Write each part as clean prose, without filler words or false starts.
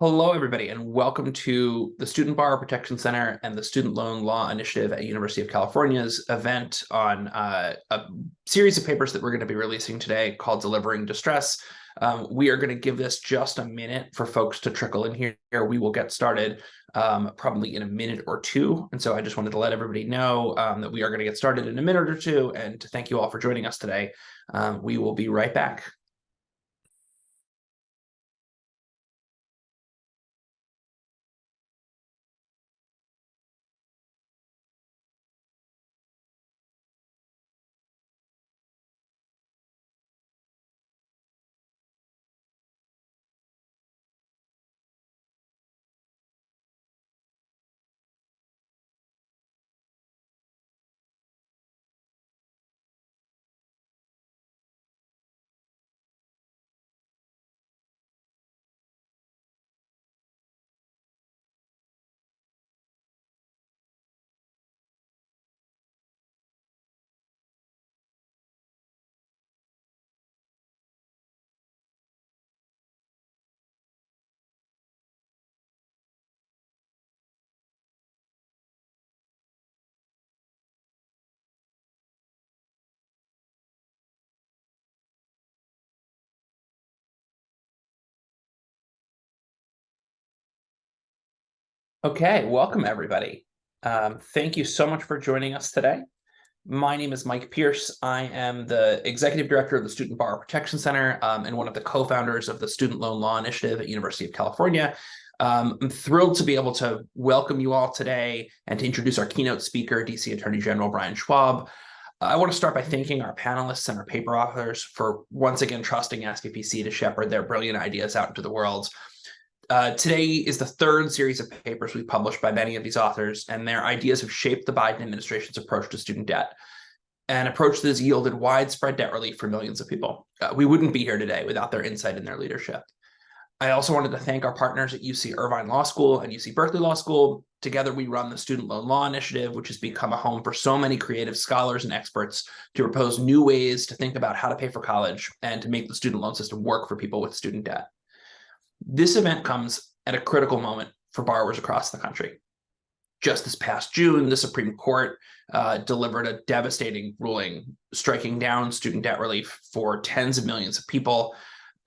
Hello, everybody, and welcome to the Student Borrower Protection Center and the Student Loan Law Initiative at University of California's event on a series of papers that we're going to be releasing today called Delivering Distress. We are going to give this just a minute for folks to trickle in here. We will get started probably in a minute or two. And so I just wanted to let everybody know that we are going to get started in a minute or two, and to thank you all for joining us today. We will be right back. Okay, welcome everybody. Thank you so much for joining us today. My name is Mike Pierce. I am the Executive Director of the Student Borrower Protection Center and one of the co-founders of the Student Loan Law Initiative at University of California. I'm thrilled to be able to welcome you all today and to introduce our keynote speaker, DC Attorney General Brian Schwab. I want to start by thanking our panelists and our paper authors for once again trusting SBPC to shepherd their brilliant ideas out into the world. Today is the third series of papers we've published by many of these authors, and their ideas have shaped the Biden administration's approach to student debt, an approach that has yielded widespread debt relief for millions of people. We wouldn't be here today without their insight and their leadership. I also wanted to thank our partners at UC Irvine Law School and UC Berkeley Law School. Together, we run the Student Loan Law Initiative, which has become a home for so many creative scholars and experts to propose new ways to think about how to pay for college and to make the student loan system work for people with student debt. This event comes at a critical moment for borrowers across the country. Just this past June, the Supreme Court delivered a devastating ruling striking down student debt relief for tens of millions of people.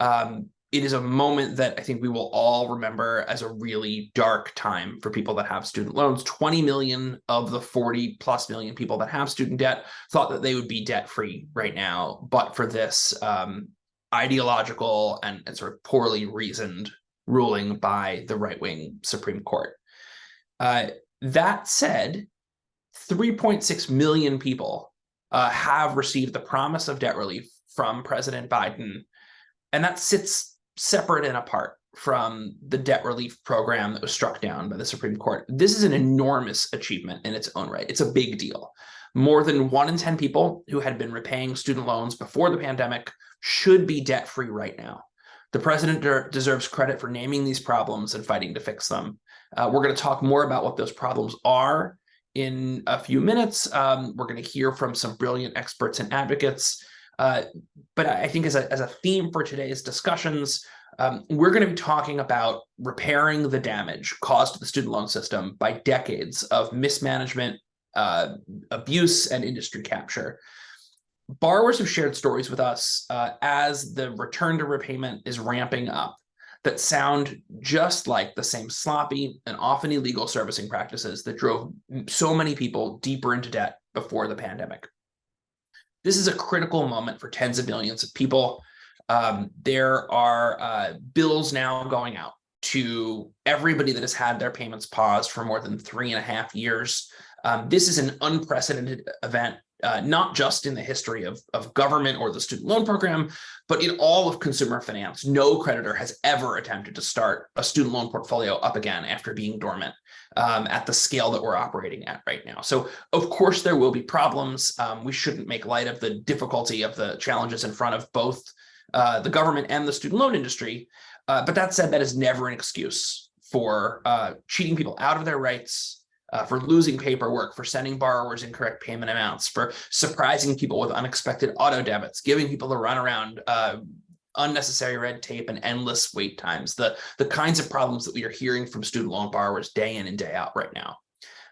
It is a moment that I think we will all remember as a really dark time for people that have student loans. 20 million of the 40 plus million people that have student debt thought that they would be debt-free right now, but for this ideological and sort of poorly reasoned ruling by the right-wing Supreme Court. That said, 3.6 million people have received the promise of debt relief from President Biden, and that sits separate and apart from the debt relief program that was struck down by the Supreme Court. This is an enormous achievement in its own right. It's a big deal. More than 1 in 10 people who had been repaying student loans before the pandemic should be debt-free right now. The president deserves credit for naming these problems and fighting to fix them. We're going to talk more about what those problems are in a few minutes. We're going to hear from some brilliant experts and advocates. But I think as a theme for today's discussions, we're going to be talking about repairing the damage caused to the student loan system by decades of mismanagement, abuse, and industry capture. Borrowers have shared stories with us as the return to repayment is ramping up that sound just like the same sloppy and often illegal servicing practices that drove so many people deeper into debt before the pandemic. This is a critical moment for tens of millions of people. There are bills now going out to everybody that has had their payments paused for more than 3.5 years. This is an unprecedented event. Not just in the history of government or the student loan program, but in all of consumer finance. No creditor has ever attempted to start a student loan portfolio up again after being dormant at the scale that we're operating at right now. So, of course, there will be problems. We shouldn't make light of the difficulty of the challenges in front of both the government and the student loan industry. But that said, that is never an excuse for cheating people out of their rights, for losing paperwork, for sending borrowers incorrect payment amounts, for surprising people with unexpected auto debits, giving people the runaround unnecessary red tape and endless wait times, the kinds of problems that we are hearing from student loan borrowers day in and day out right now.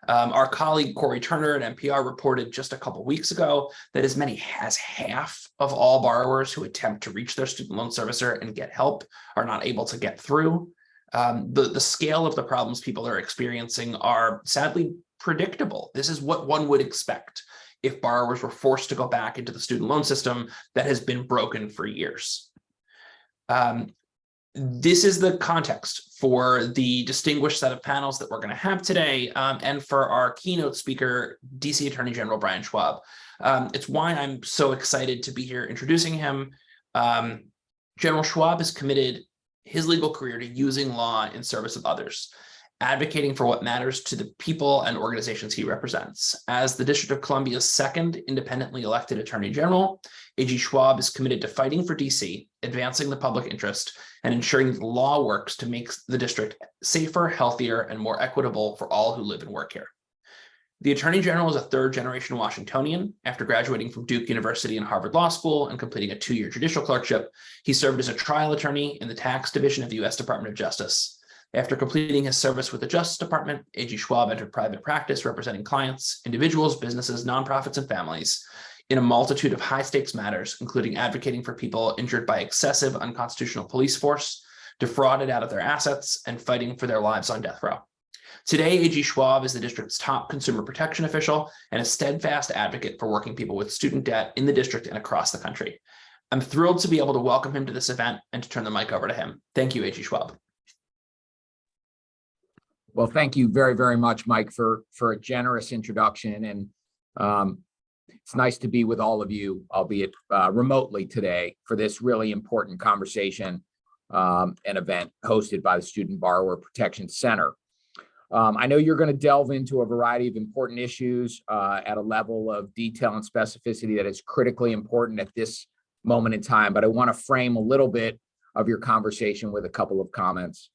Our colleague Corey Turner at NPR reported just a couple weeks ago that as many as half of all borrowers who attempt to reach their student loan servicer and get help are not able to get through. The scale of the problems people are experiencing are sadly predictable. This is what one would expect if borrowers were forced to go back into the student loan system that has been broken for years. This is the context for the distinguished set of panels that we're going to have today, and for our keynote speaker, DC Attorney General Brian Schwab. It's why I'm so excited to be here introducing him. General Schwab has committed his legal career to using law in service of others, advocating for what matters to the people and organizations he represents. As the District of Columbia's second independently elected Attorney General, AG Schwab is committed to fighting for DC, advancing the public interest, and ensuring that the law works to make the district safer, healthier, and more equitable for all who live and work here. The Attorney General is a third-generation Washingtonian. After graduating from Duke University and Harvard Law School and completing a 2-year judicial clerkship, he served as a trial attorney in the tax division of the U.S. Department of Justice. After completing his service with the Justice Department, AG Schwab entered private practice representing clients, individuals, businesses, nonprofits, and families in a multitude of high-stakes matters, including advocating for people injured by excessive unconstitutional police force, defrauded out of their assets, and fighting for their lives on death row. Today, AG Schwab is the district's top consumer protection official and a steadfast advocate for working people with student debt in the district and across the country. I'm thrilled to be able to welcome him to this event and to turn the mic over to him. Thank you, AG Schwab. Well, thank you very, very much, Mike, for a generous introduction. And it's nice to be with all of you, albeit remotely today, for this really important conversation and event hosted by the Student Borrower Protection Center. I know you're going to delve into a variety of important issues at a level of detail and specificity that is critically important at this moment in time, but I want to frame a little bit of your conversation with a couple of comments.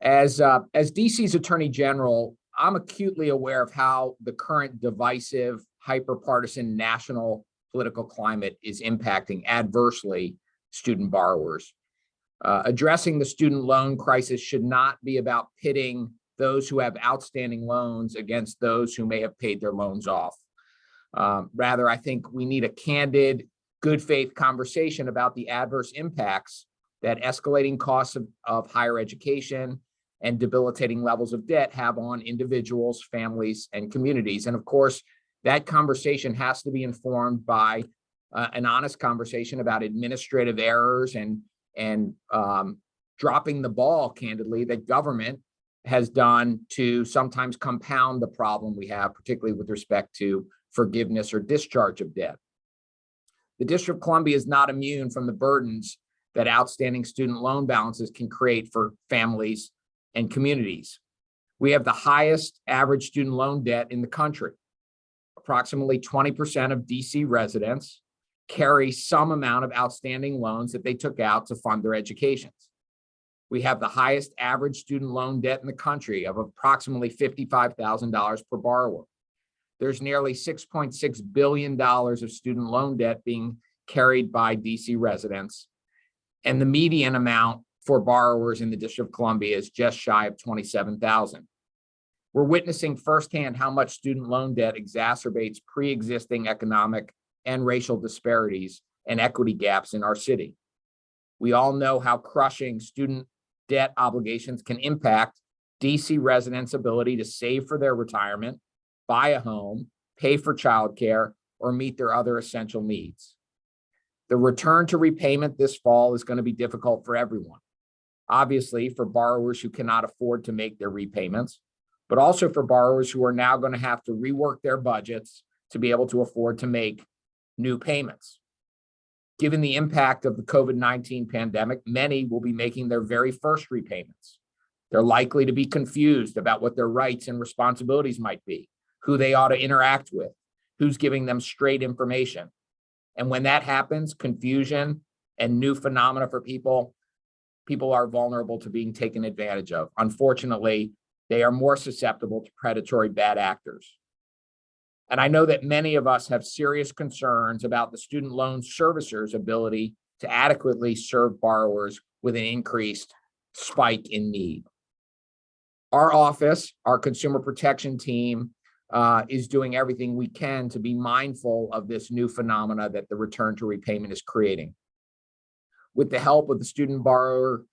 As DC's Attorney General, I'm acutely aware of how the current divisive, hyper-partisan national political climate is impacting adversely student borrowers. Addressing the student loan crisis should not be about pitting those who have outstanding loans against those who may have paid their loans off. Rather, I think we need a candid, good faith conversation about the adverse impacts that escalating costs of higher education and debilitating levels of debt have on individuals, families, and communities. And of course, that conversation has to be informed by an honest conversation about administrative errors and dropping the ball, candidly, that government has done to sometimes compound the problem we have, particularly with respect to forgiveness or discharge of debt. The District of Columbia is not immune from the burdens that outstanding student loan balances can create for families and communities. We have the highest average student loan debt in the country. Approximately 20% of DC residents carry some amount of outstanding loans that they took out to fund their educations. We have the highest average student loan debt in the country of approximately $55,000 per borrower. There's nearly $6.6 billion of student loan debt being carried by DC residents, and the median amount for borrowers in the District of Columbia is just shy of $27,000. We're witnessing firsthand how much student loan debt exacerbates pre-existing economic and racial disparities and equity gaps in our city. We all know how crushing student debt obligations can impact DC residents' ability to save for their retirement, buy a home, pay for childcare, or meet their other essential needs. The return to repayment this fall is going to be difficult for everyone. Obviously, for borrowers who cannot afford to make their repayments, but also for borrowers who are now going to have to rework their budgets to be able to afford to make new payments. Given the impact of the COVID-19 pandemic, many will be making their very first repayments. They're likely to be confused about what their rights and responsibilities might be, who they ought to interact with, who's giving them straight information. And when that happens, confusion and new phenomena for people are vulnerable to being taken advantage of. Unfortunately, they are more susceptible to predatory bad actors. And I know that many of us have serious concerns about the student loan servicer's ability to adequately serve borrowers with an increased spike in need. Our office, our consumer protection team, is doing everything we can to be mindful of this new phenomena that the return to repayment is creating. With the help of the Student Borrower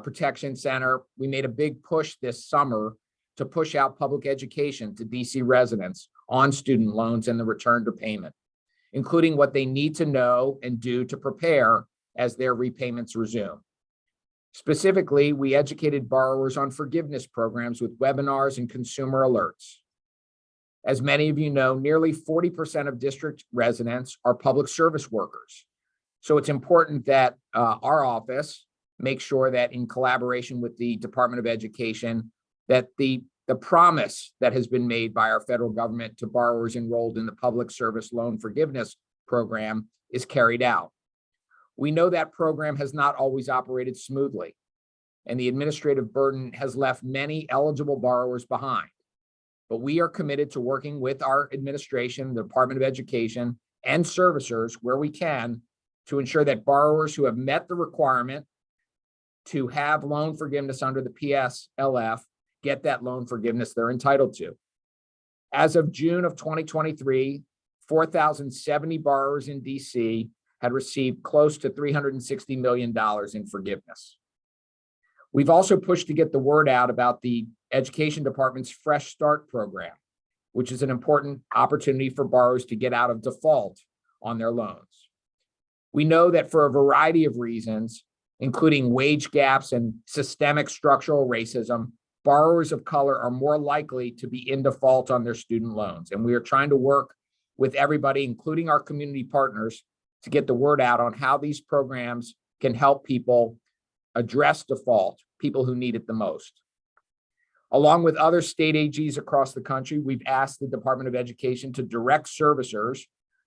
Protection Center, we made a big push this summer to push out public education to DC residents on student loans and the return to payment, including what they need to know and do to prepare as their repayments resume. Specifically, we educated borrowers on forgiveness programs with webinars and consumer alerts. As many of you know, nearly 40% of district residents are public service workers. So it's important that our office make sure that in collaboration with the Department of Education, that the promise that has been made by our federal government to borrowers enrolled in the Public Service Loan Forgiveness Program is carried out. We know that program has not always operated smoothly, and the administrative burden has left many eligible borrowers behind. But we are committed to working with our administration, the Department of Education, and servicers where we can to ensure that borrowers who have met the requirement to have loan forgiveness under the PSLF get that loan forgiveness they're entitled to. As of June of 2023, 4,070 borrowers in DC had received close to $360 million in forgiveness. We've also pushed to get the word out about the Education Department's Fresh Start program, which is an important opportunity for borrowers to get out of default on their loans. We know that for a variety of reasons, including wage gaps and systemic structural racism, borrowers of color are more likely to be in default on their student loans. And we are trying to work with everybody, including our community partners, to get the word out on how these programs can help people address default, people who need it the most. Along with other state AGs across the country, we've asked the Department of Education to direct servicers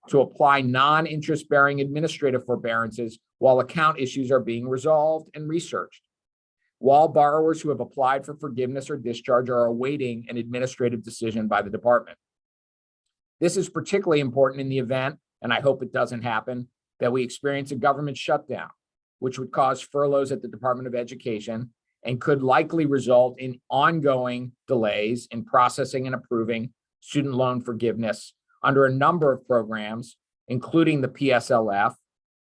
to apply non-interest-bearing administrative forbearances while account issues are being resolved and researched, while borrowers who have applied for forgiveness or discharge are awaiting an administrative decision by the department. This is particularly important in the event, and I hope it doesn't happen, that we experience a government shutdown, which would cause furloughs at the Department of Education and could likely result in ongoing delays in processing and approving student loan forgiveness under a number of programs, including the PSLF,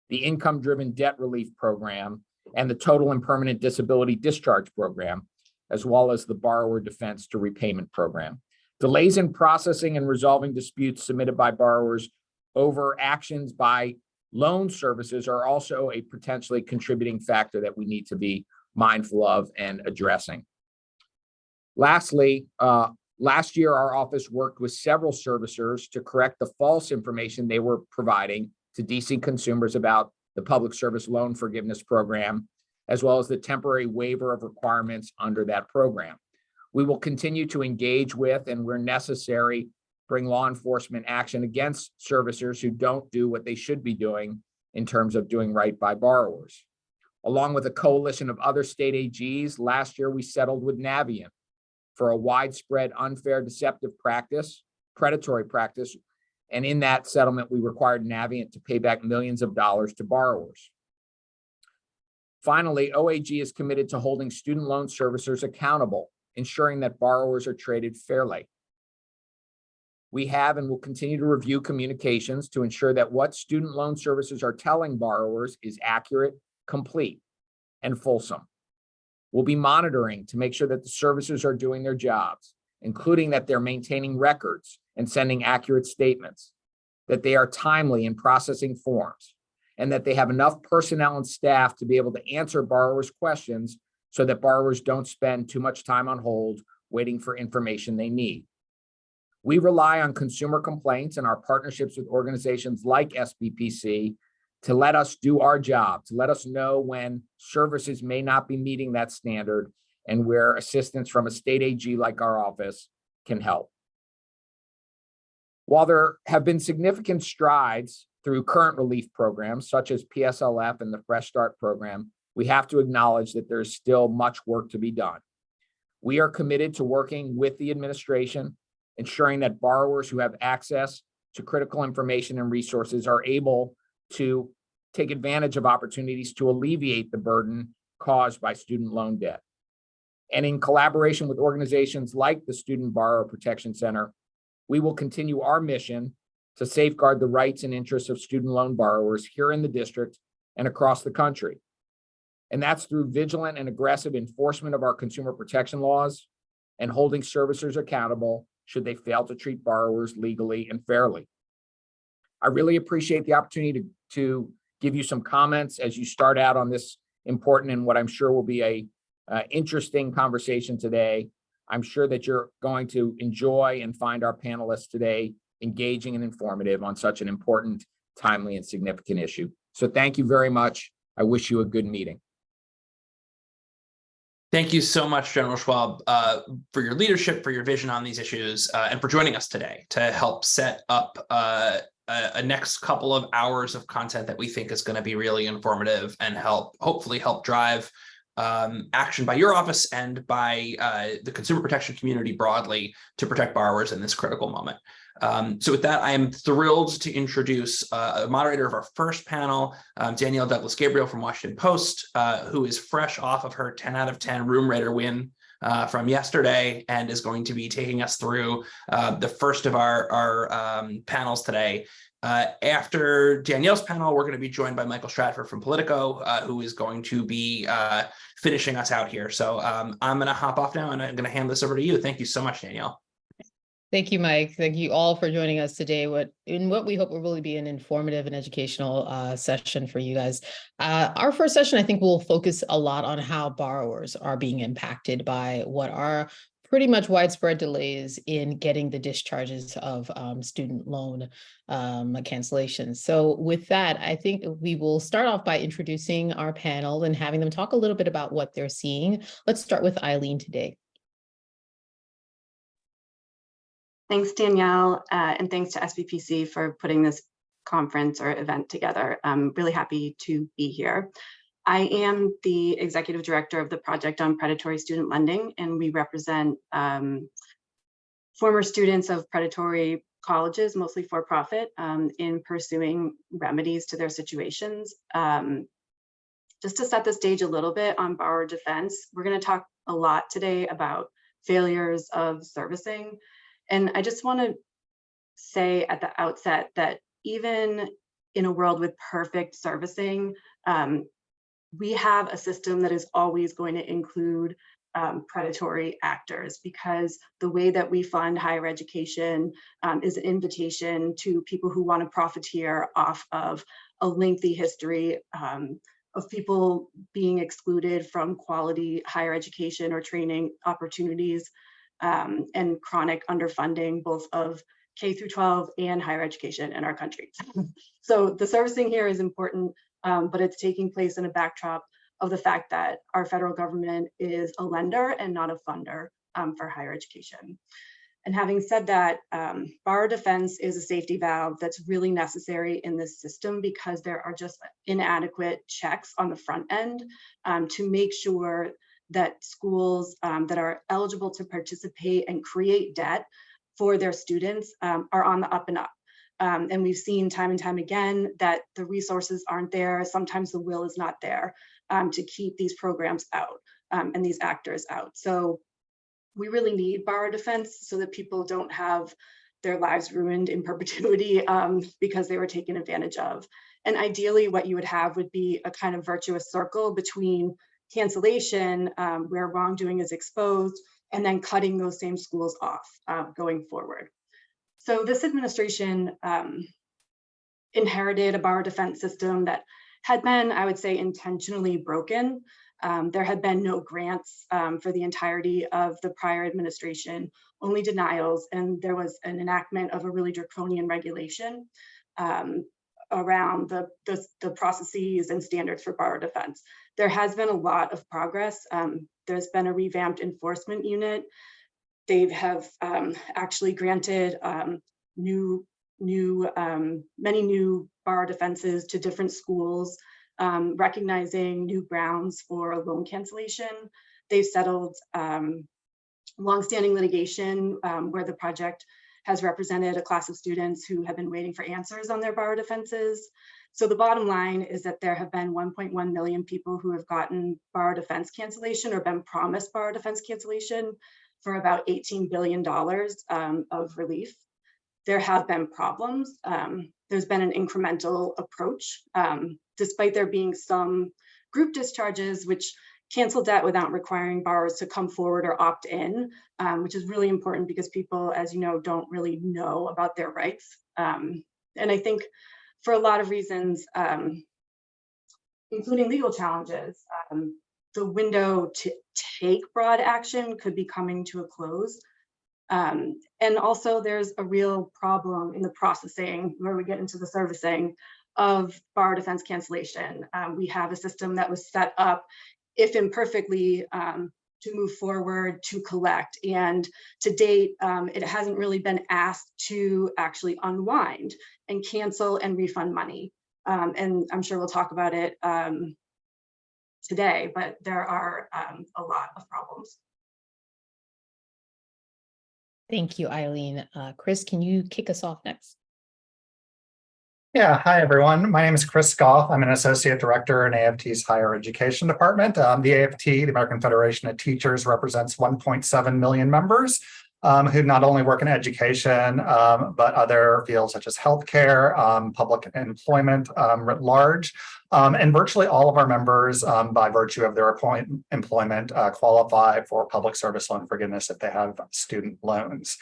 the Income-Driven Debt Relief Program, and the Total and Permanent Disability Discharge Program, as well as the Borrower Defense to Repayment Program. Delays in processing and resolving disputes submitted by borrowers over actions by loan services are also a potentially contributing factor that we need to be mindful of and addressing. Lastly, last year, our office worked with several servicers to correct the false information they were providing to DC consumers about the Public Service Loan Forgiveness Program, as well as the temporary waiver of requirements under that program. We will continue to engage with, and where necessary, bring law enforcement action against servicers who don't do what they should be doing in terms of doing right by borrowers. Along with a coalition of other state AGs, last year we settled with Navient for a widespread unfair deceptive practice, predatory practice, and in that settlement, we required Navient to pay back millions of dollars to borrowers. Finally, OAG is committed to holding student loan servicers accountable, ensuring that borrowers are treated fairly. We have and will continue to review communications to ensure that what student loan servicers are telling borrowers is accurate, complete, and fulsome. We'll be monitoring to make sure that the servicers are doing their jobs, including that they're maintaining records and sending accurate statements, that they are timely in processing forms, and that they have enough personnel and staff to be able to answer borrowers' questions so that borrowers don't spend too much time on hold waiting for information they need. We rely on consumer complaints and our partnerships with organizations like SBPC to let us do our job, to let us know when services may not be meeting that standard and where assistance from a state AG like our office can help. While there have been significant strides through current relief programs such as PSLF and the Fresh Start program, we have to acknowledge that there's still much work to be done. We are committed to working with the administration, ensuring that borrowers who have access to critical information and resources are able to take advantage of opportunities to alleviate the burden caused by student loan debt. And in collaboration with organizations like the Student Borrower Protection Center, we will continue our mission to safeguard the rights and interests of student loan borrowers here in the district and across the country. And that's through vigilant and aggressive enforcement of our consumer protection laws and holding servicers accountable should they fail to treat borrowers legally and fairly. I really appreciate the opportunity to give you some comments as you start out on this important and what I'm sure will be a interesting conversation today. I'm sure that you're going to enjoy and find our panelists today engaging and informative on such an important, timely, and significant issue. So thank you very much. I wish you a good meeting. Thank you so much, General Schwab, for your leadership, for your vision on these issues, and for joining us today to help set up a next couple of hours of content that we think is going to be really informative and hopefully help drive action by your office and by the consumer protection community broadly to protect borrowers in this critical moment. So with that, I am thrilled to introduce a moderator of our first panel, Danielle Douglas-Gabriel from Washington Post, who is fresh off of her 10 out of 10 Room Rater win from yesterday and is going to be taking us through the first of our panels today. After Danielle's panel, we're going to be joined by Michael Stratford from Politico, who is going to be finishing us out here. So I'm going to hop off now and I'm going to hand this over to you. Thank you so much, Danielle. Thank you, Mike. Thank you all for joining us today. What we hope will really be an informative and educational session for you guys. Our first session, I think, will focus a lot on how borrowers are being impacted by what are pretty much widespread delays in getting the discharges of student loan cancellations. So with that, I think we will start off by introducing our panel and having them talk a little bit about what they're seeing. Let's start with Eileen today. Thanks, Danielle, and thanks to SBPC for putting this conference or event together. I'm really happy to be here. I am the executive director of the Project on Predatory Student Lending, and we represent former students of predatory colleges, mostly for profit, in pursuing remedies to their situations. Just to set the stage a little bit on borrower defense, we're going to talk a lot today about failures of servicing. And I just want to say at the outset that even in a world with perfect servicing, we have a system that is always going to include predatory actors, because the way that we fund higher education is an invitation to people who want to profiteer off of a lengthy history of people being excluded from quality higher education or training opportunities, and chronic underfunding both of K through 12 and higher education in our country. So the servicing here is important, but it's taking place in a backdrop of the fact that our federal government is a lender and not a funder for higher education. And having said that, borrower defense is a safety valve that's really necessary in this system because there are just inadequate checks on the front end to make sure that schools that are eligible to participate and create debt for their students are on the up and up. And we've seen time and time again that the resources aren't there. Sometimes the will is not there to keep these programs out and these actors out. So we really need borrower defense so that people don't have their lives ruined in perpetuity because they were taken advantage of. And ideally what you would have would be a kind of virtuous circle between cancellation where wrongdoing is exposed and then cutting those same schools off going forward. So this administration inherited a borrower defense system that had been, I would say, intentionally broken. There had been no grants for the entirety of the prior administration, only denials, and there was an enactment of a really draconian regulation around the processes and standards for borrower defense. There has been a lot of progress. There's been a revamped enforcement unit. They have actually granted many new borrower defenses to different schools, recognizing new grounds for loan cancellation. They've settled longstanding litigation where the project has represented a class of students who have been waiting for answers on their borrower defenses. So the bottom line is that there have been 1.1 million people who have gotten borrower defense cancellation or been promised borrower defense cancellation for about $18 billion of relief. There have been problems. There's been an incremental approach, despite there being some group discharges which cancel debt without requiring borrowers to come forward or opt in, which is really important because people, as you know, don't really know about their rights. And I think for a lot of reasons, including legal challenges, the window to take broad action could be coming to a close. And also there's a real problem in the processing where we get into the servicing of borrower defense cancellation. We have a system that was set up, if imperfectly, to move forward to collect. And to date, it hasn't really been asked to actually unwind and cancel and refund money. And I'm sure we'll talk about it today, but there are a lot of problems. Thank you, Eileen. Chris, can you kick us off next? Yeah, hi everyone. My name is Chris Goff. I'm an associate director in AFT's higher education department. The AFT, the American Federation of Teachers, represents 1.7 million members who not only work in education, but other fields such as healthcare, public employment writ large. And virtually all of our members, by virtue of their employment, qualify for public service loan forgiveness if they have student loans.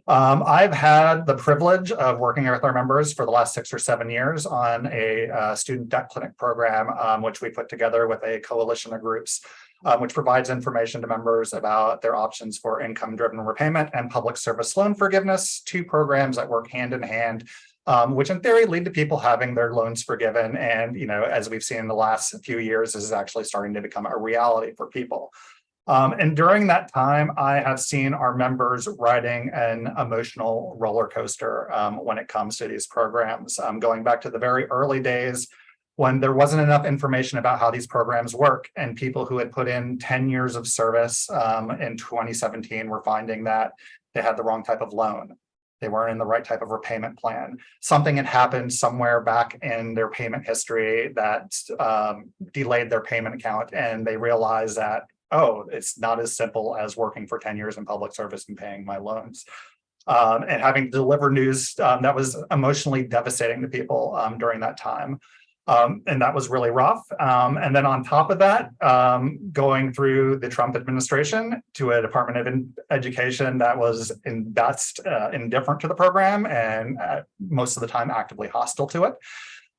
I've had the privilege of working with our members for the last 6 or 7 years on a student debt clinic program, which we put together with a coalition of groups, which provides information to members about their options for income-driven repayment and public service loan forgiveness, 2 programs that work hand in hand, which in theory lead to people having their loans forgiven. And, you know, as we've seen in the last few years, this is actually starting to become a reality for people. And during that time, I have seen our members riding an emotional roller coaster when it comes to these programs, going back to the very early days when there wasn't enough information about how these programs work, and people who had put in 10 years of service in 2017 were finding that they had the wrong type of loan. They weren't in the right type of repayment plan. Something had happened somewhere back in their payment history that delayed their payment account, and they realized that, oh, it's not as simple as working for 10 years in public service and paying my loans. And having to deliver news that was emotionally devastating to people during that time. And that was really rough. And then on top of that, going through the Trump administration to a Department of Education that was indifferent to the program and most of the time actively hostile to it.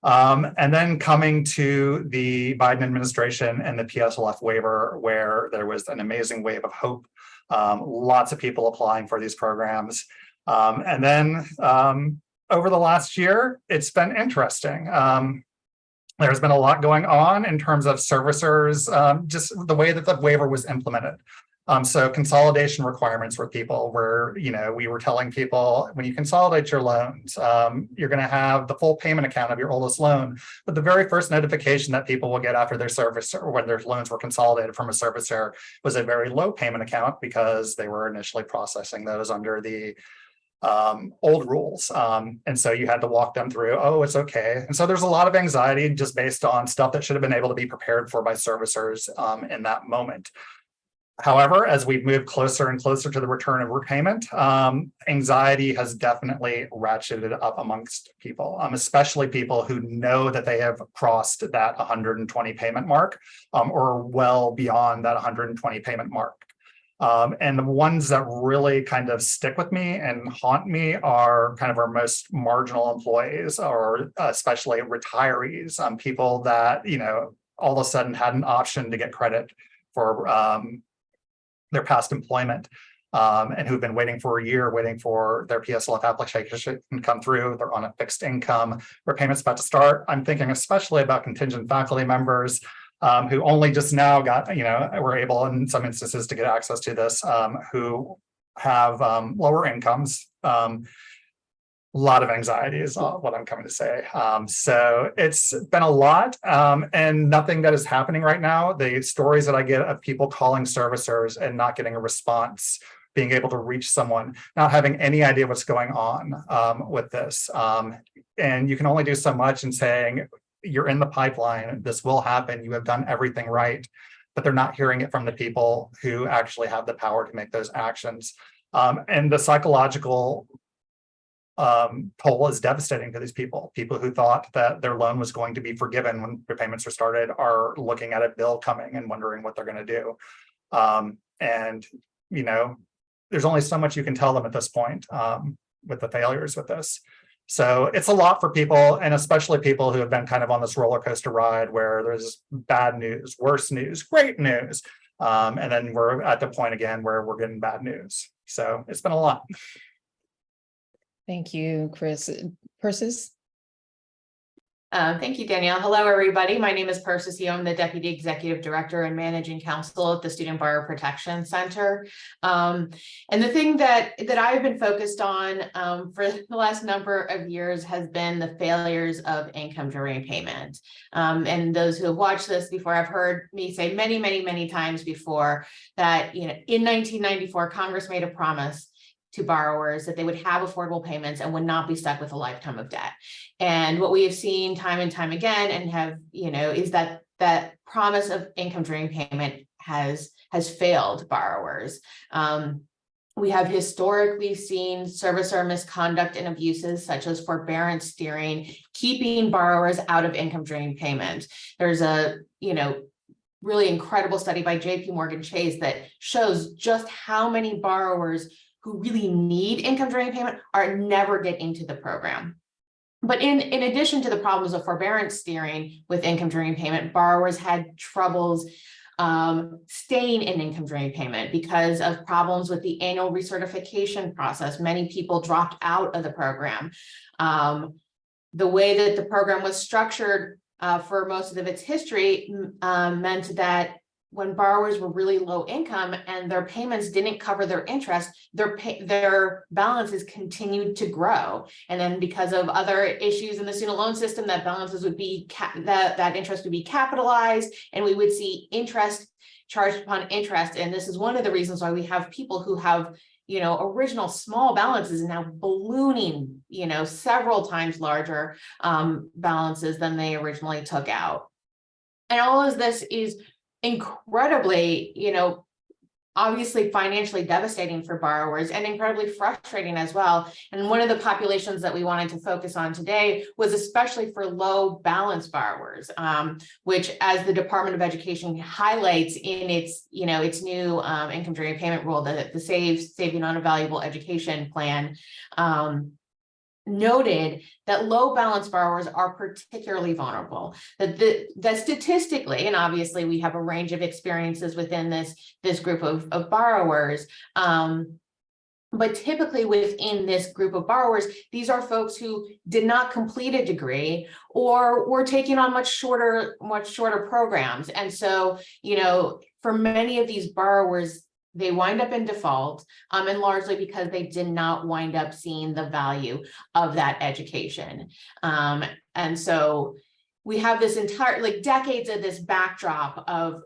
And then coming to the Biden administration and the PSLF waiver, where there was an amazing wave of hope, lots of people applying for these programs. And then over the last year, it's been interesting. There's been a lot going on in terms of servicers, just the way that the waiver was implemented. So consolidation requirements for people where, you know, we were telling people when you consolidate your loans, you're going to have the full payment account of your oldest loan. But the very first notification that people will get after their service or when their loans were consolidated from a servicer was a very low payment account because they were initially processing those under the old rules. And so you had to walk them through, oh, it's okay. And so there's a lot of anxiety just based on stuff that should have been able to be prepared for by servicers in that moment. However, as we've moved closer and closer to the return of repayment, anxiety has definitely ratcheted up amongst people, especially people who know that they have crossed that 120 payment mark or well beyond that 120 payment mark. And the ones that really kind of stick with me and haunt me are kind of our most marginal employees, or especially retirees, people that, you know, all of a sudden had an option to get credit for their past employment and who've been waiting for a year, waiting for their PSLF application to come through. They're on a fixed income, repayment's about to start. I'm thinking especially about contingent faculty members who only just now got, you know, were able in some instances to get access to this, who have lower incomes. A lot of anxiety is what I'm coming to say. So it's been a lot and nothing that is happening right now. The stories that I get of people calling servicers and not getting a response being able to reach someone, not having any idea what's going on with this. And you can only do so much in saying, you're in the pipeline, this will happen, you have done everything right, but they're not hearing it from the people who actually have the power to make those actions. And the psychological toll is devastating to these people. People who thought that their loan was going to be forgiven when repayments are started are looking at a bill coming and wondering what they're going to do. And, you know, there's only so much you can tell them at this point with the failures with this. So it's a lot for people, and especially people who have been kind of on this roller coaster ride where there's bad news, worse news, great news. And then we're at the point again where we're getting bad news. So it's been a lot. Thank you, Chris. Persis? Thank you, Danielle. Hello, everybody. My name is Persis Yeo. I'm the Deputy Executive Director and Managing Counsel at the Student Borrower Protection Center. And the thing that I've been focused on for the last number of years has been the failures of income during payment. And those who have watched this before have heard me say many, many, many times before that, you know, in 1994, Congress made a promise to borrowers that they would have affordable payments and would not be stuck with a lifetime of debt. And what we have seen time and time again and have, you know, is that that promise of income during payment has failed borrowers. We have historically seen servicer misconduct and abuses such as forbearance steering, keeping borrowers out of income during payment. There's a, you know, really incredible study by JP Morgan Chase that shows just how many borrowers who really need income during payment are never get into the program. But in addition to the problems of forbearance steering with income during payment, borrowers had troubles staying in income during payment because of problems with the annual recertification process. Many people dropped out of the program. The way that the program was structured for most of its history meant that when borrowers were really low income and their payments didn't cover their interest, their balances continued to grow. And then because of other issues in the student loan system, that balances would be, that interest would be capitalized, and we would see interest charged upon interest. And this is one of the reasons why we have people who have, you know, original small balances and now ballooning, you know, several times larger balances than they originally took out. And all of this is incredibly, you know, obviously financially devastating for borrowers and incredibly frustrating as well. And one of the populations that we wanted to focus on today was especially for low balance borrowers, which, as the Department of Education highlights in its, you know, its new income during payment rule, the Saving on a Valuable Education Plan, noted that low balance borrowers are particularly vulnerable. That statistically, and obviously we have a range of experiences within this group of borrowers, but typically within this group of borrowers, these are folks who did not complete a degree or were taking on much shorter programs. And so, you know, for many of these borrowers, they wind up in default, and largely because they did not wind up seeing the value of that education. And so we have this entire, like, decades of this backdrop of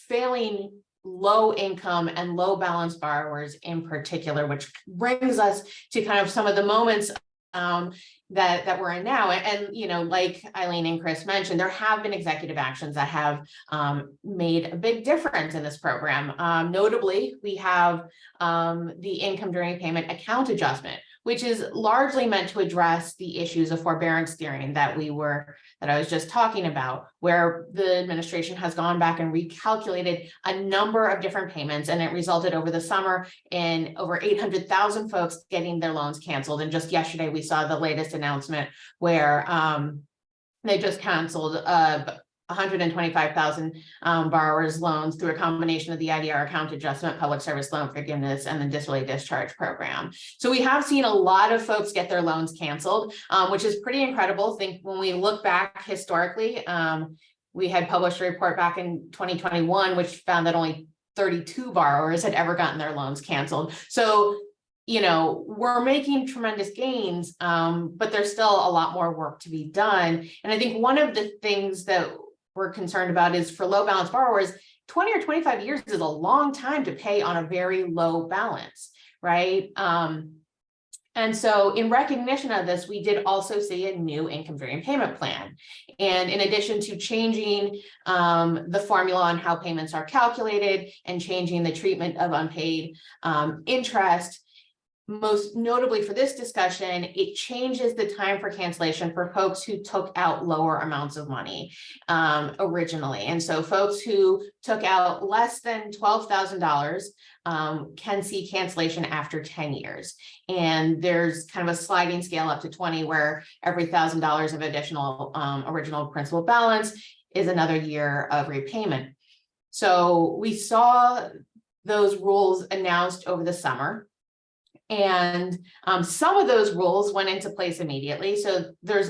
failing low income and low balance borrowers in particular, which brings us to kind of some of the moments that we're in now. And, you know, like Eileen and Chris mentioned, there have been executive actions that have made a big difference in this program. Notably, we have the income during payment account adjustment, which is largely meant to address the issues of forbearance steering that I was just talking about, where the administration has gone back and recalculated a number of different payments, and it resulted over the summer in over 800,000 folks getting their loans canceled. And just yesterday, we saw the latest announcement where they just canceled 125,000 borrowers' loans through a combination of the IDR account adjustment, public service loan forgiveness, and the disability discharge program. So we have seen a lot of folks get their loans canceled, which is pretty incredible. I think when we look back historically, we had published a report back in 2021, which found that only 32 borrowers had ever gotten their loans canceled. So, you know, we're making tremendous gains, but there's still a lot more work to be done. And I think one of the things that we're concerned about is for low balance borrowers, 20 or 25 years is a long time to pay on a very low balance. right? And so in recognition of this, we did also see a new income variant payment plan. And in addition to changing the formula on how payments are calculated and changing the treatment of unpaid interest, most notably for this discussion, it changes the time for cancellation for folks who took out lower amounts of money originally. And so folks who took out less than $12,000 can see cancellation after 10 years. And there's kind of a sliding scale up to 20, where every $1,000 of additional original principal balance is another year of repayment. So we saw those rules announced over the summer. And some of those rules went into place immediately. So there's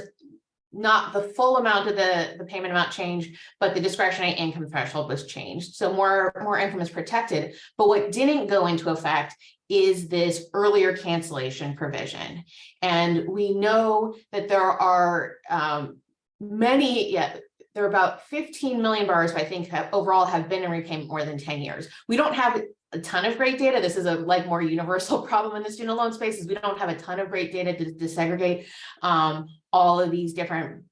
not the full amount of the payment amount changed, but the discretionary income threshold was changed. So more income is protected. But what didn't go into effect is this earlier cancellation provision. And we know that there are there are about 15 million borrowers, I think, overall have been in repayment more than 10 years. We don't have a ton of great data. This is a more universal problem in the student loan space, is we don't have a ton of great data to disaggregate all of these different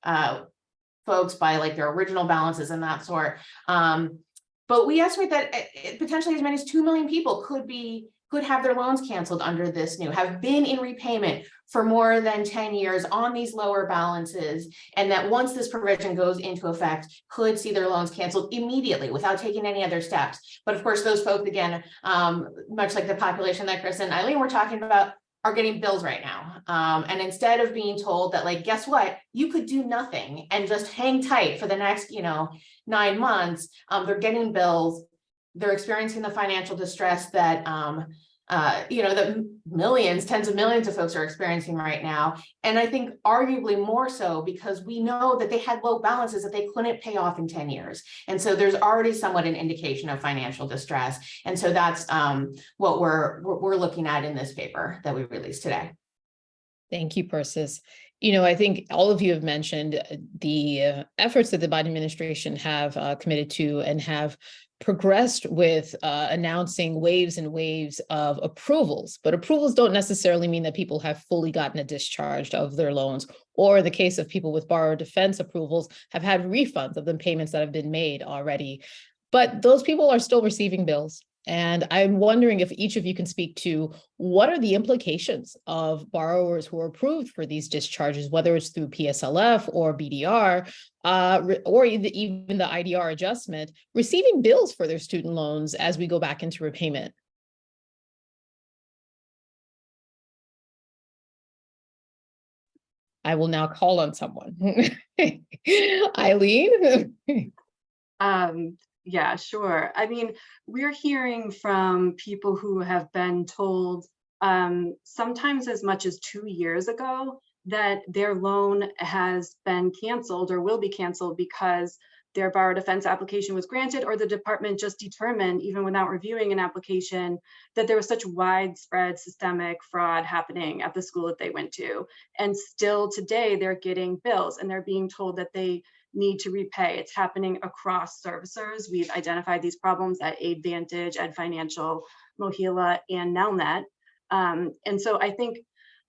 folks by their original balances and that sort. But we estimate that potentially as many as 2 million people could have their loans canceled under this have been in repayment for more than 10 years on these lower balances, and that once this provision goes into effect, could see their loans canceled immediately without taking any other steps. But of course, those folks, again, much like the population that Chris and Eileen were talking about, are getting bills right now. And instead of being told that, guess what, you could do nothing and just hang tight for the next, 9 months, they're getting bills. They're experiencing the financial distress that, that millions, tens of millions of folks are experiencing right now. And I think arguably more so because we know that they had low balances that they couldn't pay off in 10 years. And so there's already somewhat an indication of financial distress. And so that's what we're looking at in this paper that we released today. Thank you, Persis. I think all of you have mentioned the efforts that the Biden administration have committed to and have progressed with announcing waves and waves of approvals, but approvals don't necessarily mean that people have fully gotten a discharge of their loans, or in the case of people with borrower defense approvals, have had refunds of the payments that have been made already. But those people are still receiving bills. And I'm wondering if each of you can speak to what are the implications of borrowers who are approved for these discharges, whether it's through PSLF or BDR, or even the IDR adjustment, receiving bills for their student loans as we go back into repayment. I will now call on someone. Eileen? Yeah, sure. I mean, we're hearing from people who have been told sometimes as much as 2 years ago that their loan has been canceled or will be canceled because their borrower defense application was granted, or the department just determined, even without reviewing an application, that there was such widespread systemic fraud happening at the school that they went to. And still today, they're getting bills and they're being told that they need to repay. It's happening across servicers. We've identified these problems at AidVantage, Ed Financial, Mohila, and Nelnet. And so I think,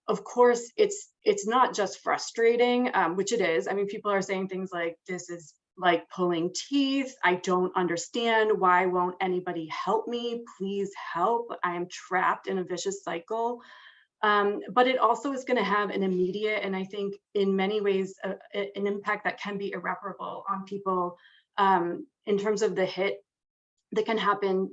of course, it's not just frustrating, which it is. I mean, people are saying things like, this is like pulling teeth. I don't understand. Why won't anybody help me? Please help. I am trapped in a vicious cycle. But it also is going to have an immediate, and I think in many ways, an impact that can be irreparable on people in terms of the hit that can happen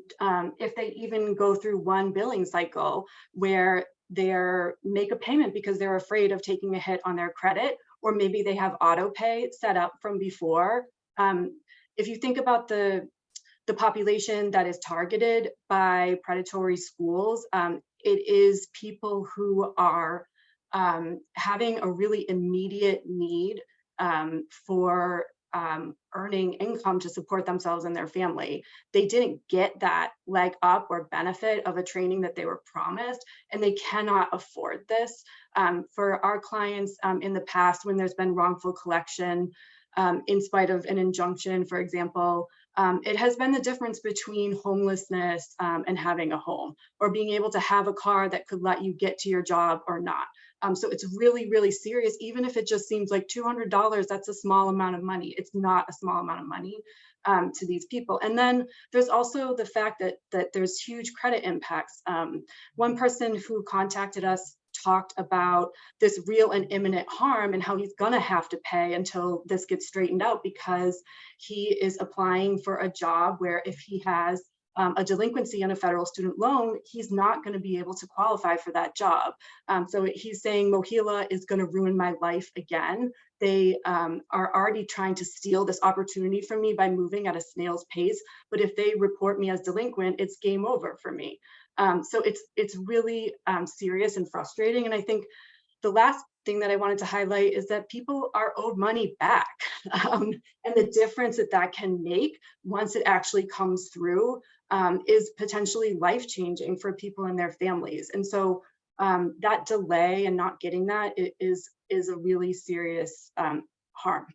if they even go through one billing cycle where they make a payment because they're afraid of taking a hit on their credit, or maybe they have auto pay set up from before. If you think about the population that is targeted by predatory schools, it is people who are having a really immediate need for earning income to support themselves and their family. They didn't get that leg up or benefit of a training that they were promised, and they cannot afford this. For our clients in the past, when there's been wrongful collection, in spite of an injunction, for example, It has been the difference between homelessness and having a home, or being able to have a car that could let you get to your job or not. So it's really, really serious. Even if it just seems like $200, that's a small amount of money. It's not a small amount of money to these people. And then there's also the fact that there's huge credit impacts. One person who contacted us talked about this real and imminent harm and how he's going to have to pay until this gets straightened out, because he is applying for a job where if he has a delinquency on a federal student loan, he's not going to be able to qualify for that job. So he's saying MOHELA is going to ruin my life again. They are already trying to steal this opportunity from me by moving at a snail's pace. But if they report me as delinquent, it's game over for me. So it's really serious and frustrating. And I think the last thing that I wanted to highlight is that people are owed money back, and the difference that can make once it actually comes through is potentially life-changing for people and their families. And so that delay and not getting that is a really serious harm.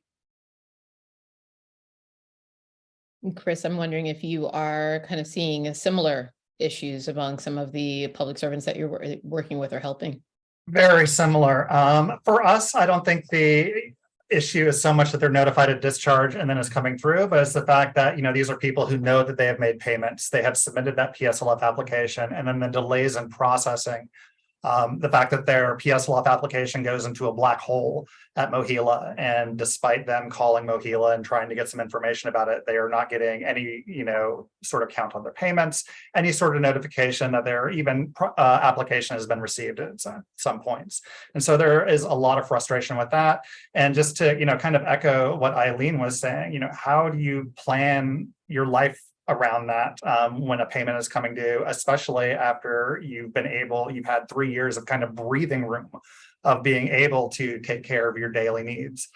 Chris, I'm wondering if you are kind of seeing similar issues among some of the public servants that you're working with or helping. Very similar. For us, I don't think the issue is so much that they're notified of discharge and then it's coming through, but it's the fact that, these are people who know that they have made payments. They have submitted that PSLF application, and then the delays in processing. The fact that their PSLF application goes into a black hole at MOHELA, and despite them calling MOHELA and trying to get some information about it, they are not getting any, sort of count on their payments, any sort of notification that their even application has been received at some points. And so there is a lot of frustration with that. And just to, kind of echo what Eileen was saying, how do you plan your life around that when a payment is coming due, especially after you've had 3 years of kind of breathing room of being able to take care of your daily needs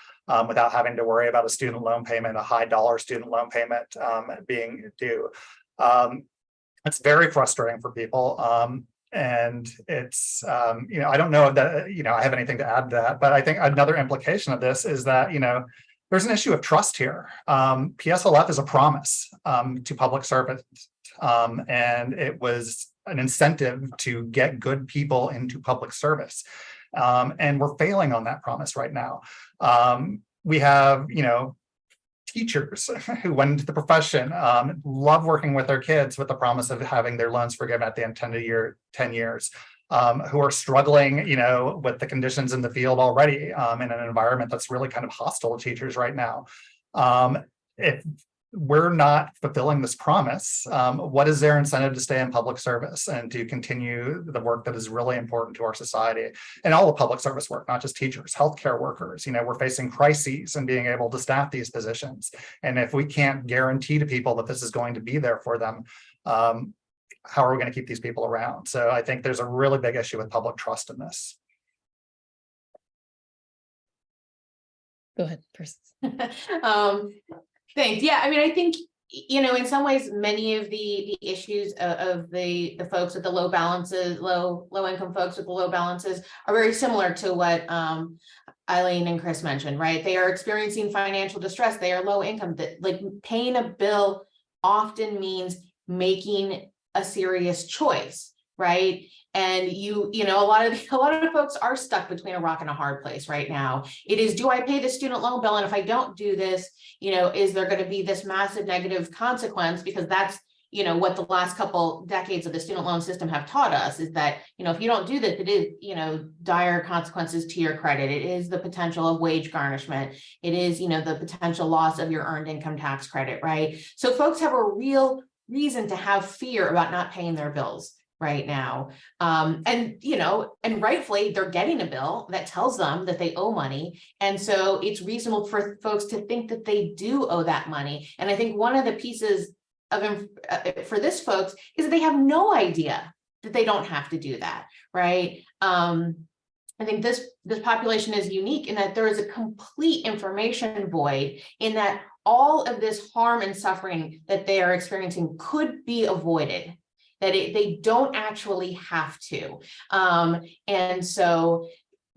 without having to worry about a student loan payment, a high dollar student loan payment being due. It's very frustrating for people. And it's, I don't know that, I have anything to add to that, but I think another implication of this is that, there's an issue of trust here. PSLF is a promise to public servants, and it was an incentive to get good people into public service. And we're failing on that promise right now. We have, teachers who went into the profession, love working with their kids with the promise of having their loans forgiven at the end of 10 years. Who are struggling, with the conditions in the field already in an environment that's really kind of hostile to teachers right now. If we're not fulfilling this promise, what is their incentive to stay in public service and to continue the work that is really important to our society and all the public service work, not just teachers, healthcare workers? We're facing crises and being able to staff these positions. And if we can't guarantee to people that this is going to be there for them, how are we going to keep these people around? So I think there's a really big issue with public trust in this. Go ahead, Chris. Thanks. Yeah, I mean, I think, in some ways, many of the issues of the folks with the low balances, low income folks with the low balances are very similar to what Eileen and Chris mentioned, right? They are experiencing financial distress. They are low income. That, like, paying a bill often means making a serious choice, right? And a lot of folks are stuck between a rock and a hard place right now. It is, do I pay the student loan bill? And if I don't do this, is there going to be this massive negative consequence? Because that's, what the last couple decades of the student loan system have taught us is that, if you don't do this, it is, dire consequences to your credit. It is the potential of wage garnishment. It is, the potential loss of your earned income tax credit, right? So folks have a real reason to have fear about not paying their bills right now. And rightfully, they're getting a bill that tells them that they owe money. And so it's reasonable for folks to think that they do owe that money. And I think one of the pieces of for this folks is that they have no idea that they don't have to do that, right? I think this population is unique in that there is a complete information void, in that all of this harm and suffering that they are experiencing could be avoided, that they don't actually have to. And so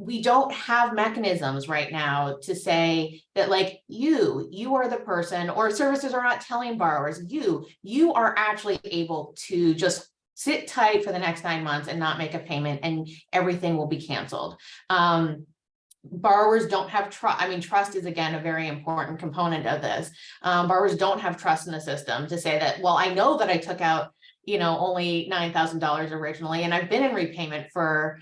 we don't have mechanisms right now to say that like you are the person, or services are not telling borrowers, you are actually able to just sit tight for the next 9 months and not make a payment and everything will be canceled. Borrowers don't have trust. I mean, trust is again a very important component of this. Borrowers don't have trust in the system to say that, well, I know that I took out, only $9,000 originally, and I've been in repayment for,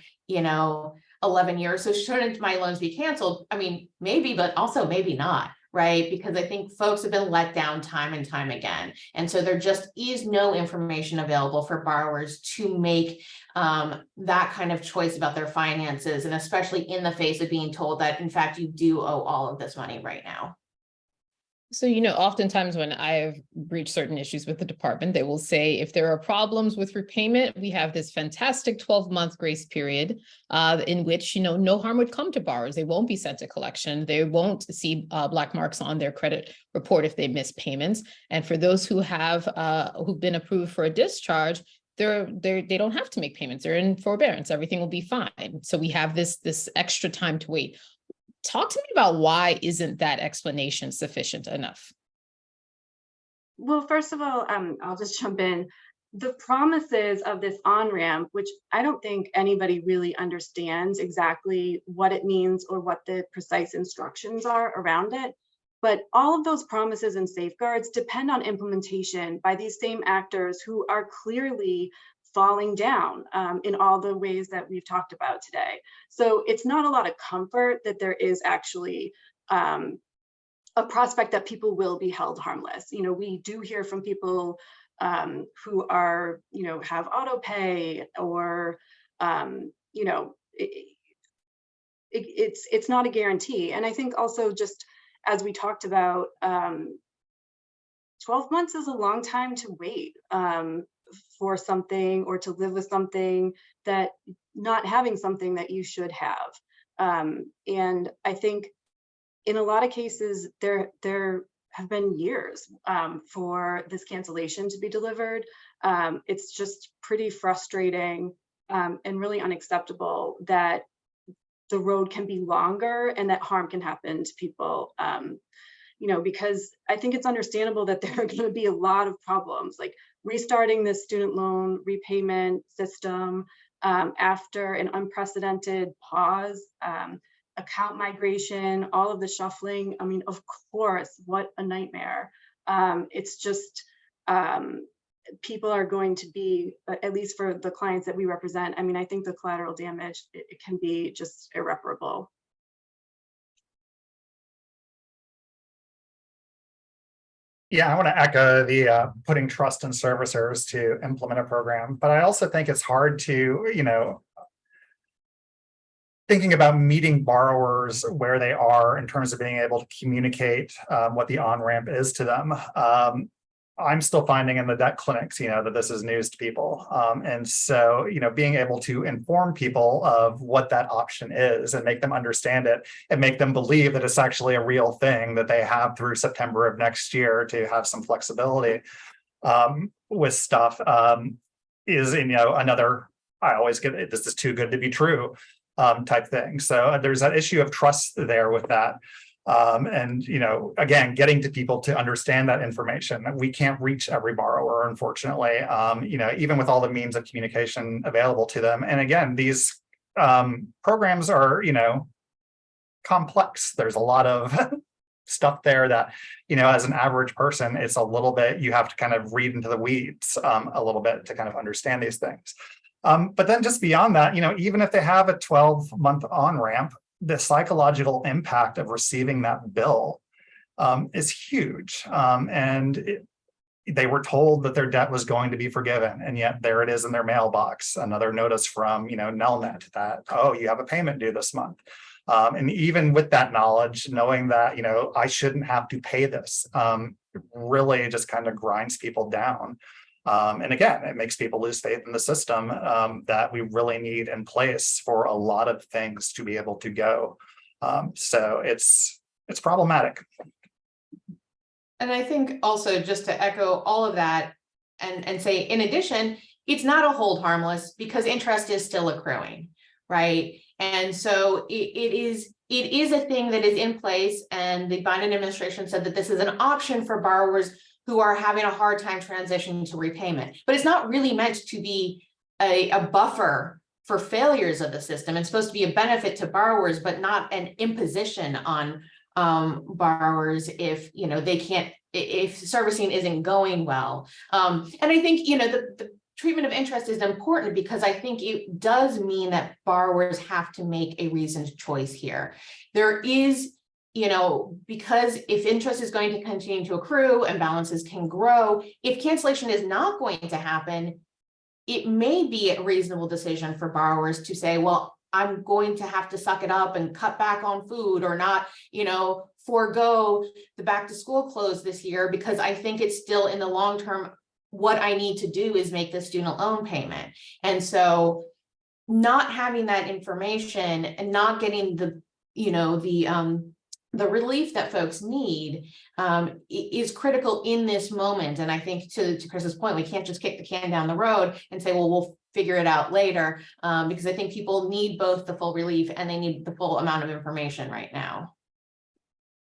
11 years. So shouldn't my loans be canceled? I mean, maybe, but also maybe not, right? Because I think folks have been let down time and time again. And so there just is no information available for borrowers to make that kind of choice about their finances, and especially in the face of being told that, in fact, you do owe all of this money right now. So, oftentimes when I've reached certain issues with the department, they will say, if there are problems with repayment, we have this fantastic 12-month grace period in which, no harm would come to borrowers. They won't be sent to collection. They won't see black marks on their credit report if they miss payments. And for those who have who've been approved for a discharge, they don't have to make payments. They're in forbearance. Everything will be fine. So we have this extra time to wait. Talk to me about why isn't that explanation sufficient enough? Well, first of all, I'll just jump in. The promises of this on-ramp, which I don't think anybody really understands exactly what it means or what the precise instructions are around it. But all of those promises and safeguards depend on implementation by these same actors who are clearly falling down in all the ways that we've talked about today. So it's not a lot of comfort that there is actually a prospect that people will be held harmless. We do hear from people who are, have auto pay, or, it's not a guarantee. And I think also, just as we talked about, 12 months is a long time to wait for something, or to live with something, that not having something that you should have. And I think in a lot of cases, there have been years for this cancellation to be delivered. It's just pretty frustrating and really unacceptable that the road can be longer and that harm can happen to people. Because I think it's understandable that there are going to be a lot of problems, like restarting the student loan repayment system after an unprecedented pause, account migration, all of the shuffling. I mean, of course, what a nightmare. It's just, people are going to be, at least for the clients that we represent, I mean, I think the collateral damage, it can be just irreparable. Yeah, I want to echo the putting trust in servicers to implement a program, but I also think it's hard to, thinking about meeting borrowers where they are in terms of being able to communicate what the on-ramp is to them. I'm still finding in the debt clinics, that this is news to people. And so, being able to inform people of what that option is and make them understand it and make them believe that it's actually a real thing that they have through September of next year to have some flexibility with stuff is, another, I always get it, this is too good to be true type thing. So there's that issue of trust there with that. And, again, getting to people to understand that information. We can't reach every borrower, unfortunately, even with all the means of communication available to them. And again, these programs are, complex. There's a lot of stuff there that, as an average person, it's a little bit, you have to kind of read into the weeds a little bit to kind of understand these things. But then just beyond that, even if they have a 12-month on-ramp, the psychological impact of receiving that bill is huge. They were told that their debt was going to be forgiven, and yet there it is in their mailbox, another notice from Nelnet that, oh, you have a payment due this month. And even with that knowledge, knowing that I shouldn't have to pay this, really just kind of grinds people down. And again, it makes people lose faith in the system that we really need in place for a lot of things to be able to go. So it's problematic. And I think also, just to echo all of that and say, in addition, it's not a hold harmless because interest is still accruing, right? And so it is a thing that is in place, and the Biden administration said that this is an option for borrowers who are having a hard time transitioning to repayment. But it's not really meant to be a buffer for failures of the system. It's supposed to be a benefit to borrowers, but not an imposition on borrowers if, you know, they can't, if servicing isn't going well. And I think, you know, the treatment of interest is important because I think it does mean that borrowers have to make a reasoned choice here. There is, you know, because if interest is going to continue to accrue and balances can grow, if cancellation is not going to happen, it may be a reasonable decision for borrowers to say, well, I'm going to have to suck it up and cut back on food, or not, you know, forego the back to school close this year, because I think it's still in the long term, what I need to do is make the student loan payment. And so not having that information and not getting the, you know, the relief that folks need is critical in this moment. And I think to Chris's point, we can't just kick the can down the road and say, well, we'll figure it out later, because I think people need both the full relief and they need the full amount of information right now.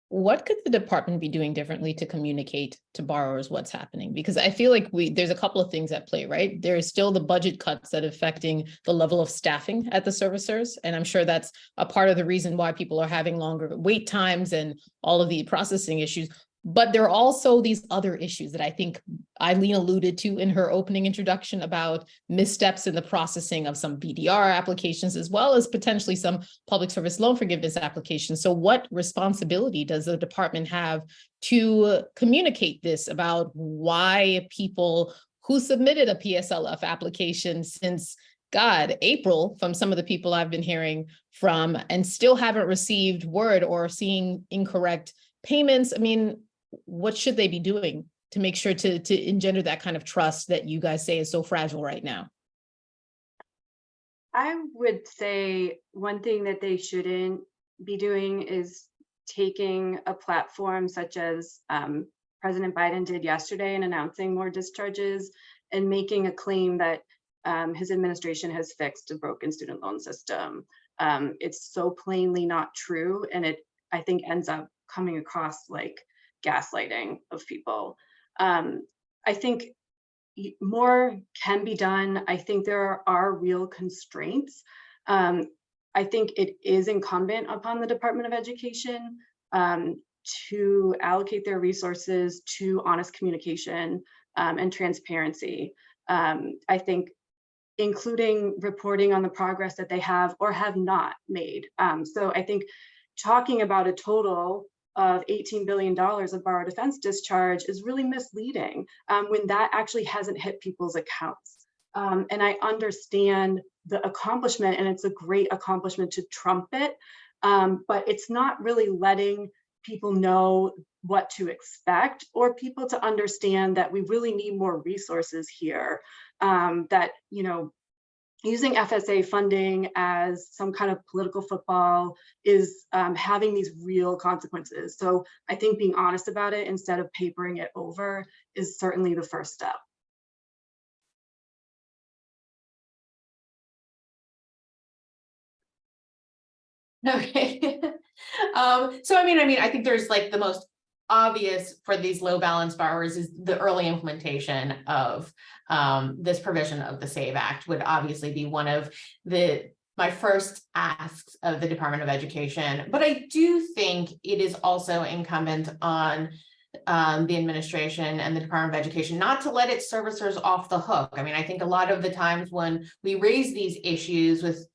What could the department be doing differently to communicate to borrowers what's happening? Because I feel like there's a couple of things at play, right? There is still the budget cuts that are affecting the level of staffing at the servicers. And I'm sure that's a part of the reason why people are having longer wait times and all of the processing issues. But there are also these other issues that I think Eileen alluded to in her opening introduction about missteps in the processing of some BDR applications, as well as potentially some public service loan forgiveness applications. So what responsibility does the department have to communicate this about why people who submitted a PSLF application since April, from some of the people I've been hearing from, and still haven't received word or seeing incorrect payments? I mean, what should they be doing to make sure to engender that kind of trust that you guys say is so fragile right now? I would say one thing that they shouldn't be doing is taking a platform such as President Biden did yesterday and announcing more discharges and making a claim that his administration has fixed a broken student loan system. It's so plainly not true, and it, I think, ends up coming across like gaslighting of people. I think more can be done. I think there are real constraints. I think it is incumbent upon the Department of Education to allocate their resources to honest communication and transparency. I think including reporting on the progress that they have or have not made. So I think talking about a total of $18 billion of borrower defense discharge is really misleading when that actually hasn't hit people's accounts. And I understand the accomplishment, and it's a great accomplishment to trumpet, but it's not really letting people know what to expect, or people to understand that we really need more resources here, that, you know, using FSA funding as some kind of political football is having these real consequences. So I think being honest about it instead of papering it over is certainly the first step. Okay. So I mean, I think there's like the most obvious for these low balance borrowers is the early implementation of this provision of the SAVE Act would obviously be one of my first asks of the Department of Education. But I do think it is also incumbent on the administration and the Department of Education not to let its servicers off the hook. I mean, I think a lot of the times when we raise these issues with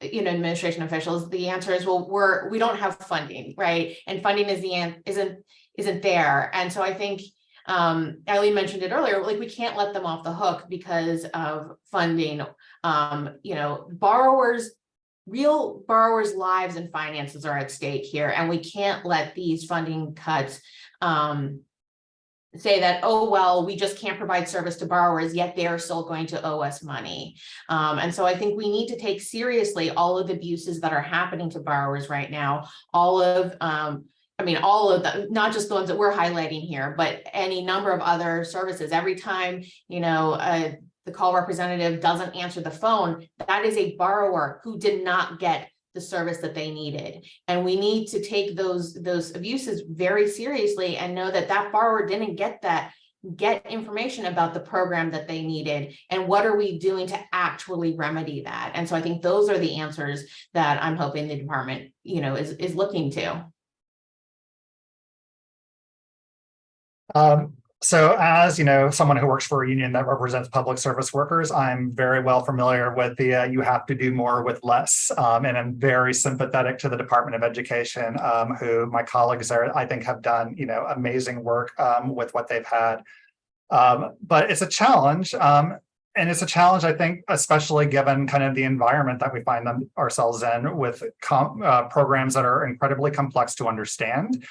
you know, administration officials, the answer is, well, we don't have funding, right? And funding isn't there. And so I think Eileen mentioned it earlier, like we can't let them off the hook because of funding. You know, real borrowers' lives and finances are at stake here, and we can't let these funding cuts say that, oh, well, we just can't provide service to borrowers, yet they are still going to owe us money. And so I think we need to take seriously all of the abuses that are happening to borrowers right now, all of them, not just the ones that we're highlighting here, but any number of other services. Every time, you know, the call representative doesn't answer the phone, that is a borrower who did not get the service that they needed. And we need to take those abuses very seriously and know that that borrower didn't get information about the program that they needed, and what are we doing to actually remedy that. And so I think those are the answers that I'm hoping the department, is looking to. So as you know, someone who works for a union that represents public service workers, I'm very well familiar with the you have to do more with less. And I'm very sympathetic to the Department of Education, who my colleagues there, I think, have done, amazing work with what they've had. But it's a challenge. And it's a challenge, I think, especially given kind of the environment that we find ourselves in, with programs that are incredibly complex to understand.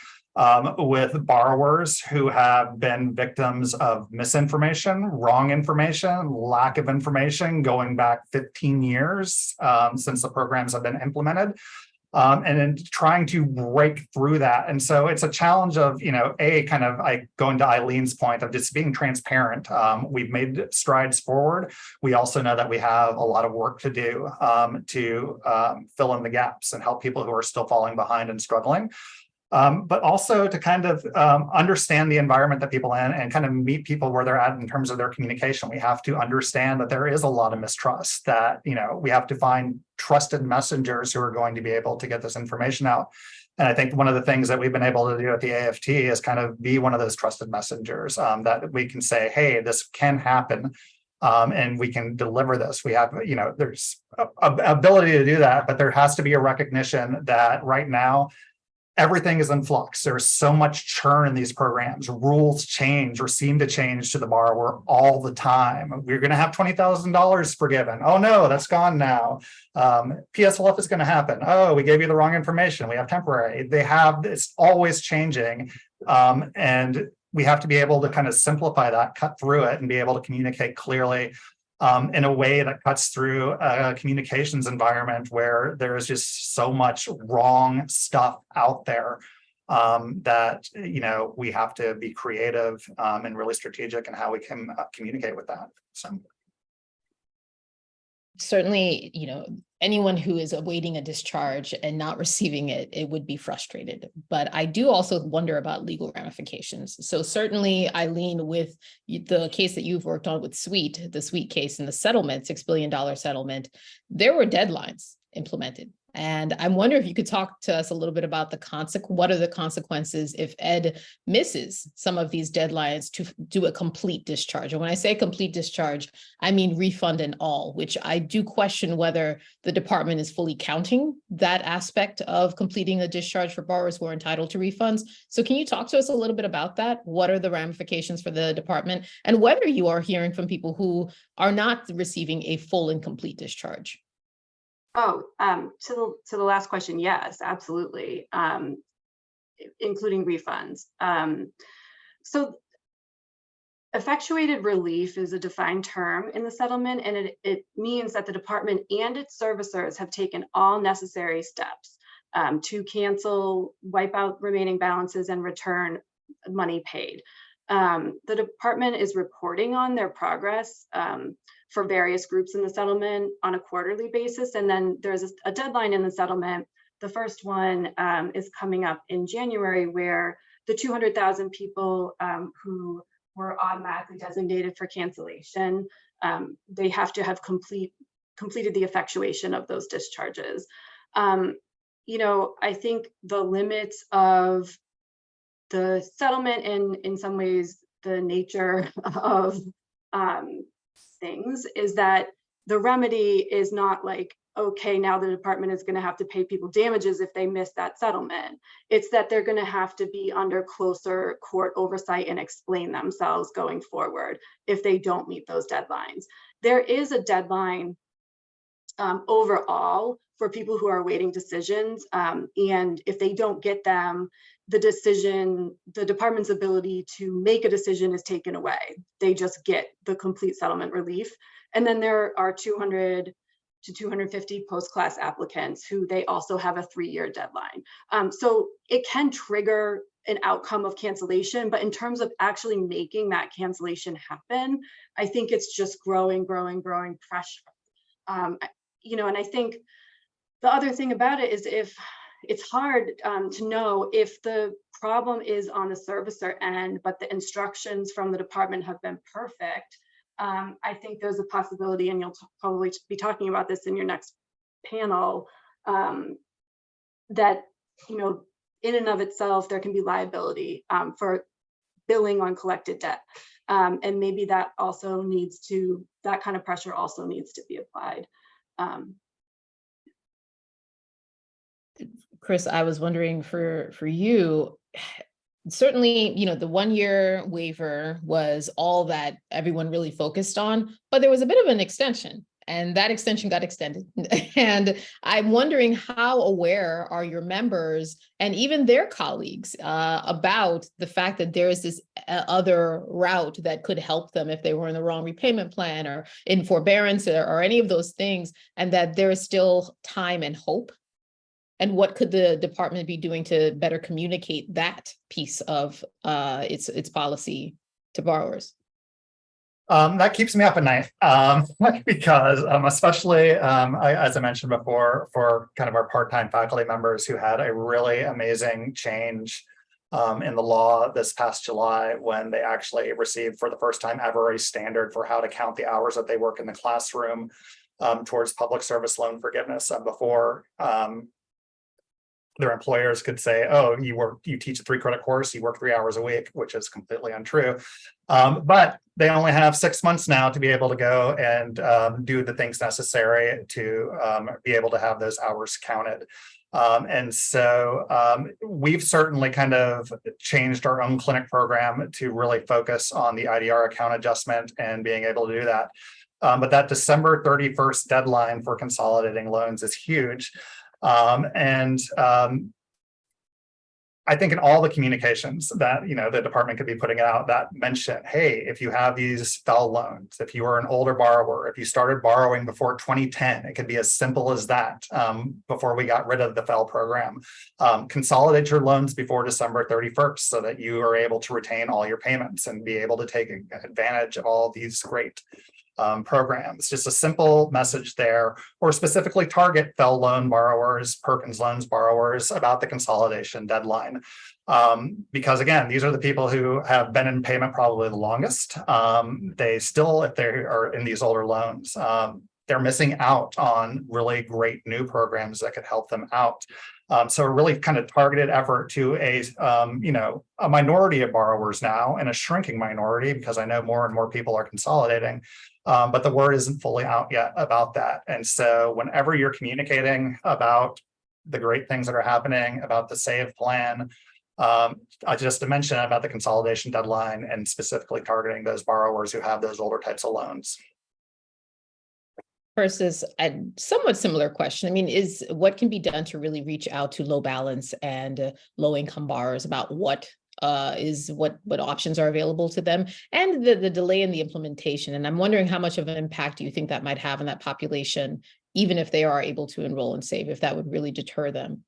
With borrowers who have been victims of misinformation, wrong information, lack of information going back 15 years since the programs have been implemented, and then trying to break through that. And so it's a challenge of, I go into Eileen's point of just being transparent. We've made strides forward. We also know that we have a lot of work to do to fill in the gaps and help people who are still falling behind and struggling. But also to kind of understand the environment that people in and kind of meet people where they're at in terms of their communication. We have to understand that there is a lot of mistrust, that, we have to find trusted messengers who are going to be able to get this information out. And I think one of the things that we've been able to do at the AFT is kind of be one of those trusted messengers that we can say, hey, this can happen. And we can deliver this. We have, there's a ability to do that, but there has to be a recognition that right now, everything is in flux. There's so much churn in these programs. Rules change or seem to change to the borrower all the time. We're going to have $20,000 forgiven. Oh no, that's gone now. PSLF is going to happen. Oh, we gave you the wrong information. We have temporary. It's always changing. And we have to be able to kind of simplify that, cut through it, and be able to communicate clearly in a way that cuts through a communications environment where there is just so much wrong stuff out there that, we have to be creative and really strategic in how we can communicate with that. So. Certainly, anyone who is awaiting a discharge and not receiving it, it would be frustrated. But I do also wonder about legal ramifications. So certainly, Eileen, with the case that you've worked on with the Sweet case and the settlement, $6 billion settlement, there were deadlines implemented. And I'm wondering if you could talk to us a little bit about what are the consequences if Ed misses some of these deadlines to do a complete discharge. And when I say complete discharge, I mean refund and all, which I do question whether the department is fully counting that aspect of completing a discharge for borrowers who are entitled to refunds. So can you talk to us a little bit about that? What are the ramifications for the department, and whether you are hearing from people who are not receiving a full and complete discharge? Oh, to the last question, yes, absolutely, including refunds. So effectuated relief is a defined term in the settlement, and it means that the department and its servicers have taken all necessary steps to cancel, wipe out remaining balances, and return money paid. The department is reporting on their progress for various groups in the settlement on a quarterly basis. And then there's a deadline in the settlement. The first one is coming up in January, where the 200,000 people who were automatically designated for cancellation, they have to have completed the effectuation of those discharges. I think the limits of the settlement and in some ways the nature of things is that the remedy is not like, okay, now the department is going to have to pay people damages if they miss that settlement. It's that they're going to have to be under closer court oversight and explain themselves going forward if they don't meet those deadlines. There is a deadline overall for people who are awaiting decisions, and if they don't get them, the department's ability to make a decision is taken away. They just get the complete settlement relief. And then there are 200 to 250 post-class applicants who they also have a 3-year deadline. So it can trigger an outcome of cancellation, but in terms of actually making that cancellation happen, I think it's just growing pressure. And I think the other thing about it is, if it's hard to know if the problem is on the servicer end, but the instructions from the department have been perfect. I think there's a possibility, and you'll probably be talking about this in your next panel, that, in and of itself, there can be liability for billing on collected debt. And maybe that kind of pressure also needs to be applied. Chris, I was wondering for you, certainly, the 1-year waiver was all that everyone really focused on, but there was a bit of an extension, and that extension got extended. And I'm wondering, how aware are your members and even their colleagues about the fact that there is this other route that could help them if they were in the wrong repayment plan or in forbearance or any of those things, and that there is still time and hope? And what could the department be doing to better communicate that piece of its policy to borrowers? That keeps me up at night because especially, as I mentioned before, for kind of our part-time faculty members who had a really amazing change in the law this past July, when they actually received for the first time ever a standard for how to count the hours that they work in the classroom towards public service loan forgiveness. Before, their employers could say, oh, you teach a 3-credit course, you work 3 hours a week, which is completely untrue. But they only have 6 months now to be able to go and do the things necessary to be able to have those hours counted. And so we've certainly kind of changed our own clinic program to really focus on the IDR account adjustment and being able to do that. But that December 31st deadline for consolidating loans is huge. I think in all the communications that the department could be putting out that mention, hey, if you have these FFEL loans, if you are an older borrower, if you started borrowing before 2010, it could be as simple as that. Before we got rid of the FFEL program, consolidate your loans before December 31st so that you are able to retain all your payments and be able to take advantage of all these great programs. Just a simple message there, or specifically target FFEL loan borrowers, Perkins loans borrowers about the consolidation deadline. Because again, these are the people who have been in payment probably the longest. They still, if they are in these older loans, they're missing out on really great new programs that could help them out. So a really kind of targeted effort to a minority of borrowers now, and a shrinking minority, because I know more and more people are consolidating. But the word isn't fully out yet about that. And so whenever you're communicating about the great things that are happening, about the SAVE plan, I just mentioned about the consolidation deadline and specifically targeting those borrowers who have those older types of loans. Versus a somewhat similar question. I mean, is what can be done to really reach out to low balance and low income borrowers about what options are available to them, and the delay in the implementation? And I'm wondering how much of an impact do you think that might have on that population, even if they are able to enroll and save, if that would really deter them?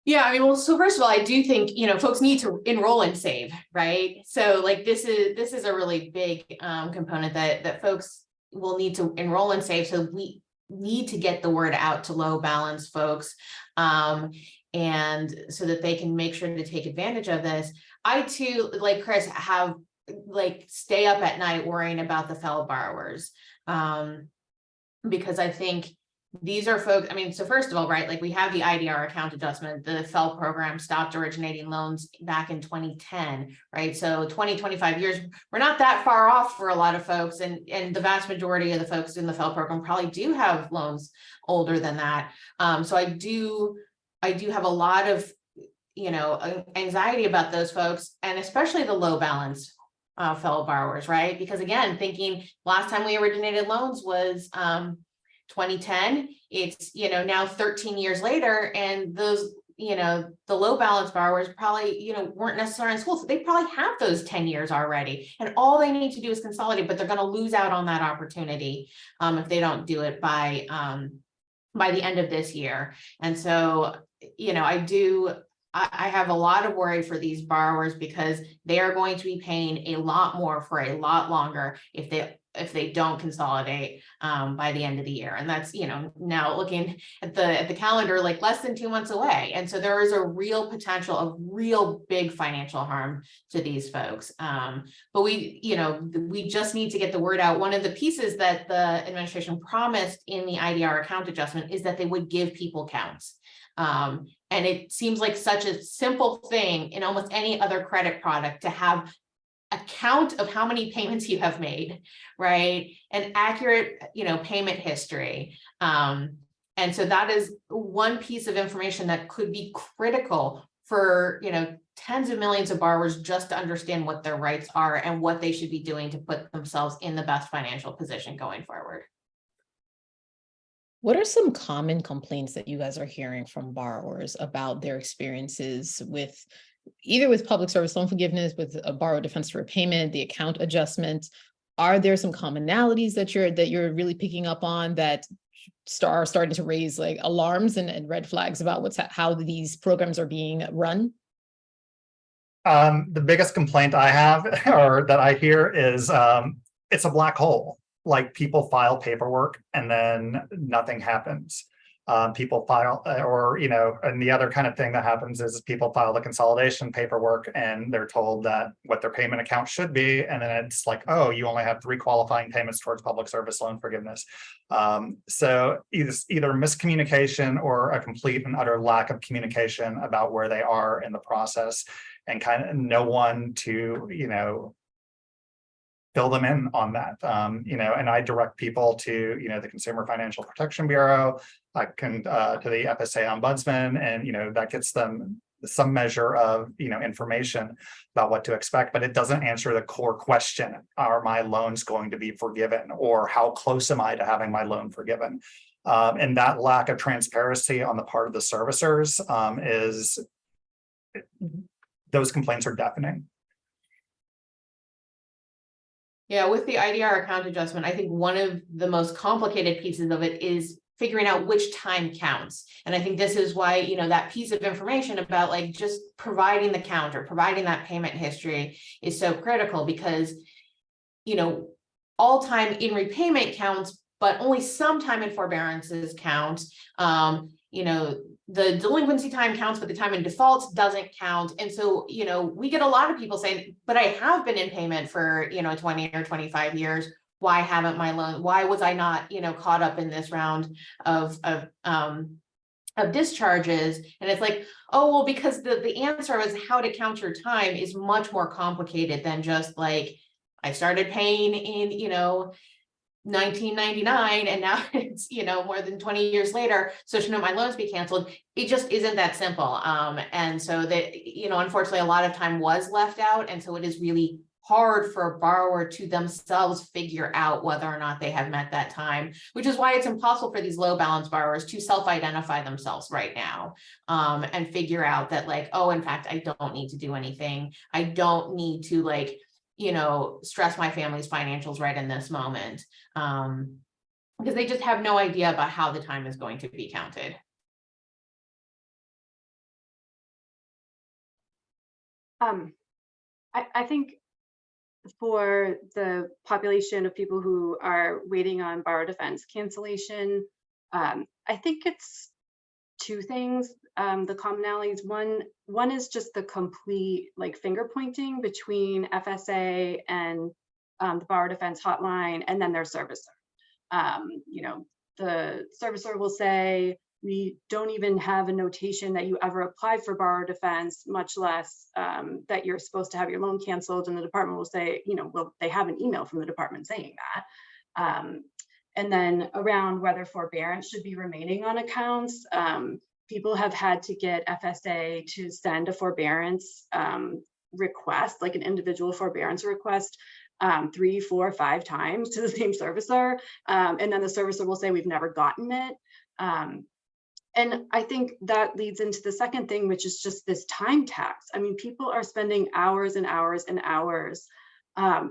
Yeah, I mean, well, so first of all, I do think, folks need to enroll and save, right? So like this is a really big component that folks will need to enroll and save. So we need to get the word out to low balance folks, and so that they can make sure to take advantage of this. I too, like Chris, have stay up at night worrying about the FFEL borrowers, because I think these are folks. I mean, so first of all, right, like we have the IDR account adjustment. The FFEL program stopped originating loans back in 2010, right? So 25 years, we're not that far off for a lot of folks, and the vast majority of the folks in the FFEL program probably do have loans older than that. So I do have a lot of anxiety about those folks, and especially the low balance FFEL borrowers, right? Because again, thinking last time we originated loans was 2010. It's now 13 years later, and those the low balance borrowers probably weren't necessarily in school, so they probably have those 10 years already, and all they need to do is consolidate. But they're going to lose out on that opportunity if they don't do it by the end of this year. And so I do I have a lot of worry for these borrowers because they are going to be paying a lot more for a lot longer if they don't consolidate by the end of the year. And that's, you know, now looking at the calendar, like less than 2 months away. And so there is a real potential of real big financial harm to these folks. But we just need to get the word out. One of the pieces that the administration promised in the IDR account adjustment is that they would give people counts. And it seems like such a simple thing in almost any other credit product to have a count of how many payments you have made, right? An accurate, payment history. And so that is one piece of information that could be critical for, tens of millions of borrowers just to understand what their rights are and what they should be doing to put themselves in the best financial position going forward. What are some common complaints that you guys are hearing from borrowers about their experiences with either with public service loan forgiveness, with a borrower defense to repayment, the account adjustment? Are there some commonalities that you're really picking up on that are starting to raise like alarms and red flags about how these programs are being run? The biggest complaint I have or that I hear is it's a black hole. Like people file paperwork and then nothing happens. People file and the other kind of thing that happens is people file the consolidation paperwork and they're told that what their payment account should be. And then it's like, oh, you only have 3 qualifying payments towards public service loan forgiveness. So either miscommunication or a complete and utter lack of communication about where they are in the process, and kind of no one to, fill them in on that, and I direct people to, the Consumer Financial Protection Bureau, to the FSA Ombudsman, and, that gets them some measure of, information about what to expect, but it doesn't answer the core question: are my loans going to be forgiven, or how close am I to having my loan forgiven? And that lack of transparency on the part of the servicers those complaints are deafening. Yeah, with the IDR account adjustment, I think one of the most complicated pieces of it is figuring out which time counts. And I think this is why, that piece of information about like just providing the count or providing that payment history is so critical, because, all time in repayment counts, but only some time in forbearances count. The delinquency time counts, but the time in default doesn't count. And so, we get a lot of people saying, but I have been in payment for, 20 or 25 years. Why haven't my loan, why was I not, caught up in this round of discharges? And it's like, oh, well, because the answer is how to count your time is much more complicated than just like, I started paying in, 1999 and now it's more than 20 years later, so shouldn't my loans be canceled? It just isn't that simple. And so that unfortunately a lot of time was left out, and so it is really hard for a borrower to themselves figure out whether or not they have met that time, which is why it's impossible for these low balance borrowers to self-identify themselves right now, and figure out that like, oh, in fact, I don't need to do anything. I don't need to like stress my family's financials right in this moment, because they just have no idea about how the time is going to be counted. I think for the population of people who are waiting on borrower defense cancellation, I think it's 2 things. The commonalities, one is just the complete like finger pointing between FSA and the borrower defense hotline and then their servicer. The servicer will say, we don't even have a notation that you ever applied for borrower defense, much less that you're supposed to have your loan canceled. And the department will say, well, they have an email from the department saying that. And then around whether forbearance should be remaining on accounts, people have had to get FSA to send a forbearance request, like an individual forbearance request, 3, 4, 5 times to the same servicer. And then the servicer will say, we've never gotten it. And I think that leads into the second thing, which is just this time tax. I mean, people are spending hours and hours and hours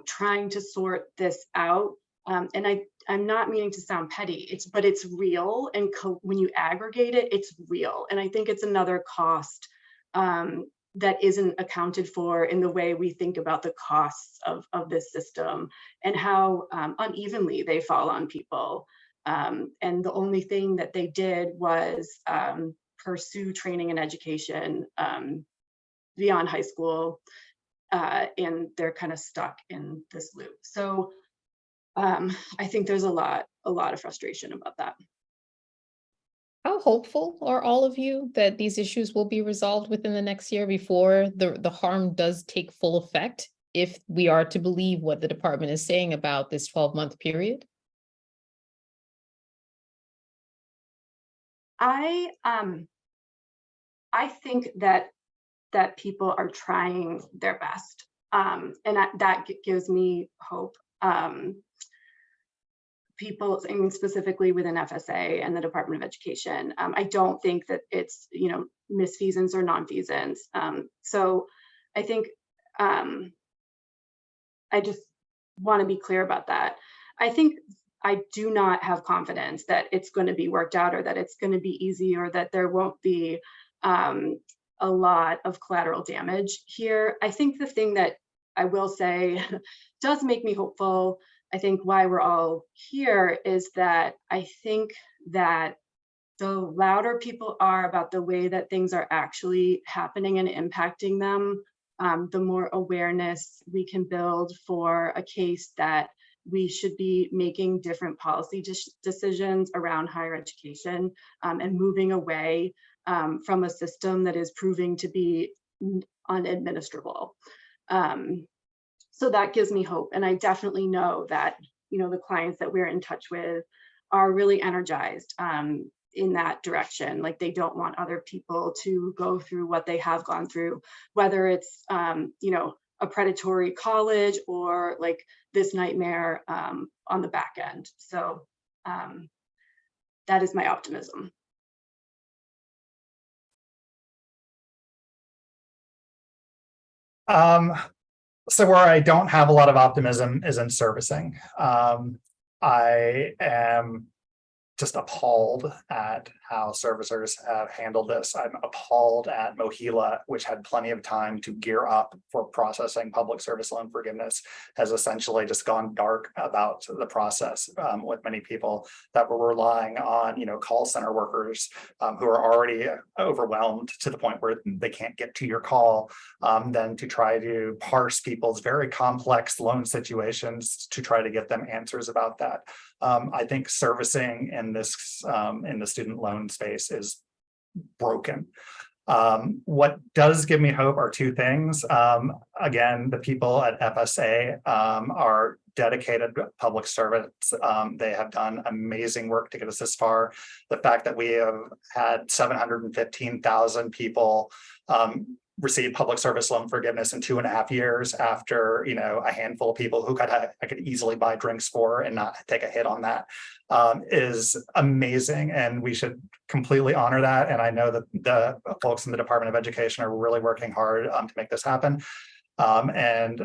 trying to sort this out. And I'm not meaning to sound petty, but it's real. And when you aggregate it, it's real. And I think it's another cost that isn't accounted for in the way we think about the costs of this system and how unevenly they fall on people. And the only thing that they did was pursue training and education beyond high school, and they're kind of stuck in this loop. So I think there's a lot of frustration about that. How hopeful are all of you that these issues will be resolved within the next year before the harm does take full effect, if we are to believe what the department is saying about this 12-month period? I think that people are trying their best, and that gives me hope. People, I mean, specifically within FSA and the Department of Education, I don't think that it's, you know, misfeasance or nonfeasance. So I think I just want to be clear about that. I think I do not have confidence that it's going to be worked out, or that it's going to be easy, or that there won't be a lot of collateral damage here. I think the thing that I will say does make me hopeful, I think why we're all here, is that I think that the louder people are about the way that things are actually happening and impacting them, the more awareness we can build for a case that we should be making different policy decisions around higher education, and moving away from a system that is proving to be unadministrable. So that gives me hope. And I definitely know that, you know, the clients that we're in touch with are really energized in that direction. Like, they don't want other people to go through what they have gone through, whether it's, you know, a predatory college or like this nightmare on the back end. So that is my optimism. So where I don't have a lot of optimism is in servicing. I am just appalled at how servicers have handled this. I'm appalled at MOHELA, which had plenty of time to gear up for processing public service loan forgiveness, has essentially just gone dark about the process, with many people that were relying on, you know, call center workers who are already overwhelmed to the point where they can't get to your call, then to try to parse people's very complex loan situations to try to get them answers about that. I think servicing in this in the student loan space is broken. What does give me hope are two things. Again, the people at FSA are dedicated public servants. They have done amazing work to get us this far. The fact that we have had 715,000 people receive public service loan forgiveness in 2.5 years, after, you know, a handful of people who I could easily buy drinks for and not take a hit on that, is amazing, and we should completely honor that. And I know that the folks in the Department of Education are really working hard to make this happen. And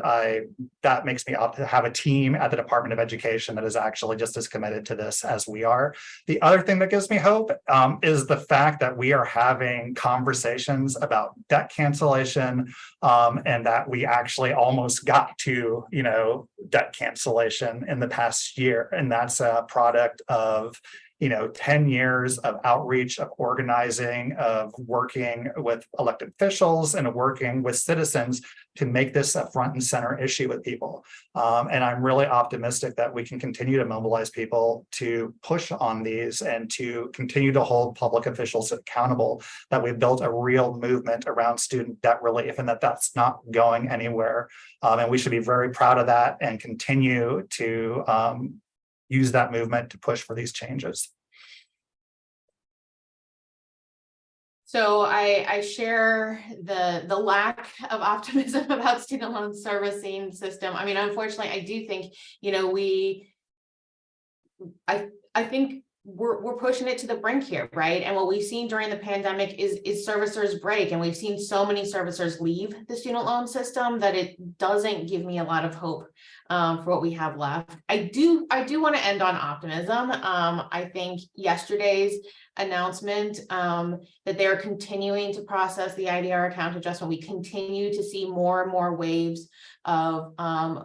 that makes me up to have a team at the Department of Education that is actually just as committed to this as we are. The other thing that gives me hope is the fact that we are having conversations about debt cancellation, and that we actually almost got to, you know, debt cancellation in the past year. And that's a product of, you know, 10 years of outreach, of organizing, of working with elected officials and working with citizens to make this a front and center issue with people. And I'm really optimistic that we can continue to mobilize people to push on these and to continue to hold public officials accountable, that we've built a real movement around student debt relief, and that that's not going anywhere. And we should be very proud of that and continue to use that movement to push for these changes. So I share the lack of optimism about student loan servicing system. I mean, unfortunately, I do think, you know, I think we're pushing it to the brink here, right? And what we've seen during the pandemic is servicers break, and we've seen so many servicers leave the student loan system that it doesn't give me a lot of hope for what we have left. I do want to end on optimism. I think yesterday's announcement that they're continuing to process the IDR account adjustment. We continue to see more and more waves of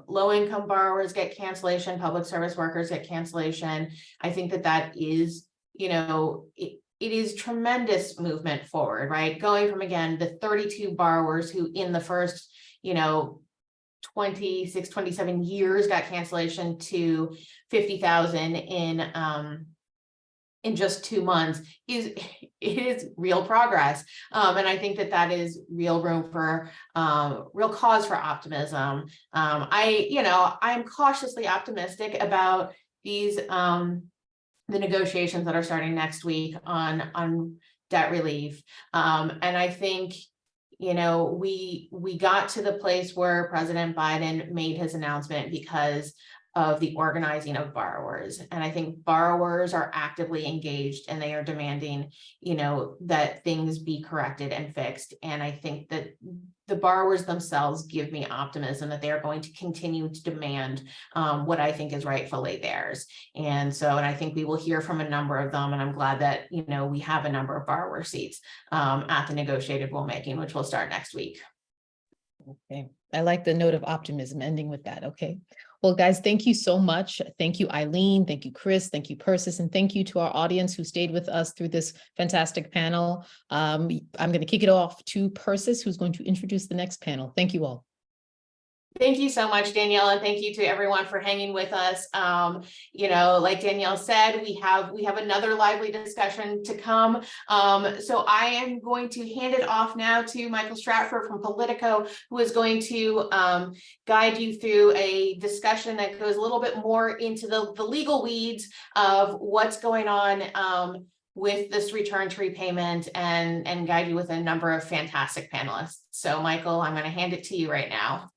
low-income borrowers get cancellation, public service workers get cancellation. I think that is, it is tremendous movement forward, right? Going from, again, the 32 borrowers who in the first, 26, 27 years got cancellation to 50,000 in just 2 months it is real progress. And I think that is real room for real cause for optimism. I'm cautiously optimistic about these the negotiations that are starting next week on debt relief. And I think, we got to the place where President Biden made his announcement because of the organizing of borrowers. And I think borrowers are actively engaged and they are demanding, that things be corrected and fixed. And I think that the borrowers themselves give me optimism that they are going to continue to demand what I think is rightfully theirs. And I think we will hear from a number of them. And I'm glad that, we have a number of borrower seats at the negotiated rulemaking, which will start next week. Okay, I like the note of optimism ending with that. Okay. Well, guys, thank you so much. Thank you, Eileen. Thank you, Chris. Thank you, Persis. And thank you to our audience who stayed with us through this fantastic panel. I'm going to kick it off to Persis, who's going to introduce the next panel. Thank you all. Thank you so much, Danielle, and thank you to everyone for hanging with us. Like Danielle said, we have another lively discussion to come. So I am going to hand it off now to Michael Stratford from Politico, who is going to guide you through a discussion that goes a little bit more into the legal weeds of what's going on with this return to repayment and guide you with a number of fantastic panelists. So Michael, I'm going to hand it to you right now.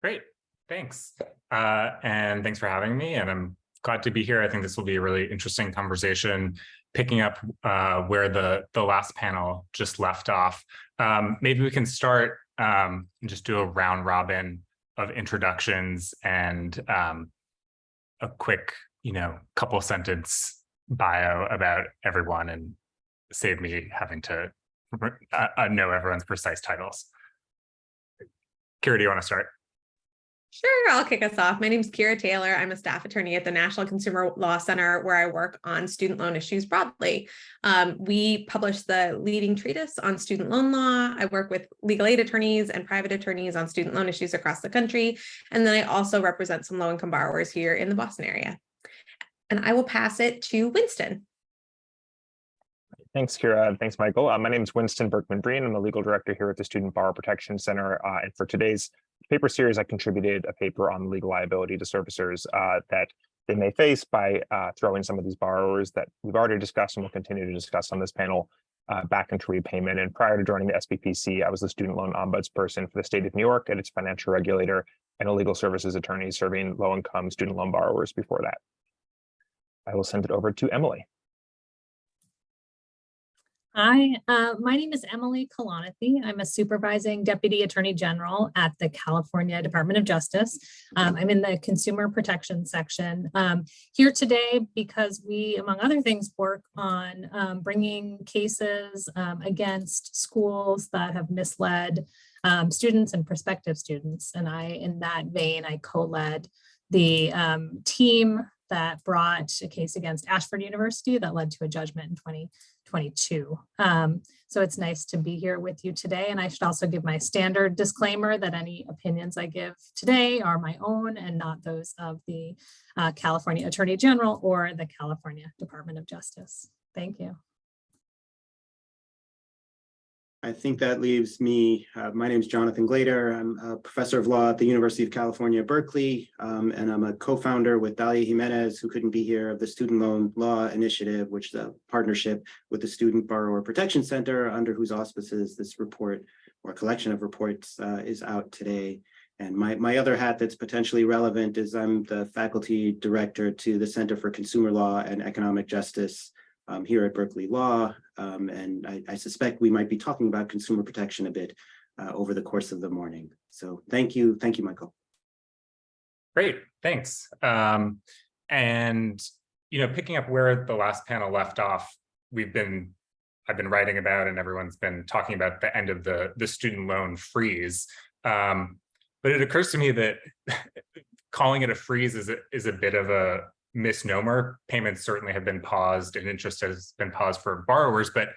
Great, thanks. And thanks for having me. And I'm glad to be here. I think this will be a really interesting conversation, picking up where the last panel just left off. Maybe we can start and just do a round robin of introductions and a quick, couple sentence bio about everyone and save me having to know everyone's precise titles. Kira, do you want to start? Sure, I'll kick us off. My name is Kira Taylor. I'm a staff attorney at the National Consumer Law Center, where I work on student loan issues broadly. We publish the leading treatise on student loan law. I work with legal aid attorneys and private attorneys on student loan issues across the country. And then I also represent some low-income borrowers here in the Boston area. And I will pass it to Winston. Thanks, Kira. Thanks, Michael. My name is Winston Berkman-Breen. I'm the legal director here at the Student Borrower Protection Center. And for today's paper series, I contributed a paper on legal liability to servicers that they may face by throwing some of these borrowers that we've already discussed and will continue to discuss on this panel back into repayment. And prior to joining the SBPC, I was the student loan ombudsperson for the state of New York and its financial regulator and a legal services attorney serving low-income student loan borrowers before that. I will send it over to Emily. Hi, my name is Emily Kalanithi. I'm a supervising deputy attorney general at the California Department of Justice. I'm in the consumer protection section here today because we, among other things, work on bringing cases against schools that have misled students and prospective students. And in that vein, I co-led the team that brought a case against Ashford University that led to a judgment in 2022. So it's nice to be here with you today. And I should also give my standard disclaimer that any opinions I give today are my own and not those of the California Attorney General or the California Department of Justice. Thank you. I think that leaves me. My name is Jonathan Glader. I'm a professor of law at the University of California, Berkeley, and I'm a co-founder with Dalia Jimenez, who couldn't be here, of the Student Loan Law Initiative, which is a partnership with the Student Borrower Protection Center, under whose auspices this report or collection of reports is out today. And my other hat that's potentially relevant is I'm the faculty director to the Center for Consumer Law and Economic Justice here at Berkeley Law, and I suspect we might be talking about consumer protection a bit over the course of the morning. So thank you, Michael. Great, thanks. And picking up where the last panel left off, I've been writing about, and everyone's been talking about the end of the student loan freeze. But it occurs to me that calling it a freeze is a bit of a misnomer. Payments certainly have been paused and interest has been paused for borrowers, but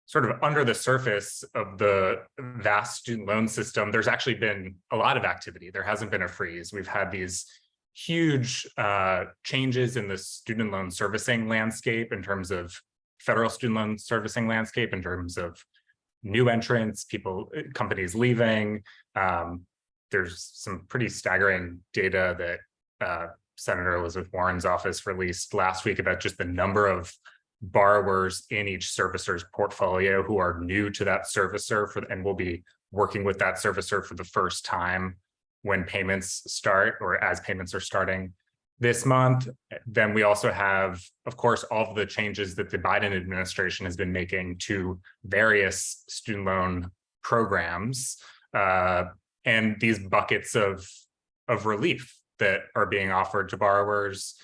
sort of under the surface of the vast student loan system, there's actually been a lot of activity. There hasn't been a freeze. We've had these huge changes in the student loan servicing landscape in terms of federal student loan servicing landscape, in terms of new entrants, companies leaving. There's some pretty staggering data that Senator Elizabeth Warren's office released last week about just the number of borrowers in each servicer's portfolio who are new to that servicer and will be working with that servicer for the first time when payments start, or as payments are starting this month. Then we also have, of course, all of the changes that the Biden administration has been making to various student loan programs, and these buckets of relief that are being offered to borrowers,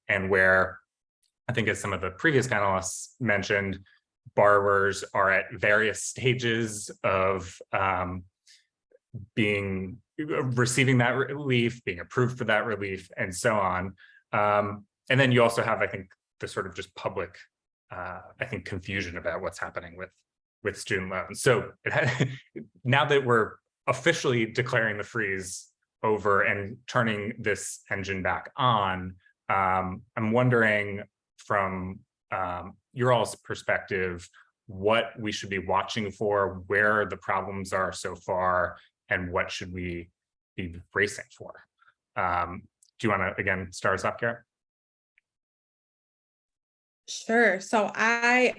and where I think, as some of the previous panelists mentioned, borrowers are at various stages of receiving that relief, being approved for that relief, and so on. And then you also have, I think, the sort of just public, confusion about what's happening with student loans. So now that we're officially declaring the freeze over and turning this engine back on, I'm wondering, from your all's perspective, what we should be watching for, where the problems are so far, and what should we be bracing for? Do you want to, again, start us off, Kara? Sure. So I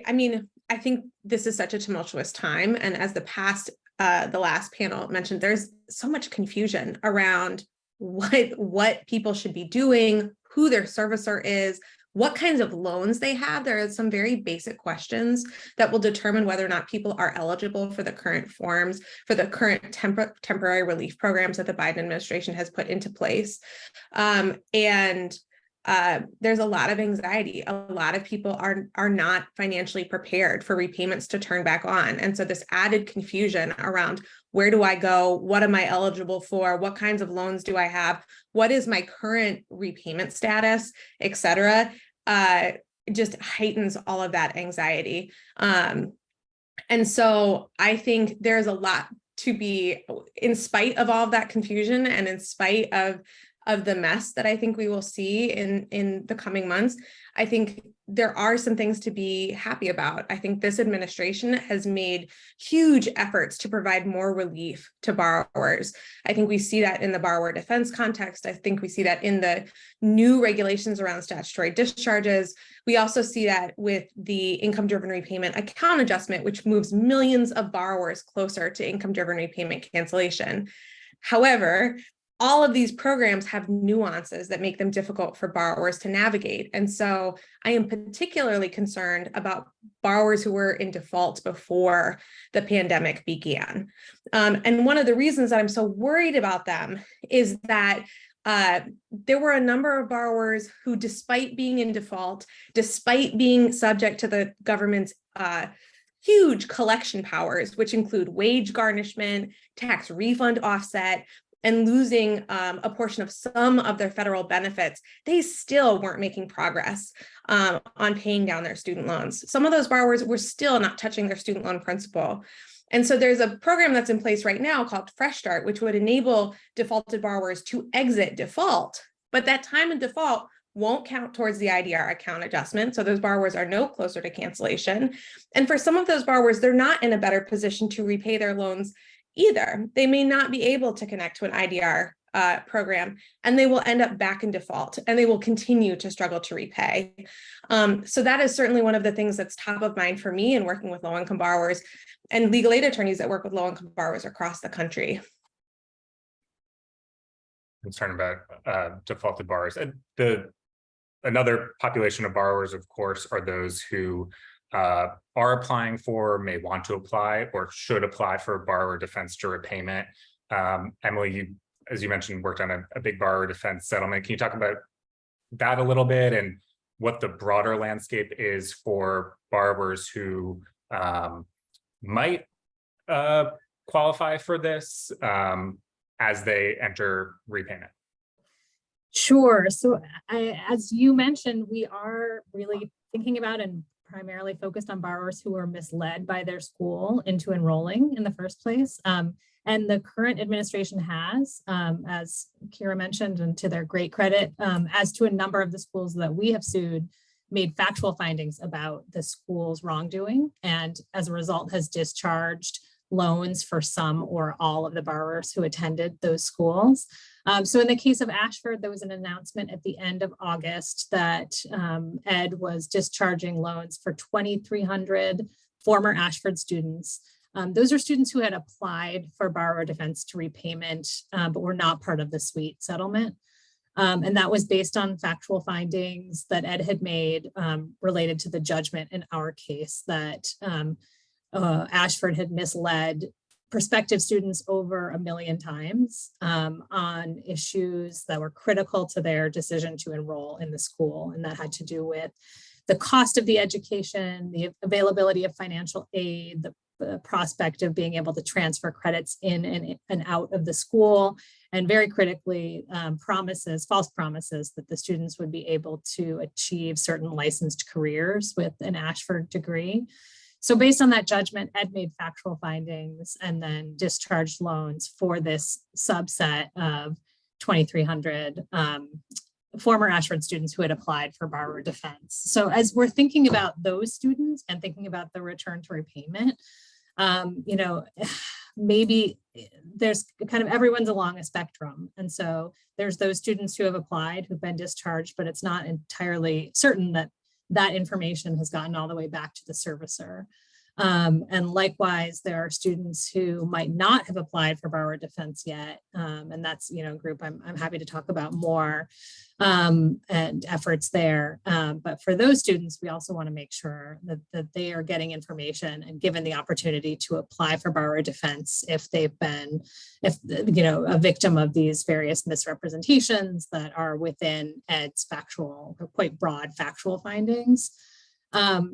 think this is such a tumultuous time. And as the last panel mentioned, there's so much confusion around what people should be doing, who their servicer is, what kinds of loans they have. There are some very basic questions that will determine whether or not people are eligible for the current forms, for the current temporary relief programs that the Biden administration has put into place. There's a lot of anxiety. A lot of people are not financially prepared for repayments to turn back on. And so this added confusion around, where do I go? What am I eligible for? What kinds of loans do I have? What is my current repayment status, et cetera, just heightens all of that anxiety. And so I think there's a lot to be, in spite of all of that confusion and in spite of the mess that I think we will see in the coming months, I think there are some things to be happy about. I think this administration has made huge efforts to provide more relief to borrowers. I think we see that in the borrower defense context. I think we see that in the new regulations around statutory discharges. We also see that with the income-driven repayment account adjustment, which moves millions of borrowers closer to income-driven repayment cancellation. However, all of these programs have nuances that make them difficult for borrowers to navigate. And so I am particularly concerned about borrowers who were in default before the pandemic began. And one of the reasons that I'm so worried about them is that there were a number of borrowers who, despite being in default, despite being subject to the government's huge collection powers, which include wage garnishment, tax refund offset, and losing a portion of some of their federal benefits, they still weren't making progress on paying down their student loans. Some of those borrowers were still not touching their student loan principal. And so there's a program that's in place right now called Fresh Start, which would enable defaulted borrowers to exit default, but that time in default won't count towards the IDR account adjustment. So those borrowers are no closer to cancellation. And for some of those borrowers, they're not in a better position to repay their loans either. They may not be able to connect to an IDR program, and they will end up back in default, and they will continue to struggle to repay. So that is certainly one of the things that's top of mind for me in working with low-income borrowers and legal aid attorneys that work with low-income borrowers across the country. Concern about defaulted borrowers. And another population of borrowers, of course, are those who are applying for, may want to apply, or should apply for borrower defense to repayment. Emily, you as you mentioned, worked on a big borrower defense settlement. Can you talk about that a little bit and what the broader landscape is for borrowers who might qualify for this as they enter repayment? Sure. So as you mentioned, we are really thinking about and primarily focused on borrowers who are misled by their school into enrolling in the first place. And the current administration has, as Kira mentioned, and to their great credit, as to a number of the schools that we have sued, made factual findings about the school's wrongdoing, and as a result has discharged loans for some or all of the borrowers who attended those schools. So in the case of Ashford, there was an announcement at the end of August that Ed was discharging loans for 2,300 former Ashford students. Those are students who had applied for borrower defense to repayment, but were not part of the suite settlement. And that was based on factual findings that Ed had made related to the judgment in our case that Ashford had misled prospective students over 1 million times on issues that were critical to their decision to enroll in the school. And that had to do with the cost of the education, the availability of financial aid, the prospect of being able to transfer credits in and out of the school, and very critically, false promises that the students would be able to achieve certain licensed careers with an Ashford degree. So based on that judgment, Ed made factual findings and then discharged loans for this subset of 2,300 former Ashford students who had applied for borrower defense. So as we're thinking about those students and thinking about the return to repayment, maybe there's kind of everyone's along a spectrum. And so there's those students who have applied, who've been discharged, but it's not entirely certain that that information has gotten all the way back to the servicer. And likewise, there are students who might not have applied for borrower defense yet. And that's, a group I'm happy to talk about more and efforts there. But for those students, we also want to make sure that they are getting information and given the opportunity to apply for borrower defense if they've been, a victim of these various misrepresentations that are within Ed's quite broad factual findings.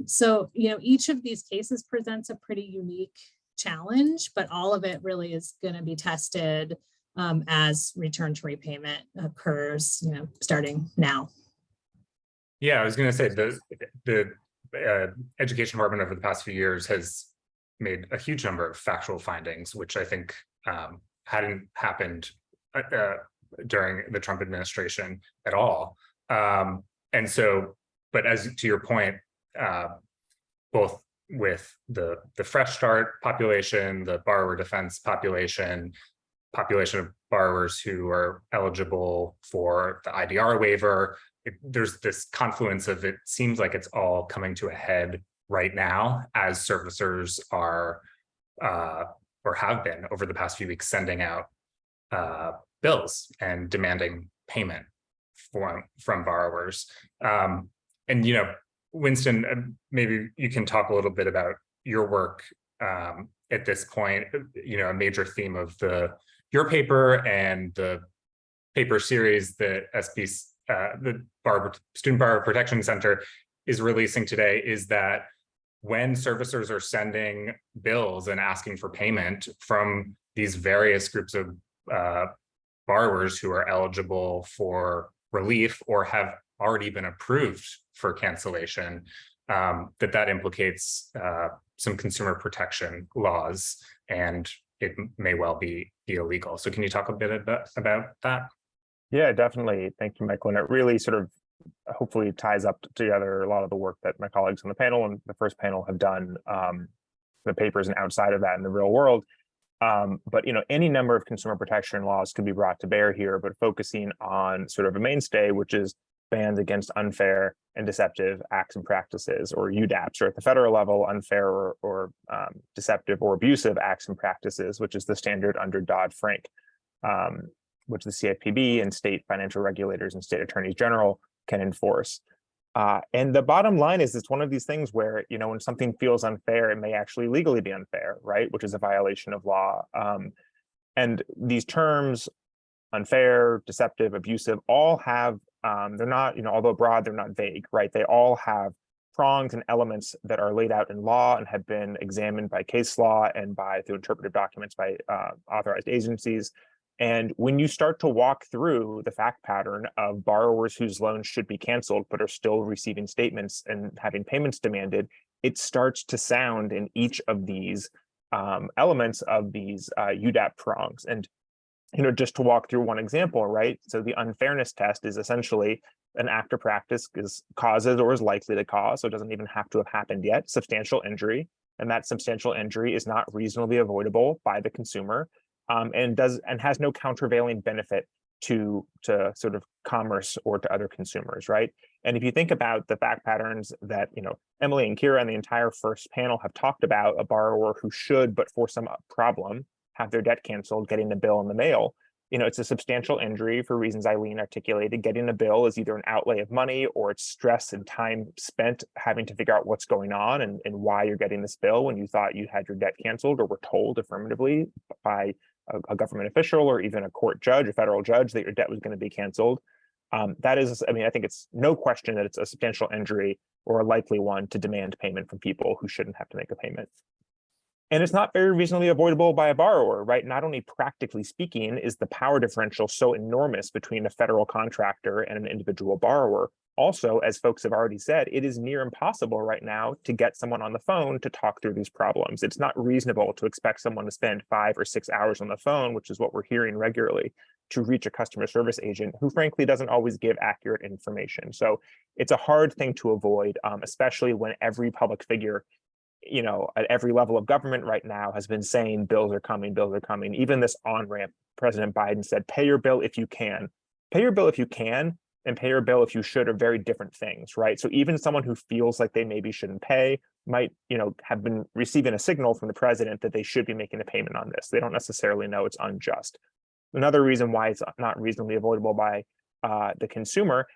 So, each of these cases presents a pretty unique challenge, but all of it really is going to be tested as return to repayment occurs, starting now. Yeah, I was going to say the education department over the past few years has made a huge number of factual findings, which I think hadn't happened during the Trump administration at all. And so, but as to your point, both with the Fresh Start population, the borrower defense population of borrowers who are eligible for the IDR waiver, there's this confluence of it seems like it's all coming to a head right now as servicers are or have been over the past few weeks sending out bills and demanding payment from borrowers. And Winston, maybe you can talk a little bit about your work at this point. A major theme of your paper and the paper series that the Student Borrower Protection Center is releasing today is that when servicers are sending bills and asking for payment from these various groups of borrowers who are eligible for relief or have already been approved for cancellation, that implicates some consumer protection laws, and it may well be illegal. So can you talk a bit about that? Yeah, definitely. Thank you, Michael. And it really sort of hopefully ties up together a lot of the work that my colleagues on the panel and the first panel have done, the papers and outside of that in the real world. But any number of consumer protection laws could be brought to bear here, but focusing on sort of a mainstay, which is bans against unfair and deceptive acts and practices, or UDAPs, or at the federal level, unfair or deceptive or abusive acts and practices, which is the standard under Dodd-Frank, which the CFPB and state financial regulators and state attorneys general can enforce. And the bottom line is it's one of these things where, when something feels unfair, it may actually legally be unfair, right? Which is a violation of law. And these terms unfair, deceptive, abusive, all have, they're not, although broad, they're not vague, right? They all have prongs and elements that are laid out in law and have been examined by case law and through interpretive documents by authorized agencies. And when you start to walk through the fact pattern of borrowers whose loans should be canceled but are still receiving statements and having payments demanded, it starts to sound in each of these elements of these UDAP prongs. And just to walk through one example, right? So the unfairness test is essentially an act or practice causes or is likely to cause, so it doesn't even have to have happened yet, substantial injury, and that substantial injury is not reasonably avoidable by the consumer, and has no countervailing benefit to sort of commerce or to other consumers, right? And if you think about the fact patterns that Emily and Kira and the entire first panel have talked about, a borrower who should, but for some problem, have their debt canceled, getting a bill in the mail, it's a substantial injury for reasons Eileen articulated. Getting a bill is either an outlay of money or it's stress and time spent having to figure out what's going on and why you're getting this bill when you thought you had your debt canceled or were told affirmatively by a government official or even a court judge, a federal judge, that your debt was going to be canceled. That is, I think it's no question that it's a substantial injury or a likely one to demand payment from people who shouldn't have to make a payment. And it's not very reasonably avoidable by a borrower, right? Not only practically speaking is the power differential so enormous between a federal contractor and an individual borrower. Also, as folks have already said, it is near impossible right now to get someone on the phone to talk through these problems. It's not reasonable to expect someone to spend 5 or 6 hours on the phone, which is what we're hearing regularly, to reach a customer service agent who frankly doesn't always give accurate information. So it's a hard thing to avoid, especially when every public figure at every level of government right now has been saying bills are coming, bills are coming. Even this on-ramp, President Biden said, pay your bill if you can. Pay your bill if you can and pay your bill if you should are very different things, right? So even someone who feels like they maybe shouldn't pay might, have been receiving a signal from the president that they should be making a payment on this. They don't necessarily know it's unjust. Another reason why it's not reasonably avoidable by the consumer,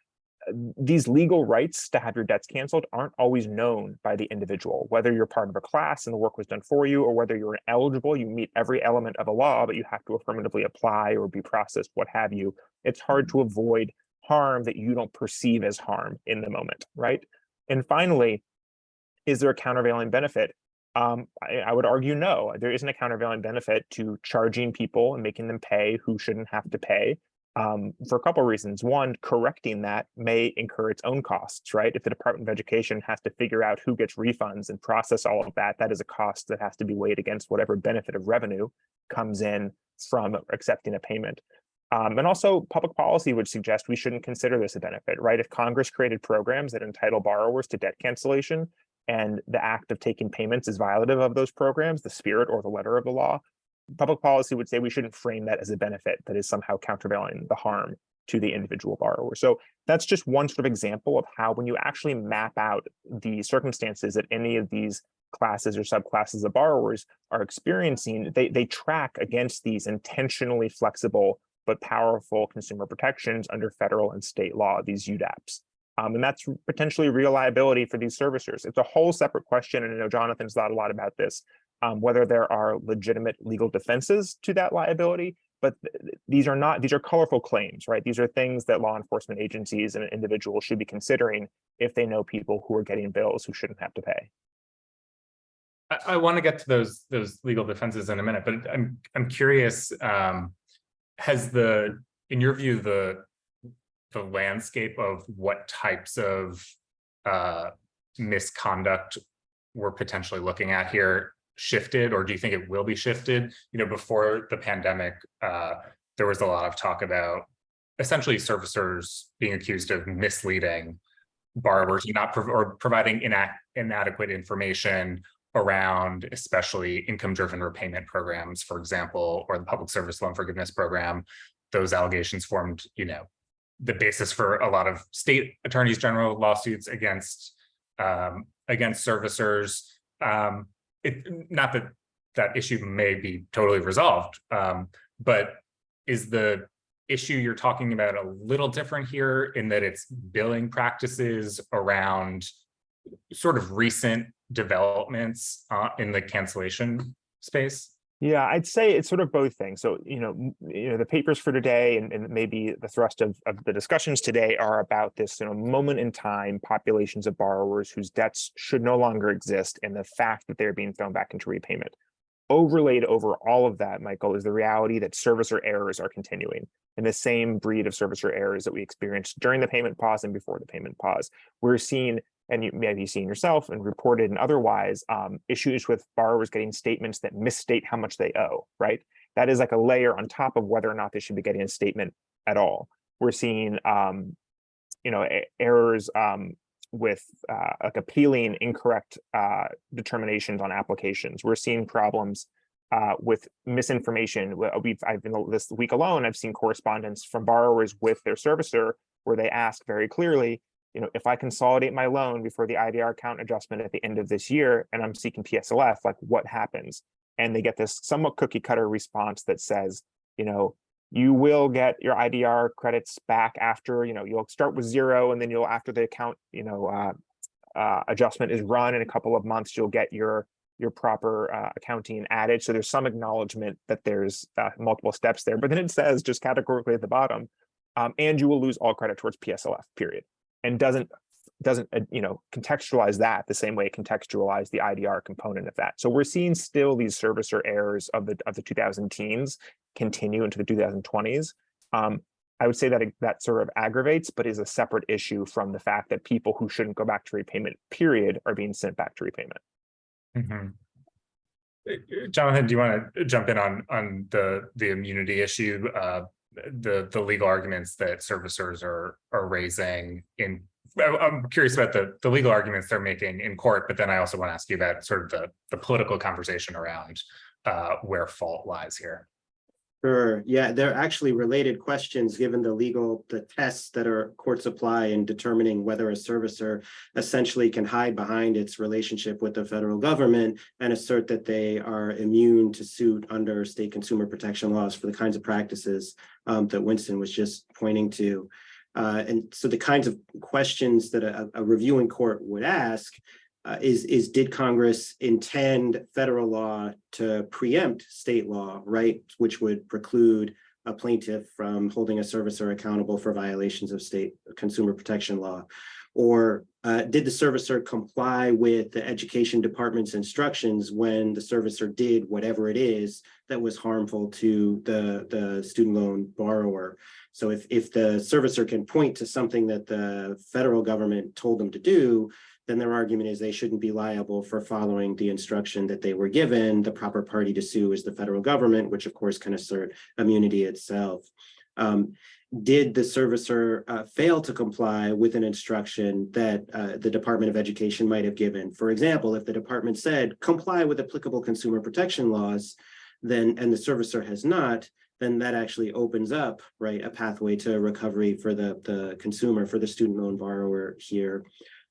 these legal rights to have your debts canceled aren't always known by the individual, whether you're part of a class and the work was done for you, or whether you're eligible, you meet every element of a law, but you have to affirmatively apply or be processed, what have you. It's hard to avoid harm that you don't perceive as harm in the moment, right? And finally, is there a countervailing benefit? I would argue no, there isn't a countervailing benefit to charging people and making them pay who shouldn't have to pay. For a couple of reasons. One, correcting that may incur its own costs, right? If the Department of Education has to figure out who gets refunds and process all of that, that is a cost that has to be weighed against whatever benefit of revenue comes in from accepting a payment. And also public policy would suggest we shouldn't consider this a benefit, right? If Congress created programs that entitle borrowers to debt cancellation and the act of taking payments is violative of those programs, the spirit or the letter of the law, public policy would say we shouldn't frame that as a benefit that is somehow countervailing the harm to the individual borrower. So that's just one sort of example of how when you actually map out the circumstances that any of these classes or subclasses of borrowers are experiencing, they track against these intentionally flexible but powerful consumer protections under federal and state law, these UDAPs. And that's potentially real liability for these servicers. It's a whole separate question, and I know Jonathan's thought a lot about this, whether there are legitimate legal defenses to that liability, but these are colorful claims, right? These are things that law enforcement agencies and individuals should be considering if they know people who are getting bills who shouldn't have to pay. I want to get to those legal defenses in a minute, but I'm curious, in your view, the landscape of what types of misconduct we're potentially looking at here shifted, or do you think it will be shifted? Before the pandemic, there was a lot of talk about essentially servicers being accused of misleading borrowers, or providing inadequate information around especially income-driven repayment programs, for example, or the public service loan forgiveness program. Those allegations formed, the basis for a lot of state attorneys general lawsuits against servicers. Not that issue may be totally resolved, but is the issue you're talking about a little different here in that it's billing practices around sort of recent developments in the cancellation space? Yeah, I'd say it's sort of both things. So, the papers for today and maybe the thrust of the discussions today are about this, moment in time populations of borrowers whose debts should no longer exist and the fact that they're being thrown back into repayment. Overlaid over all of that, Michael, is the reality that servicer errors are continuing in the same breed of servicer errors that we experienced during the payment pause and before the payment pause. We're seeing, and you may have seen yourself and reported and otherwise, issues with borrowers getting statements that misstate how much they owe, right? That is like a layer on top of whether or not they should be getting a statement at all. We're seeing, errors with like appealing incorrect determinations on applications. We're seeing problems with misinformation. I've been this week alone, I've seen correspondence from borrowers with their servicer where they ask very clearly, if I consolidate my loan before the IDR account adjustment at the end of this year and I'm seeking PSLF, like what happens? And they get this somewhat cookie cutter response that says, you will get your IDR credits back after, you'll start with 0 and then you'll, after the account, adjustment is run in a couple of months, you'll get your proper accounting added. So there's some acknowledgement that there's multiple steps there, but then it says just categorically at the bottom, and you will lose all credit towards PSLF, period. And doesn't contextualize that the same way it contextualized the IDR component of that. So we're seeing still these servicer errors of the 2010s continue into the 2020s. I would say that that sort of aggravates, but is a separate issue from the fact that people who shouldn't go back to repayment, period, are being sent back to repayment. Jonathan, do you want to jump in on the immunity issue? The legal arguments that servicers are raising in, I'm curious about the legal arguments they're making in court, but then I also want to ask you about sort of the political conversation around where fault lies here. Sure. Yeah, they're actually related questions given the tests that our courts apply in determining whether a servicer essentially can hide behind its relationship with the federal government and assert that they are immune to suit under state consumer protection laws for the kinds of practices that Winston was just pointing to. And so the kinds of questions that a reviewing court would ask is did Congress intend federal law to preempt state law, right, which would preclude a plaintiff from holding a servicer accountable for violations of state consumer protection law? Or did the servicer comply with the education department's instructions when the servicer did whatever it is that was harmful to the student loan borrower? So if the servicer can point to something that the federal government told them to do, then their argument is they shouldn't be liable for following the instruction that they were given. The proper party to sue is the federal government, which of course can assert immunity itself. Did the servicer fail to comply with an instruction that the Department of Education might have given? For example, if the department said comply with applicable consumer protection laws, and the servicer has not, then that actually opens up, right, a pathway to recovery for the consumer, for the student loan borrower here.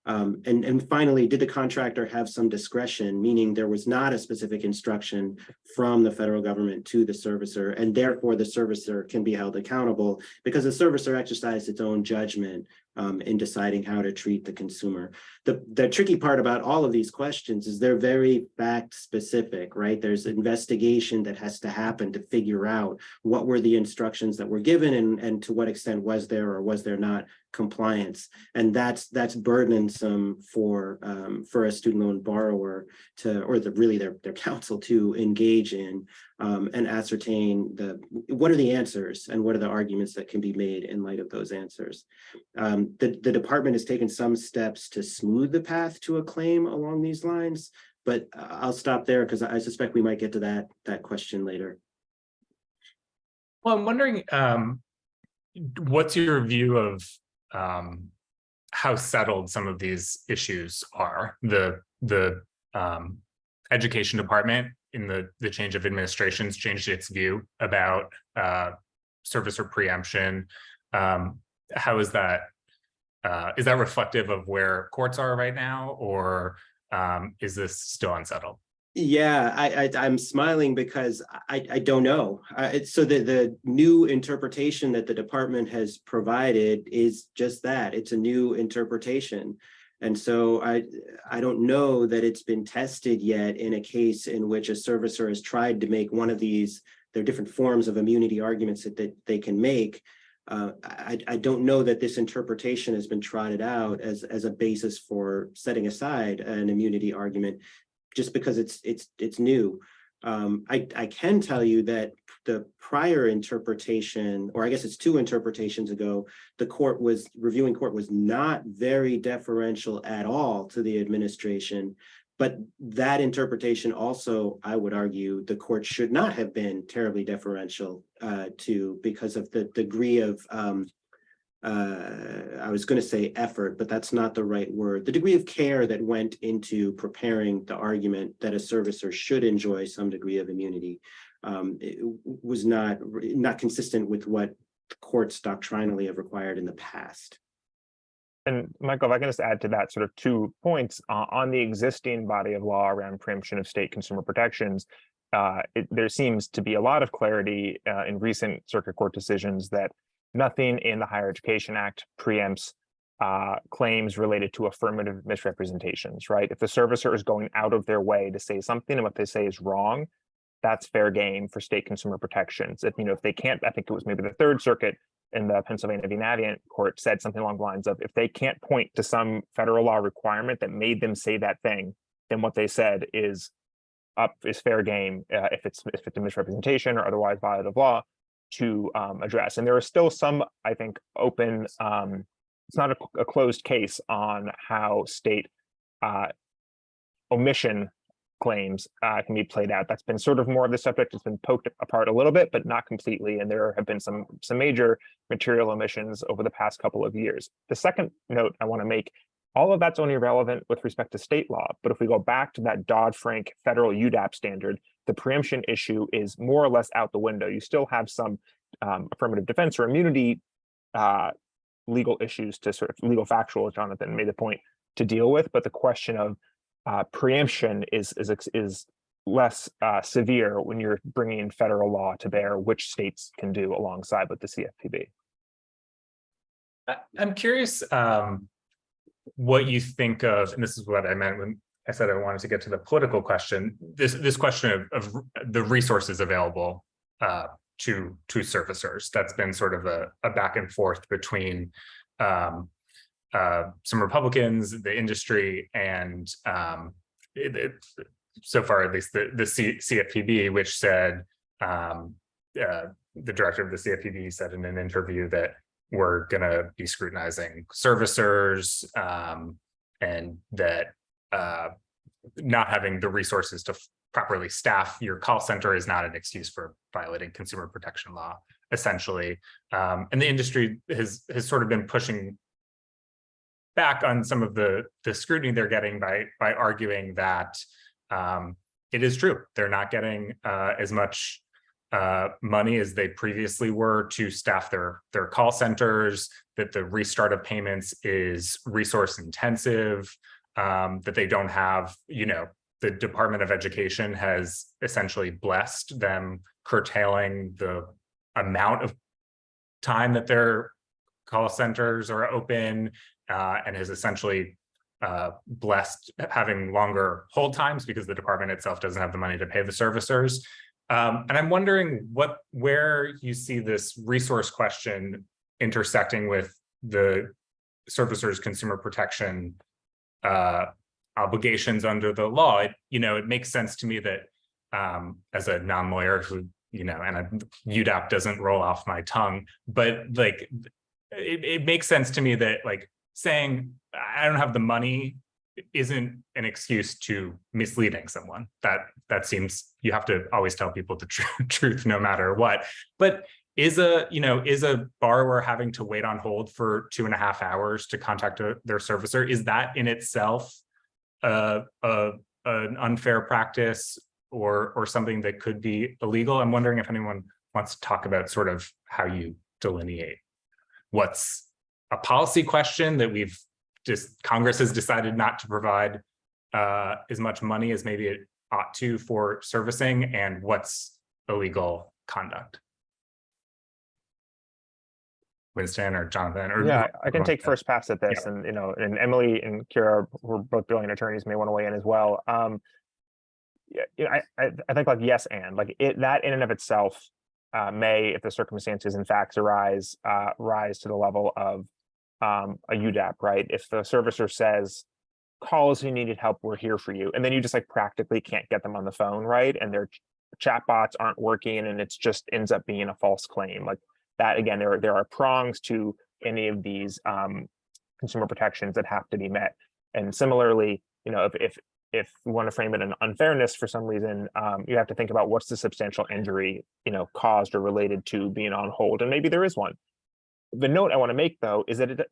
And finally, did the contractor have some discretion, meaning there was not a specific instruction from the federal government to the servicer, and therefore the servicer can be held accountable because the servicer exercised its own judgment in deciding how to treat the consumer. The tricky part about all of these questions is they're very fact specific, right? There's investigation that has to happen to figure out what were the instructions that were given and to what extent was there or was there not compliance. And that's burdensome for a student loan borrower to, or really their counsel to engage in and ascertain what are the answers and what are the arguments that can be made in light of those answers. The department has taken some steps to smooth the path to a claim along these lines, but I'll stop there because I suspect we might get to that question later. Well, I'm wondering, what's your view of how settled some of these issues are? The education department in the change of administrations changed its view about servicer preemption. How is that reflective of where courts are right now, or is this still unsettled? Yeah, I'm smiling because I don't know. So the new interpretation that the department has provided is just that. It's a new interpretation. And so I don't know that it's been tested yet in a case in which a servicer has tried to make one of these, there are different forms of immunity arguments that they can make. I don't know that this interpretation has been trotted out as a basis for setting aside an immunity argument, just because it's new. I can tell you that the prior interpretation, or I guess it's 2 interpretations ago, the reviewing court was not very deferential at all to the administration. But that interpretation also, I would argue, the court should not have been terribly deferential to, because of the degree of, I was going to say effort, but that's not the right word. The degree of care that went into preparing the argument that a servicer should enjoy some degree of immunity. It was not consistent with what courts doctrinally have required in the past. And Michael, if I can just add to that sort of 2 points on the existing body of law around preemption of state consumer protections. There seems to be a lot of clarity in recent circuit court decisions that nothing in the Higher Education Act preempts claims related to affirmative misrepresentations, right? If the servicer is going out of their way to say something and what they say is wrong, that's fair game for state consumer protections. If they can't, I think it was maybe the Third Circuit in the Pennsylvania v. Navient court said something along the lines of, if they can't point to some federal law requirement that made them say that thing, then what they said is fair game if it's a misrepresentation or otherwise violative law to address. And there are still some, I think, open, it's not a closed case on how state omission claims can be played out. That's been sort of more of the subject. It's been poked apart a little bit, but not completely. And there have been some major material omissions over the past couple of years. The second note I want to make, all of that's only relevant with respect to state law. But if we go back to that Dodd-Frank federal UDAP standard, the preemption issue is more or less out the window. You still have some affirmative defense or immunity legal issues to sort of legal factual, Jonathan made the point, to deal with. But the question of preemption is less severe when you're bringing federal law to bear, which states can do alongside with the CFPB. I'm curious what you think of, and this is what I meant when I said I wanted to get to the political question, this question of the resources available to servicers. That's been sort of a back and forth between some Republicans, the industry, and so far at least the CFPB, which said the director of the CFPB said in an interview that we're going to be scrutinizing servicers and that not having the resources to properly staff your call center is not an excuse for violating consumer protection law, essentially. And the industry has sort of been pushing back on some of the scrutiny they're getting by arguing that it is true they're not getting as much money as they previously were to staff their call centers, that the restart of payments is resource intensive, that they don't have, the Department of Education has essentially blessed them curtailing the amount of time that their call centers are open, and has essentially blessed having longer hold times because the department itself doesn't have the money to pay the servicers. And I'm wondering where you see this resource question intersecting with the servicers' consumer protection obligations under the law. It makes sense to me that as a non-lawyer who, and a UDAP doesn't roll off my tongue, but it makes sense to me that saying I don't have the money isn't an excuse to misleading someone. That seems, you have to always tell people the truth no matter what. But is a borrower having to wait on hold for 2.5 hours to contact their servicer, is that in itself an unfair practice or something that could be illegal? I'm wondering if anyone wants to talk about sort of how you delineate what's a policy question that Congress has decided not to provide as much money as maybe it ought to for servicing, and what's illegal conduct. Winston or Jonathan or Yeah, I can take Yeah. first pass at this, and and Emily and Kira, who are both brilliant attorneys, may want to weigh in as well. I think like yes, and like that in and of itself may, if the circumstances and facts rise to the level of a UDAP, right? If the servicer says, call us if you needed help, we're here for you, and then you just like practically can't get them on the phone, right? And their chatbots aren't working, and it's just ends up being a false claim. Like that again, there are prongs to any of these consumer protections that have to be met. And similarly, if we want to frame it an unfairness for some reason, you have to think about what's the substantial injury, caused or related to being on hold, and maybe there is one. The note I want to make, though, is that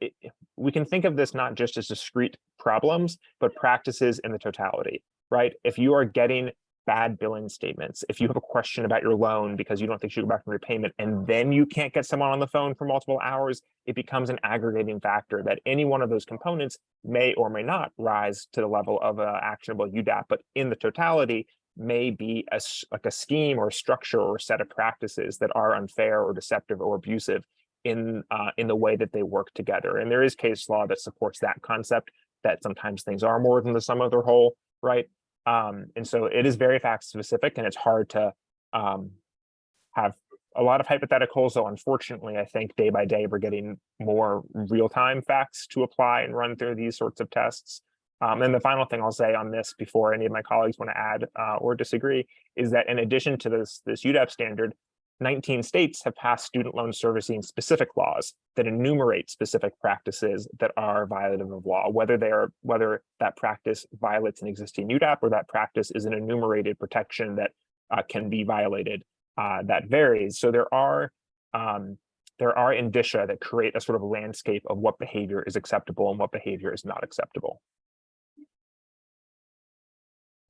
we can think of this not just as discrete problems, but practices in the totality, right? If you are getting bad billing statements, if you have a question about your loan because you don't think you go back from repayment, and then you can't get someone on the phone for multiple hours, it becomes an aggregating factor that any one of those components may or may not rise to the level of an actionable UDAP, but in the totality may be like a scheme or structure or set of practices that are unfair or deceptive or abusive in the way that they work together. And there is case law that supports that concept, that sometimes things are more than the sum of their whole, right? And so it is very fact specific, and it's hard to have a lot of hypotheticals. So unfortunately, I think day by day we're getting more real-time facts to apply and run through these sorts of tests. And the final thing I'll say on this before any of my colleagues want to add or disagree is that in addition to this UDAP standard, 19 states have passed student loan servicing specific laws that enumerate specific practices that are violative of law, whether that practice violates an existing UDAP or that practice is an enumerated protection that can be violated. That varies. So there are indicia that create a sort of landscape of what behavior is acceptable and what behavior is not acceptable.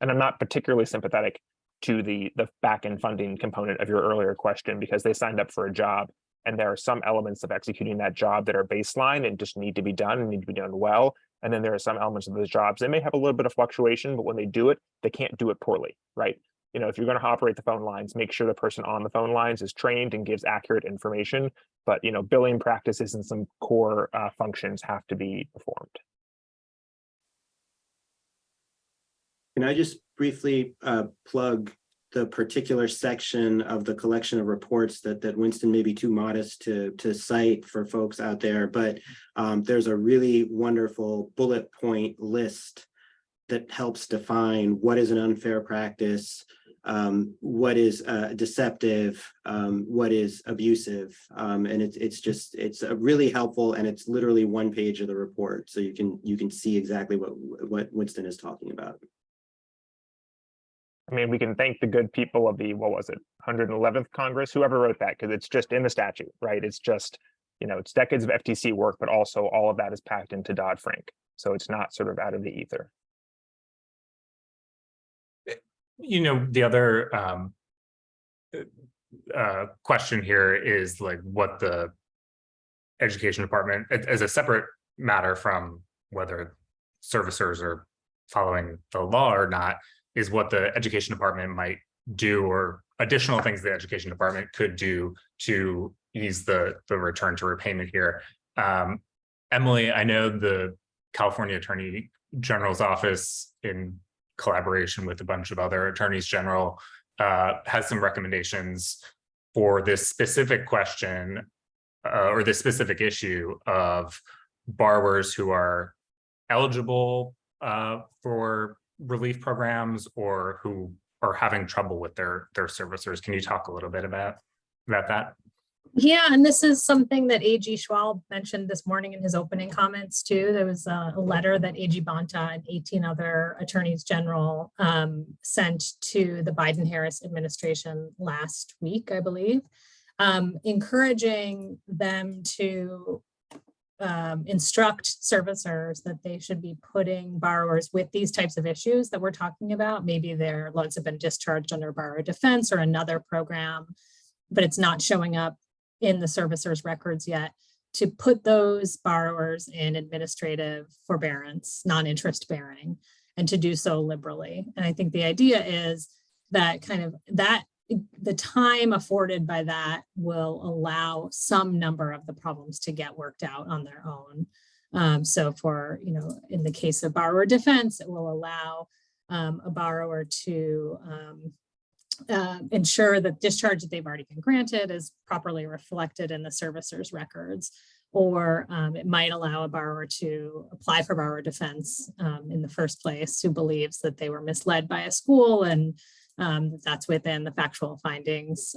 And I'm not particularly sympathetic to the back-end funding component of your earlier question, because they signed up for a job, and there are some elements of executing that job that are baseline and just need to be done and need to be done well. And then there are some elements of those jobs, they may have a little bit of fluctuation, but when they do it, they can't do it poorly, right? If you're going to operate the phone lines, make sure the person on the phone lines is trained and gives accurate information. But billing practices and some core functions have to be performed. Can I just briefly plug the particular section of the collection of reports that Winston may be too modest to cite for folks out there, but there's a really wonderful bullet point list that helps define what is an unfair practice, what is deceptive, what is abusive, and it's really helpful, and it's literally one page of the report, so you can see exactly what Winston is talking about. I mean, we can thank the good people of the, 111th Congress, whoever wrote that, because it's just in the statute, right? It's just, it's decades of FTC work, but also all of that is packed into Dodd-Frank. So it's not sort of out of the ether. The other question here is like what the education department, as a separate matter from whether servicers are following the law or not, is what the education department might do, or additional things the education department could do to ease the return to repayment here. Emily, I know the California Attorney General's office, in collaboration with a bunch of other attorneys general, has some recommendations for this specific question or this specific issue of borrowers who are eligible for relief programs or who are having trouble with their servicers. Can you talk a little bit about that? Yeah, and this is something that AG Schwalb mentioned this morning in his opening comments too. There was a letter that AG Bonta and 18 other attorneys general sent to the Biden-Harris administration last week, I believe, encouraging them to instruct servicers that they should be putting borrowers with these types of issues that we're talking about. Maybe their loans have been discharged under borrower defense or another program, but it's not showing up in the servicer's records yet, to put those borrowers in administrative forbearance, non-interest bearing, and to do so liberally. And I think the idea is that that the time afforded by that will allow some number of the problems to get worked out on their own. So for, in the case of borrower defense, it will allow a borrower to ensure that discharge that they've already been granted is properly reflected in the servicer's records. Or it might allow a borrower to apply for borrower defense in the first place who believes that they were misled by a school, and that's within the factual findings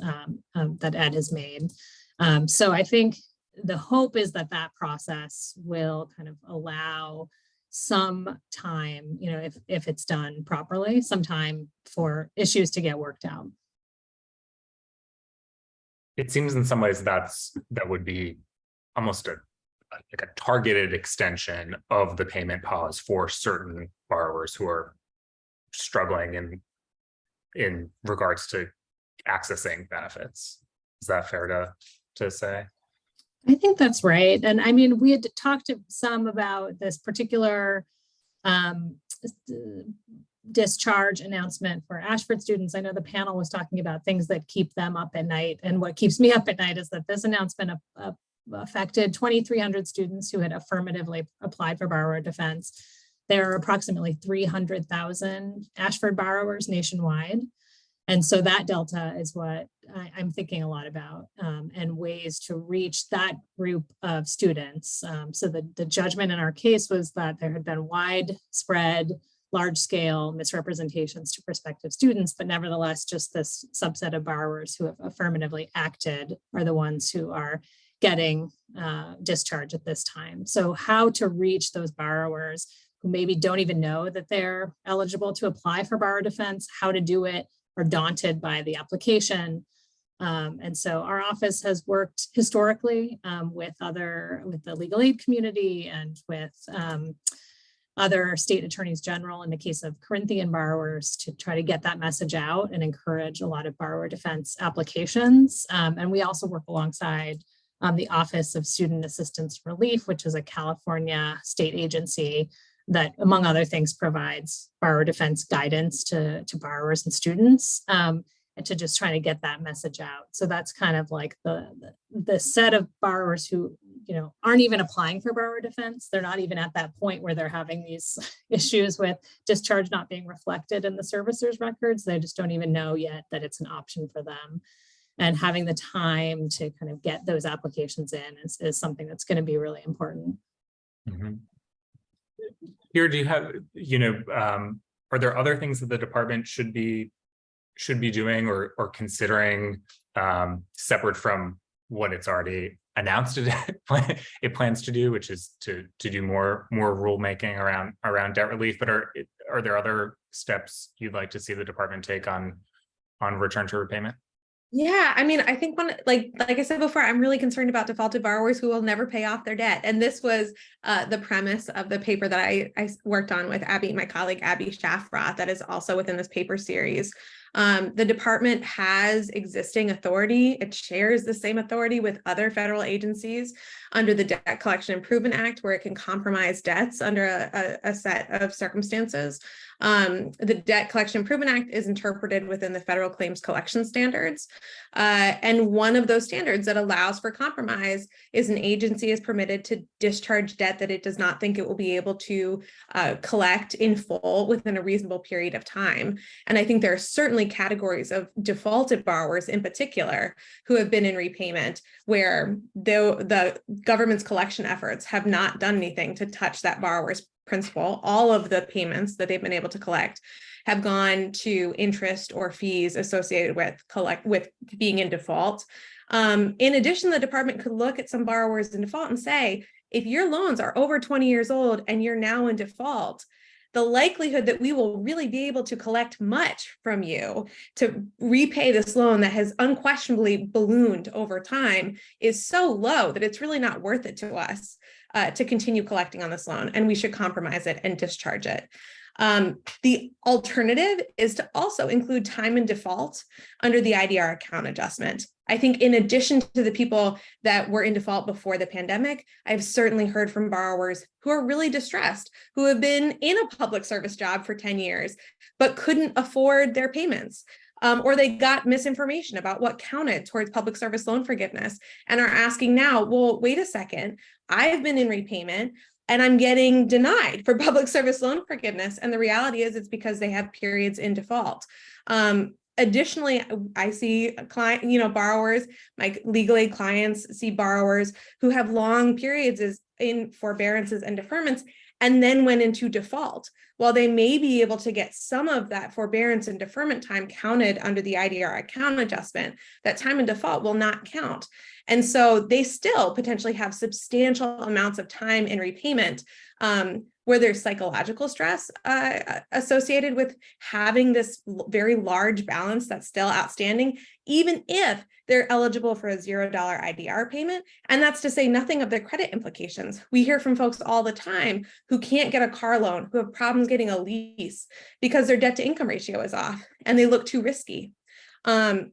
that Ed has made. So I think the hope is that that process will kind of allow some time, if it's done properly, some time for issues to get worked out. It seems in some ways that would be almost a targeted extension of the payment pause for certain borrowers who are struggling in regards to accessing benefits. Is that fair to say? I think that's right. And I mean, we had talked to some about this particular discharge announcement for Ashford students. I know the panel was talking about things that keep them up at night. And what keeps me up at night is that this announcement affected 2,300 students who had affirmatively applied for borrower defense. There are approximately 300,000 Ashford borrowers nationwide. And so that delta is what I'm thinking a lot about, and ways to reach that group of students. So the judgment in our case was that there had been widespread, large-scale misrepresentations to prospective students, but nevertheless, just this subset of borrowers who have affirmatively acted are the ones who are getting discharge at this time. So how to reach those borrowers who maybe don't even know that they're eligible to apply for borrower defense, how to do it, are daunted by the application. And so our office has worked historically with the legal aid community and with other state attorneys general in the case of Corinthian borrowers to try to get that message out and encourage a lot of borrower defense applications. And we also work alongside the Office of Student Assistance Relief, which is a California state agency that, among other things, provides borrower defense guidance to borrowers and students, and to just try to get that message out. So that's kind of like the set of borrowers who, aren't even applying for borrower defense. They're not even at that point where they're having these issues with discharge not being reflected in the servicer's records. They just don't even know yet that it's an option for them. And having the time to kind of get those applications in is something that's going to be really important. Mm-hmm. Here, do you have, are there other things that the department should be doing or considering separate from what it's already announced it plans to do, which is to do more rulemaking around debt relief? But are there other steps you'd like to see the department take on return to repayment? Yeah, I mean, I think like I said before, I'm really concerned about defaulted borrowers who will never pay off their debt. And this was the premise of the paper that I worked on with my colleague, Abby Shafroth, that is also within this paper series. The department has existing authority. It shares the same authority with other federal agencies under the Debt Collection Improvement Act, where it can compromise debts under a set of circumstances. The Debt Collection Improvement Act is interpreted within the federal claims collection standards. And one of those standards that allows for compromise is an agency is permitted to discharge debt that it does not think it will be able to collect in full within a reasonable period of time. And I think there are certainly categories of defaulted borrowers in particular who have been in repayment where the government's collection efforts have not done anything to touch that borrower's principal. All of the payments that they've been able to collect have gone to interest or fees associated with being in default. In addition, the department could look at some borrowers in default and say, if your loans are over 20 years old and you're now in default, the likelihood that we will really be able to collect much from you to repay this loan that has unquestionably ballooned over time is so low that it's really not worth it to us to continue collecting on this loan, and we should compromise it and discharge it. The alternative is to also include time in default under the IDR account adjustment. I think in addition to the people that were in default before the pandemic, I've certainly heard from borrowers who are really distressed, who have been in a public service job for 10 years, but couldn't afford their payments. or they got misinformation about what counted towards public service loan forgiveness and are asking now, well, wait a second, I've been in repayment and I'm getting denied for public service loan forgiveness. And the reality is it's because they have periods in default. Additionally, I see borrowers, my legal aid clients see borrowers who have long periods in forbearances and deferments and then went into default. While they may be able to get some of that forbearance and deferment time counted under the IDR account adjustment, that time in default will not count. And so they still potentially have substantial amounts of time in repayment where there's psychological stress associated with having this very large balance that's still outstanding, even if they're eligible for a $0 IDR payment. And that's to say nothing of the credit implications. We hear from folks all the time who can't get a car loan, who have problems getting a lease because their debt to income ratio is off and they look too risky. And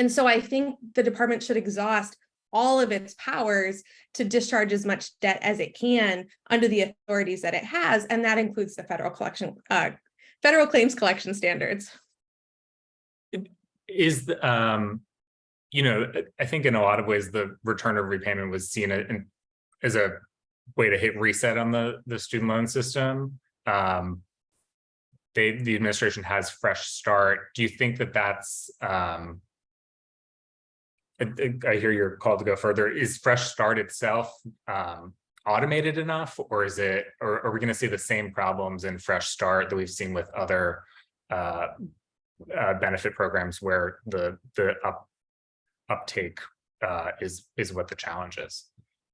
so I think the department should exhaust all of its powers to discharge as much debt as it can under the authorities that it has, and that includes the federal claims collection standards. Is I think in a lot of ways the return of repayment was seen as a way to hit reset on the student loan system. The administration has Fresh Start. Do you think that that's I hear your call to go further. Is Fresh Start itself automated enough, or is it, or are we going to see the same problems in Fresh Start that we've seen with other benefit programs where the uptake is what the challenge is?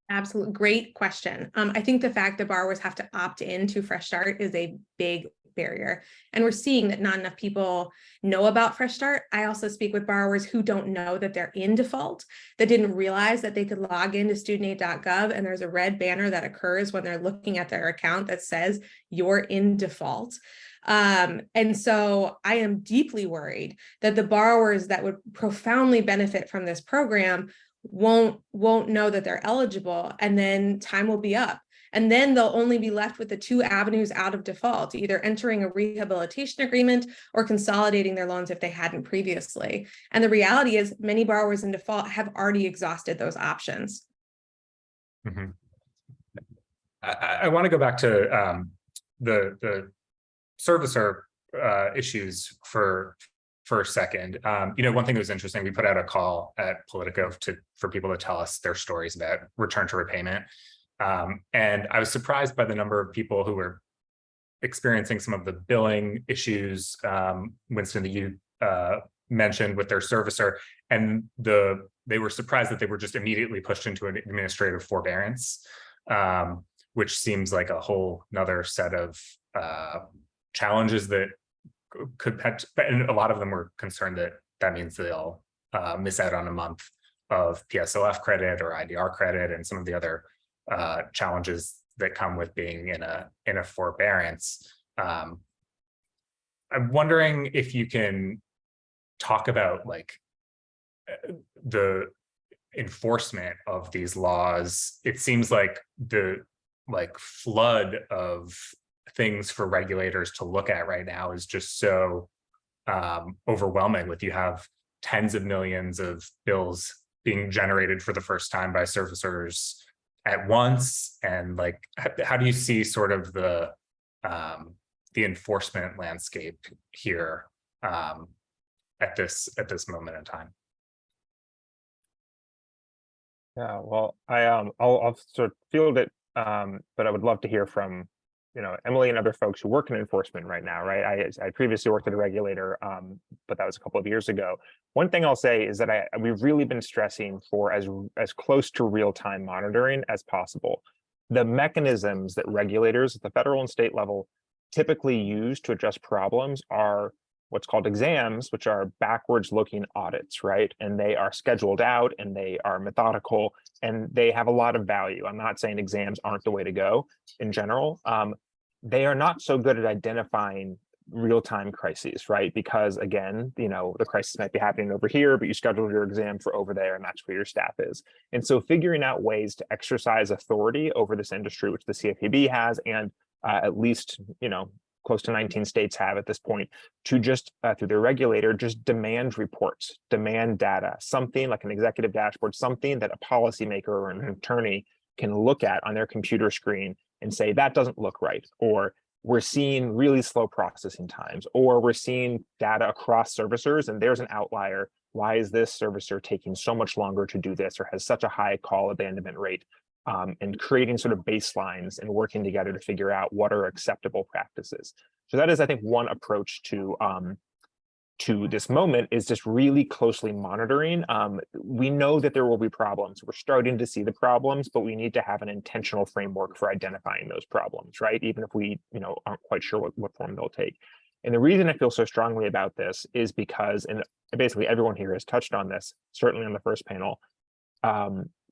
Absolutely. Great question. I think the fact that borrowers have to opt into Fresh Start is a big barrier. And we're seeing that not enough people know about Fresh Start. I also speak with borrowers who don't know that they're in default, that didn't realize that they could log into studentaid.gov and there's a red banner that occurs when they're looking at their account that says you're in default. And so I am deeply worried that the borrowers that would profoundly benefit from this program won't know that they're eligible, and then time will be up. And then they'll only be left with the two avenues out of default, either entering a rehabilitation agreement or consolidating their loans if they hadn't previously. And the reality is many borrowers in default have already exhausted those options. Mm-hmm. I want to go back to the servicer issues for a second. One thing that was interesting, we put out a call at Politico for people to tell us their stories about return to repayment. And I was surprised by the number of people who were experiencing some of the billing issues, Winston, that you mentioned with their servicer, and they were surprised that they were just immediately pushed into an administrative forbearance, which seems like a whole nother set of challenges that could, and a lot of them were concerned that means they'll miss out on a month of PSLF credit or IDR credit and some of the other challenges that come with being in a forbearance. I'm wondering if you can talk about the enforcement of these laws. It seems like the flood of things for regulators to look at right now is just so overwhelming. With you have tens of millions of bills being generated for the first time by servicers at once, and how do you see sort of the enforcement landscape here at this moment in time? Yeah, well, I'll sort of field it, but I would love to hear from Emily and other folks who work in enforcement right now, right? I previously worked at a regulator, but that was a couple of years ago. One thing I'll say is that we've really been stressing for as close to real-time monitoring as possible. The mechanisms that regulators at the federal and state level typically use to address problems are what's called exams, which are backwards looking audits, right? And they are scheduled out and they are methodical and they have a lot of value. I'm not saying exams aren't the way to go in general. They are not so good at identifying real-time crises, right? Because again, the crisis might be happening over here, but you scheduled your exam for over there and that's where your staff is. And so figuring out ways to exercise authority over this industry, which the CFPB has, and at least, close to 19 states have at this point, to just through their regulator, just demand reports, demand data, something like an executive dashboard, something that a policymaker or an attorney can look at on their computer screen and say, that doesn't look right, or we're seeing really slow processing times, or we're seeing data across servicers and there's an outlier. Why is this servicer taking so much longer to do this, or has such a high call abandonment rate? And creating sort of baselines and working together to figure out what are acceptable practices. So that is, I think, one approach to this moment, is just really closely monitoring. We know that there will be problems. We're starting to see the problems, but we need to have an intentional framework for identifying those problems, right? Even if we, aren't quite sure what form they'll take. And the reason I feel so strongly about this is because, and basically everyone here has touched on this, certainly on the first panel,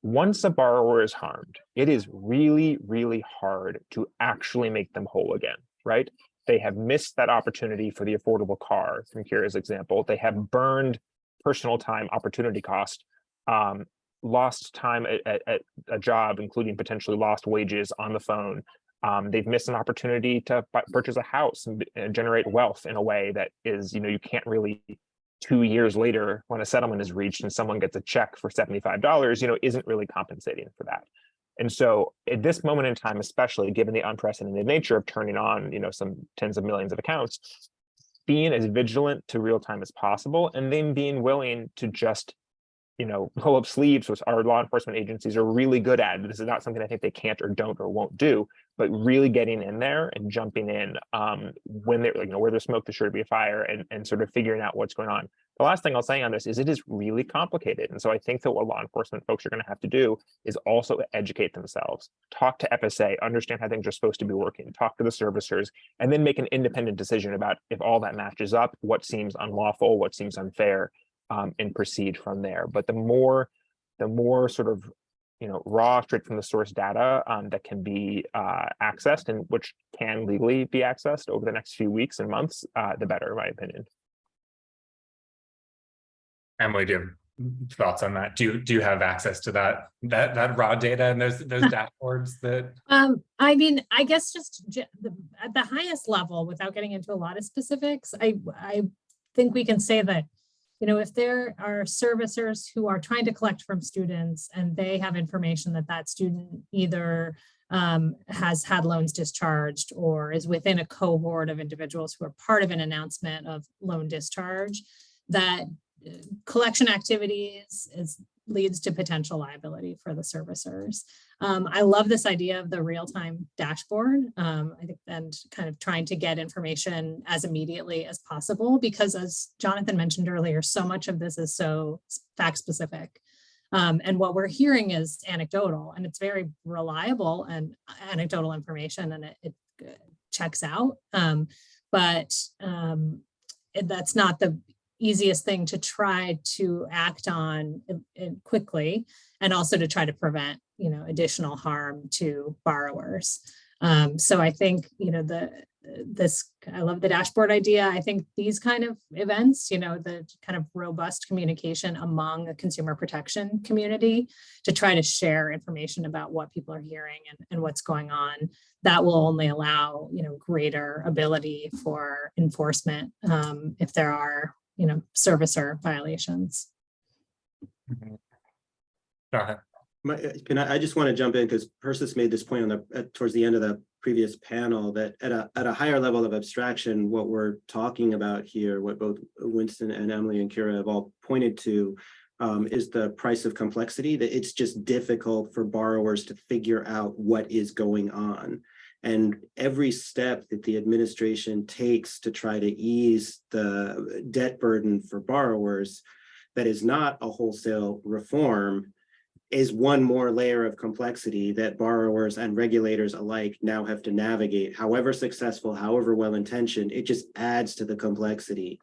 once a borrower is harmed, it is really, really hard to actually make them whole again, right? They have missed that opportunity for the affordable car, from Kira's example. They have burned personal time, opportunity cost, lost time at a job, including potentially lost wages on the phone. They've missed an opportunity to purchase a house and generate wealth in a way that is, you can't really, 2 years later, when a settlement is reached and someone gets a check for $75, isn't really compensating for that. And so at this moment in time, especially given the unprecedented nature of turning on, some tens of millions of accounts, being as vigilant to real time as possible, and then being willing to just, roll up sleeves, which our law enforcement agencies are really good at. This is not something I think they can't or don't or won't do, but really getting in there and jumping in when they're, where there's smoke, there's sure to be a fire, and sort of figuring out what's going on. The last thing I'll say on this is it is really complicated. And so I think that what law enforcement folks are going to have to do is also educate themselves, talk to FSA, understand how things are supposed to be working, talk to the servicers, and then make an independent decision about if all that matches up, what seems unlawful, what seems unfair, and proceed from there. But the more sort of raw, straight from the source data that can be accessed, and which can legally be accessed over the next few weeks and months, the better, in my opinion. Emily, do you have thoughts on that? Do you have access to that raw data and those dashboards that? I mean, I guess just at the highest level, without getting into a lot of specifics, I think we can say that, if there are servicers who are trying to collect from students and they have information that student either has had loans discharged or is within a cohort of individuals who are part of an announcement of loan discharge, that collection activities leads to potential liability for the servicers. I love this idea of the real-time dashboard. I think, and kind of trying to get information as immediately as possible, because as Jonathan mentioned earlier, so much of this is so fact specific. And what we're hearing is anecdotal, and it's very reliable and anecdotal information, and it checks out. But that's not the easiest thing to try to act on quickly, and also to try to prevent, additional harm to borrowers. So I think, I love the dashboard idea. I think these kind of events, the kind of robust communication among the consumer protection community to try to share information about what people are hearing and what's going on, that will only allow, greater ability for enforcement if there are, servicer violations. Go ahead. I just want to jump in because Persis made this point towards the end of the previous panel, that at a higher level of abstraction, what we're talking about here, what both Winston and Emily and Kira have all pointed to, is the price of complexity. That it's just difficult for borrowers to figure out what is going on. And every step that the administration takes to try to ease the debt burden for borrowers, that is not a wholesale reform, is one more layer of complexity that borrowers and regulators alike now have to navigate. However successful, however well-intentioned, it just adds to the complexity.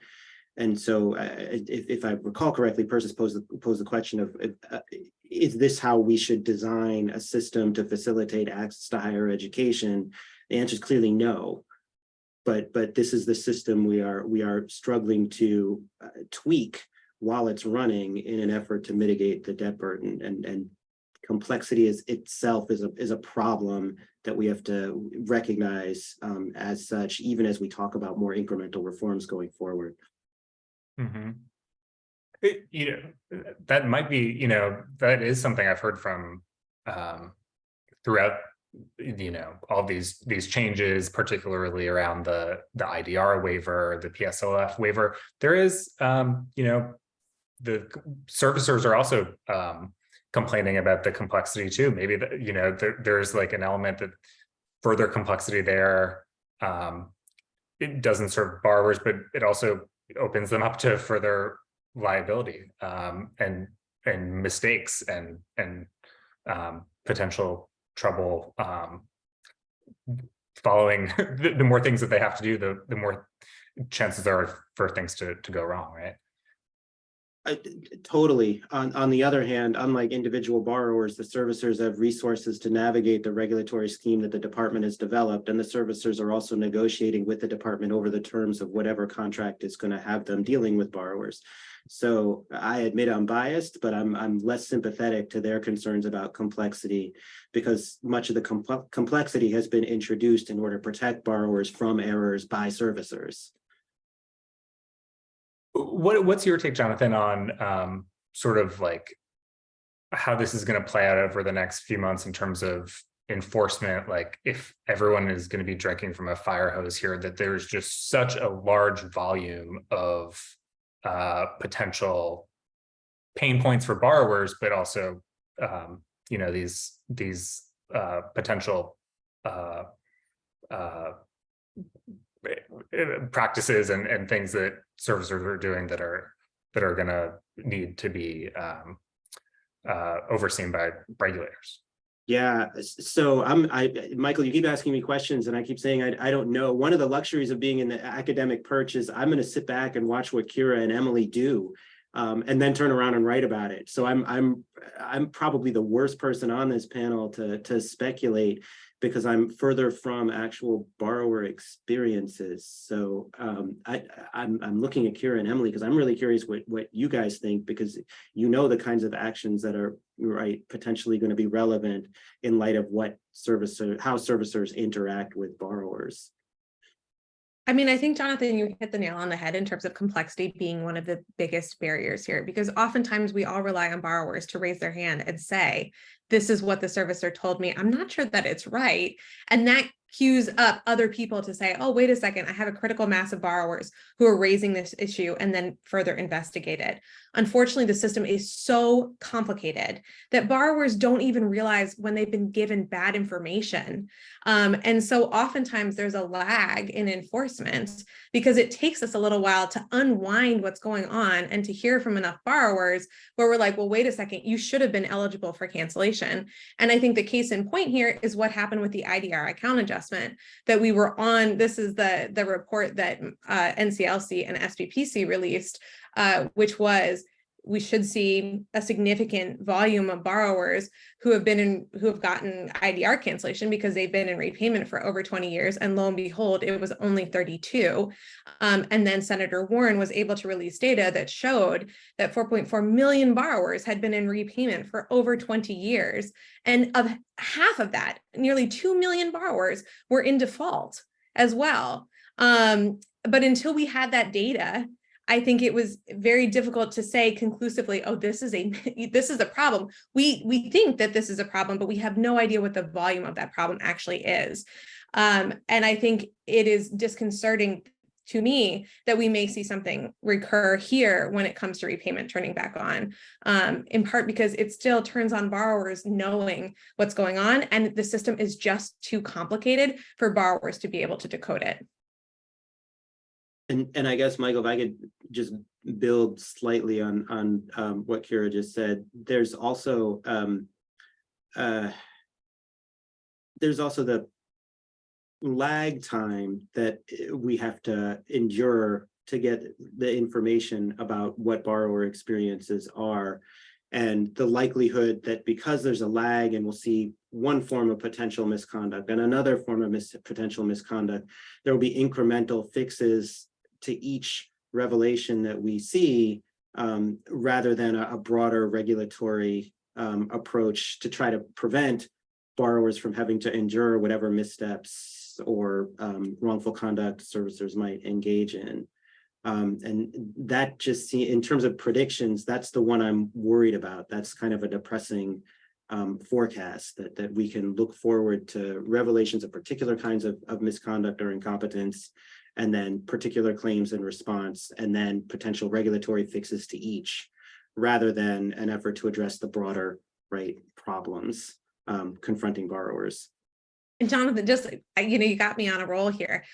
And so if I recall correctly, Persis posed the question of, is this how we should design a system to facilitate access to higher education? The answer is clearly no. But this is the system we are struggling to tweak while it's running in an effort to mitigate the debt burden and complexity itself is a problem that we have to recognize as such, even as we talk about more incremental reforms going forward. That might be, that is something I've heard from throughout, all these changes, particularly around the IDR waiver, the PSLF waiver. There is, the servicers are also complaining about the complexity too. Maybe there's like an element that further complexity there. It doesn't serve borrowers, but it also opens them up to further liability and mistakes and potential trouble following. The more things that they have to do, the more chances there are for things to go wrong, right? Totally. On the other hand, unlike individual borrowers, the servicers have resources to navigate the regulatory scheme that the department has developed, and the servicers are also negotiating with the department over the terms of whatever contract is going to have them dealing with borrowers. So I admit I'm biased, but I'm less sympathetic to their concerns about complexity, because much of the complexity has been introduced in order to protect borrowers from errors by servicers. What's your take, Jonathan, on sort of like how this is going to play out over the next few months in terms of enforcement? Like, if everyone is going to be drinking from a fire hose here, that there's just such a large volume of potential pain points for borrowers, but also these potential practices and things that servicers are doing that are going to need to be overseen by regulators. Yeah, so Michael, you keep asking me questions and I keep saying I don't know. One of the luxuries of being in the academic perch is I'm going to sit back and watch what Kira and Emily do, and then turn around and write about it. So I'm probably the worst person on this panel to speculate, because I'm further from actual borrower experiences. So I'm looking at Kira and Emily because I'm really curious what you guys think, because the kinds of actions that are potentially going to be relevant in light of how servicers interact with borrowers. I mean, I think, Jonathan, you hit the nail on the head in terms of complexity being one of the biggest barriers here, because oftentimes we all rely on borrowers to raise their hand and say, this is what the servicer told me. I'm not sure that it's right. And that cues up other people to say, oh, wait a second, I have a critical mass of borrowers who are raising this issue, and then further investigate it. Unfortunately, the system is so complicated that borrowers don't even realize when they've been given bad information. And so oftentimes there's a lag in enforcement because it takes us a little while to unwind what's going on and to hear from enough borrowers where we're like, well, wait a second, you should have been eligible for cancellation. And I think the case in point here is what happened with the IDR account adjustment that we were on. This is the report that NCLC and SBPC released, which was, we should see a significant volume of borrowers who have gotten IDR cancellation because they've been in repayment for over 20 years. And lo and behold, it was only 32. And then Senator Warren was able to release data that showed that 4.4 million borrowers had been in repayment for over 20 years. And of half of that, nearly 2 million borrowers were in default as well. But until we had that data, I think it was very difficult to say conclusively, oh, this is a problem. We think that this is a problem, but we have no idea what the volume of that problem actually is. And I think it is disconcerting to me that we may see something recur here when it comes to repayment turning back on, in part because it still turns on borrowers knowing what's going on, and the system is just too complicated for borrowers to be able to decode it. And I guess, Michael, if I could just build slightly on what Kira just said, there's also the lag time that we have to endure to get the information about what borrower experiences are, and the likelihood that because there's a lag and we'll see one form of potential misconduct and another form of potential misconduct, there will be incremental fixes to each revelation that we see, rather than a broader regulatory approach to try to prevent borrowers from having to endure whatever missteps or wrongful conduct servicers might engage in. And that just in terms of predictions, that's the one I'm worried about. That's kind of a depressing forecast that we can look forward to revelations of particular kinds of misconduct or incompetence, and then particular claims and response, and then potential regulatory fixes to each, rather than an effort to address the broader problems confronting borrowers. And Jonathan, just, you got me on a roll here.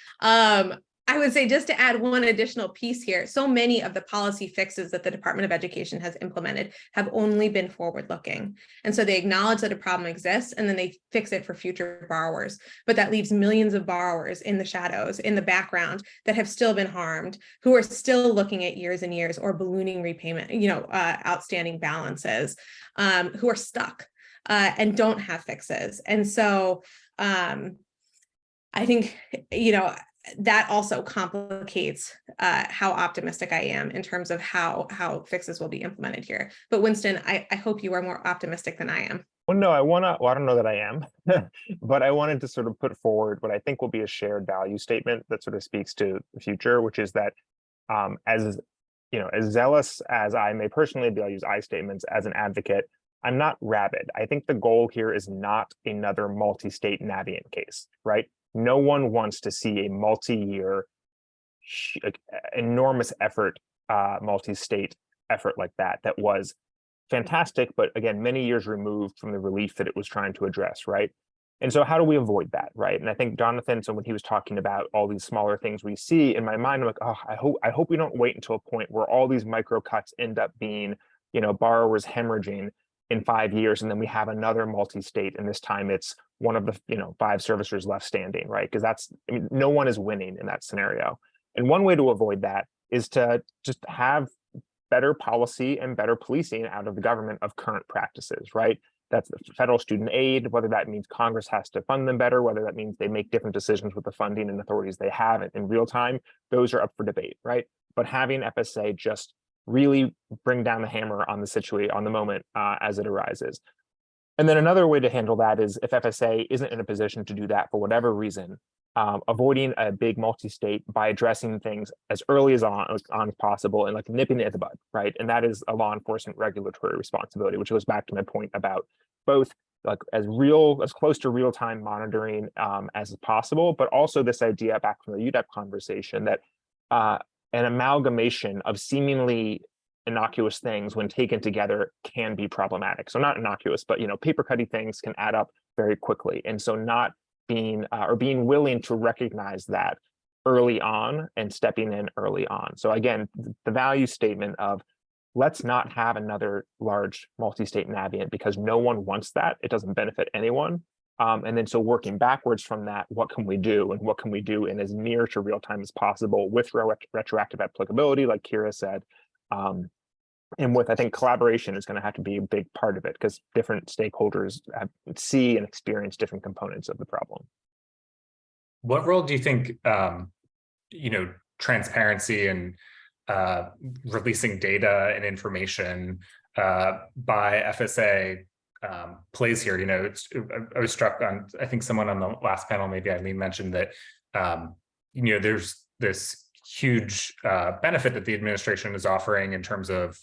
I would say, just to add one additional piece here, so many of the policy fixes that the Department of Education has implemented have only been forward-looking. And so they acknowledge that a problem exists and then they fix it for future borrowers. But that leaves millions of borrowers in the shadows, in the background, that have still been harmed, who are still looking at years and years or ballooning repayment, outstanding balances, who are stuck and don't have fixes. And so I think, that also complicates how optimistic I am in terms of how fixes will be implemented here. But Winston, I hope you are more optimistic than I am. Well, no, I don't know that I am, but I wanted to sort of put forward what I think will be a shared value statement that sort of speaks to the future, which is that as zealous as I may personally be, I'll use I statements as an advocate, I'm not rabid. I think the goal here is not another multi-state Navient case, right? No one wants to see a multi-year, enormous effort, multi-state effort like that was fantastic, but again, many years removed from the relief that it was trying to address, right? And so how do we avoid that, right? And I think Jonathan, so when he was talking about all these smaller things we see, in my mind, I'm like, oh, I hope we don't wait until a point where all these micro cuts end up being, borrowers hemorrhaging in 5 years, and then we have another multi-state, and this time it's one of the 5 servicers left standing, right? Because no one is winning in that scenario. And one way to avoid that is to just have better policy and better policing out of the government of current practices, right? That's the federal student aid, whether that means Congress has to fund them better, whether that means they make different decisions with the funding and authorities they have in real time, those are up for debate, right? But having FSA just really bring down the hammer on the situation, on the moment as it arises. And then another way to handle that is if FSA isn't in a position to do that for whatever reason, avoiding a big multi-state by addressing things as early as possible and nipping it at the bud, right? And that is a law enforcement regulatory responsibility, which goes back to my point about both as close to real-time monitoring as possible, but also this idea back from the UDEP conversation that an amalgamation of seemingly innocuous things when taken together can be problematic. So not innocuous, but paper cutty things can add up very quickly. And so not being being willing to recognize that early on and stepping in early on. So again, the value statement of let's not have another large multi-state Navient because no one wants that. It doesn't benefit anyone. And then so working backwards from that, what can we do? And what can we do in as near to real time as possible with retroactive applicability, like Kira said. And with, I think, collaboration is going to have to be a big part of it because different stakeholders see and experience different components of the problem. What role do you think, transparency and releasing data and information by FSA plays here? I was struck on, I think someone on the last panel, maybe Eileen mentioned that, there's this huge benefit that the administration is offering in terms of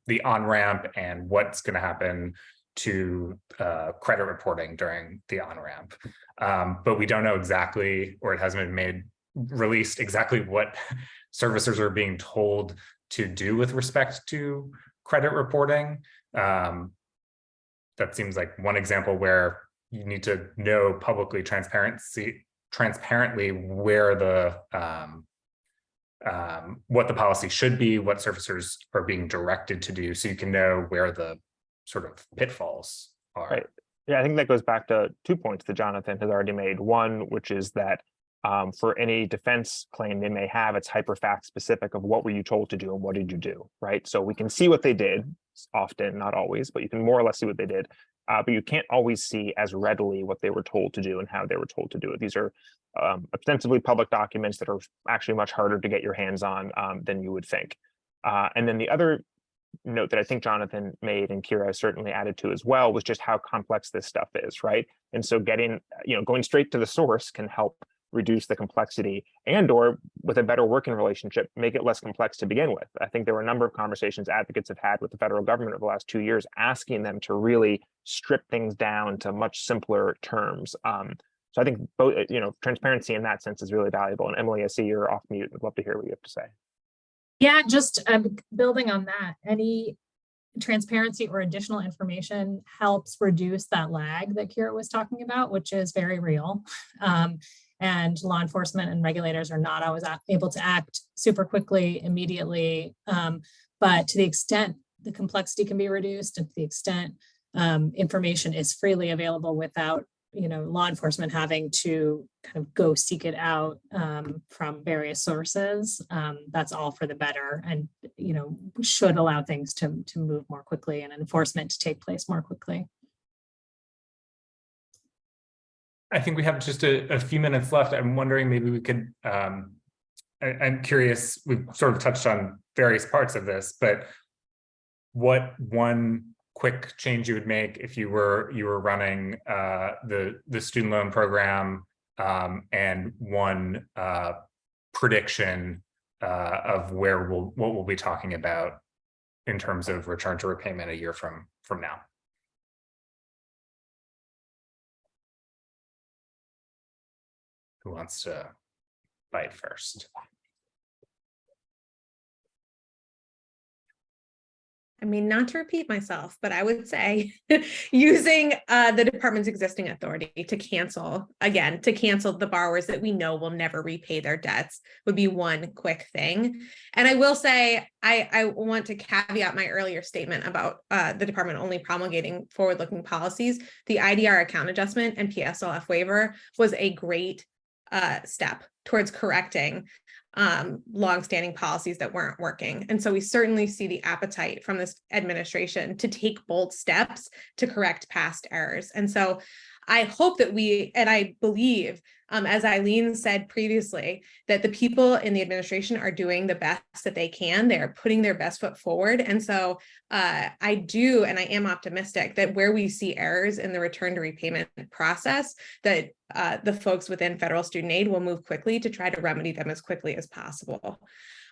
the on-ramp and what's going to happen to credit reporting during the on-ramp. But we don't know exactly, or it hasn't been released exactly what servicers are being told to do with respect to credit reporting. That seems like one example where you need to know publicly, transparently where the what the policy should be, what servicers are being directed to do, so you can know where the sort of pitfalls are. Right. Yeah, I think that goes back to 2 points that Jonathan has already made. One, which is that for any defense claim they may have, it's hyper fact specific of what were you told to do and what did you do, right? So we can see what they did, often, not always, but you can more or less see what they did. But you can't always see as readily what they were told to do and how they were told to do it. These are ostensibly public documents that are actually much harder to get your hands on than you would think. And then the other note that I think Jonathan made and Kira certainly added to as well was just how complex this stuff is, right? And so getting, going straight to the source can help reduce the complexity, and or with a better working relationship, make it less complex to begin with. I think there were a number of conversations advocates have had with the federal government over the last 2 years, asking them to really strip things down to much simpler terms. So I think both, transparency in that sense is really valuable. And Emily, I see you're off mute. I'd love to hear what you have to say. Yeah, just building on that, any transparency or additional information helps reduce that lag that Kira was talking about, which is very real. And law enforcement and regulators are not always able to act super quickly, immediately. But to the extent the complexity can be reduced, and to the extent information is freely available without law enforcement having to kind of go seek it out from various sources, that's all for the better, and should allow things to move more quickly and enforcement to take place more quickly. I think we have just a few minutes left. I'm wondering maybe we could, I'm curious, we've sort of touched on various parts of this, but what one quick change you would make if you were running the student loan program, and one prediction of what we'll be talking about in terms of return to repayment a year from now. Who wants to bite first? I mean, not to repeat myself, but I would say using the department's existing authority to cancel the borrowers that we know will never repay their debts would be one quick thing. And I will say, I want to caveat my earlier statement about the department only promulgating forward-looking policies. The IDR account adjustment and PSLF waiver was a great step towards correcting longstanding policies that weren't working. And so we certainly see the appetite from this administration to take bold steps to correct past errors. And so I hope that and I believe, as Eileen said previously, that the people in the administration are doing the best that they can. They are putting their best foot forward. And so I am optimistic that where we see errors in the return to repayment process, that the folks within federal student aid will move quickly to try to remedy them as quickly as possible.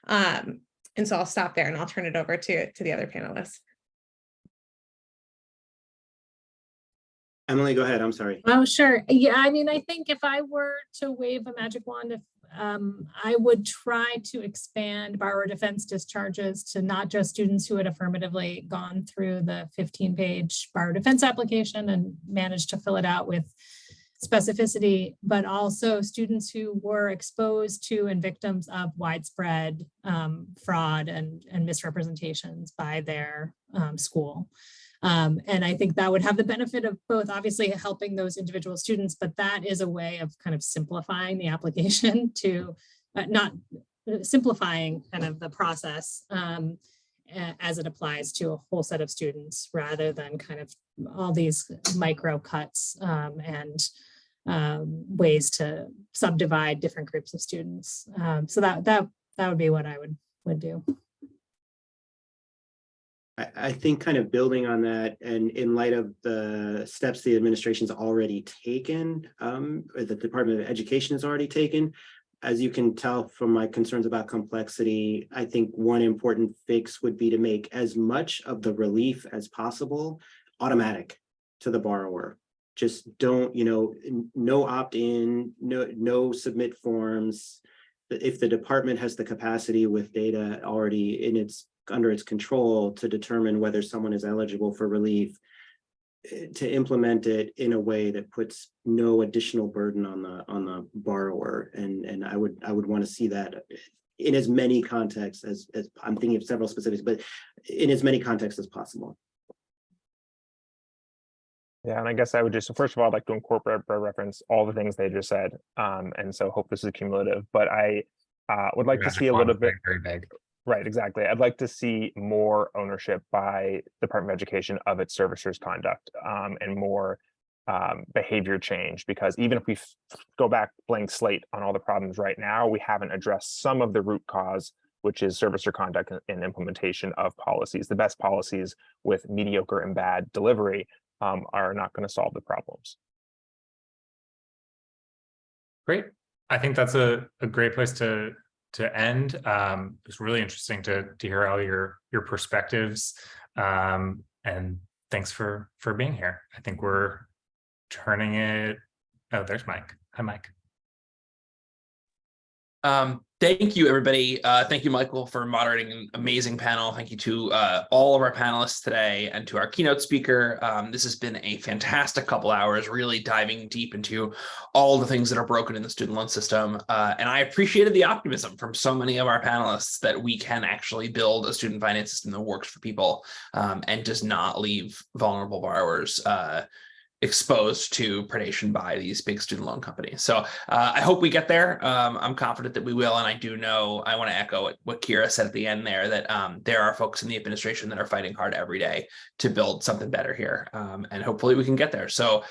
And so I'll stop there and I'll turn it over to the other panelists. Emily, go ahead. I'm sorry. Oh, sure. Yeah, I mean, I think if I were to wave a magic wand, I would try to expand borrower defense discharges to not just students who had affirmatively gone through the 15-page borrower defense application and managed to fill it out with specificity, but also students who were exposed to and victims of widespread fraud and misrepresentations by their school. And I think that would have the benefit of both obviously helping those individual students, but that is a way of kind of simplifying the application to not simplifying kind of the process as it applies to a whole set of students rather than kind of all these micro cuts and ways to subdivide different groups of students. So that would be what I would do. I think kind of building on that, and in light of the steps the administration's already taken, or the Department of Education has already taken, as you can tell from my concerns about complexity, I think one important fix would be to make as much of the relief as possible automatic to the borrower. Just don't, no opt-in, no submit forms. If the department has the capacity with data already under its control to determine whether someone is eligible for relief, to implement it in a way that puts no additional burden on the borrower. And I would want to see that in as many contexts as I'm thinking of several specifics, but in as many contexts as possible. Yeah, and I guess I would just, first of all, I'd like to incorporate by reference all the things they just said. And so hope this is cumulative, but I would like to see a little bit. Very big. Right, exactly. I'd like to see more ownership by Department of Education of its servicers' conduct and more behavior change, because even if we go back blank slate on all the problems right now, we haven't addressed some of the root cause which is servicer conduct and implementation of policies. The best policies with mediocre and bad delivery are not going to solve the problems. Great. I think that's a great place to end. It's really interesting to hear all your perspectives. And thanks for being here. I think we're turning it. Oh, there's Mike. Hi, Mike. Thank you, everybody. Thank you, Michael, for moderating an amazing panel. Thank you to all of our panelists today and to our keynote speaker. This has been a fantastic couple hours, really diving deep into all the things that are broken in the student loan system. And I appreciated the optimism from so many of our panelists that we can actually build a student finance system that works for people and does not leave vulnerable borrowers exposed to predation by these big student loan companies. So I hope we get there. I'm confident that we will. And I do know, I want to echo what Kira said at the end there, that there are folks in the administration that are fighting hard every day to build something better here. And hopefully we can get there. So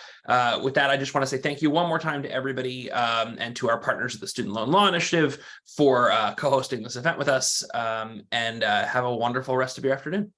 with that, I just want to say thank you one more time to everybody and to our partners at the Student Loan Law Initiative for co-hosting this event with us. And have a wonderful rest of your afternoon.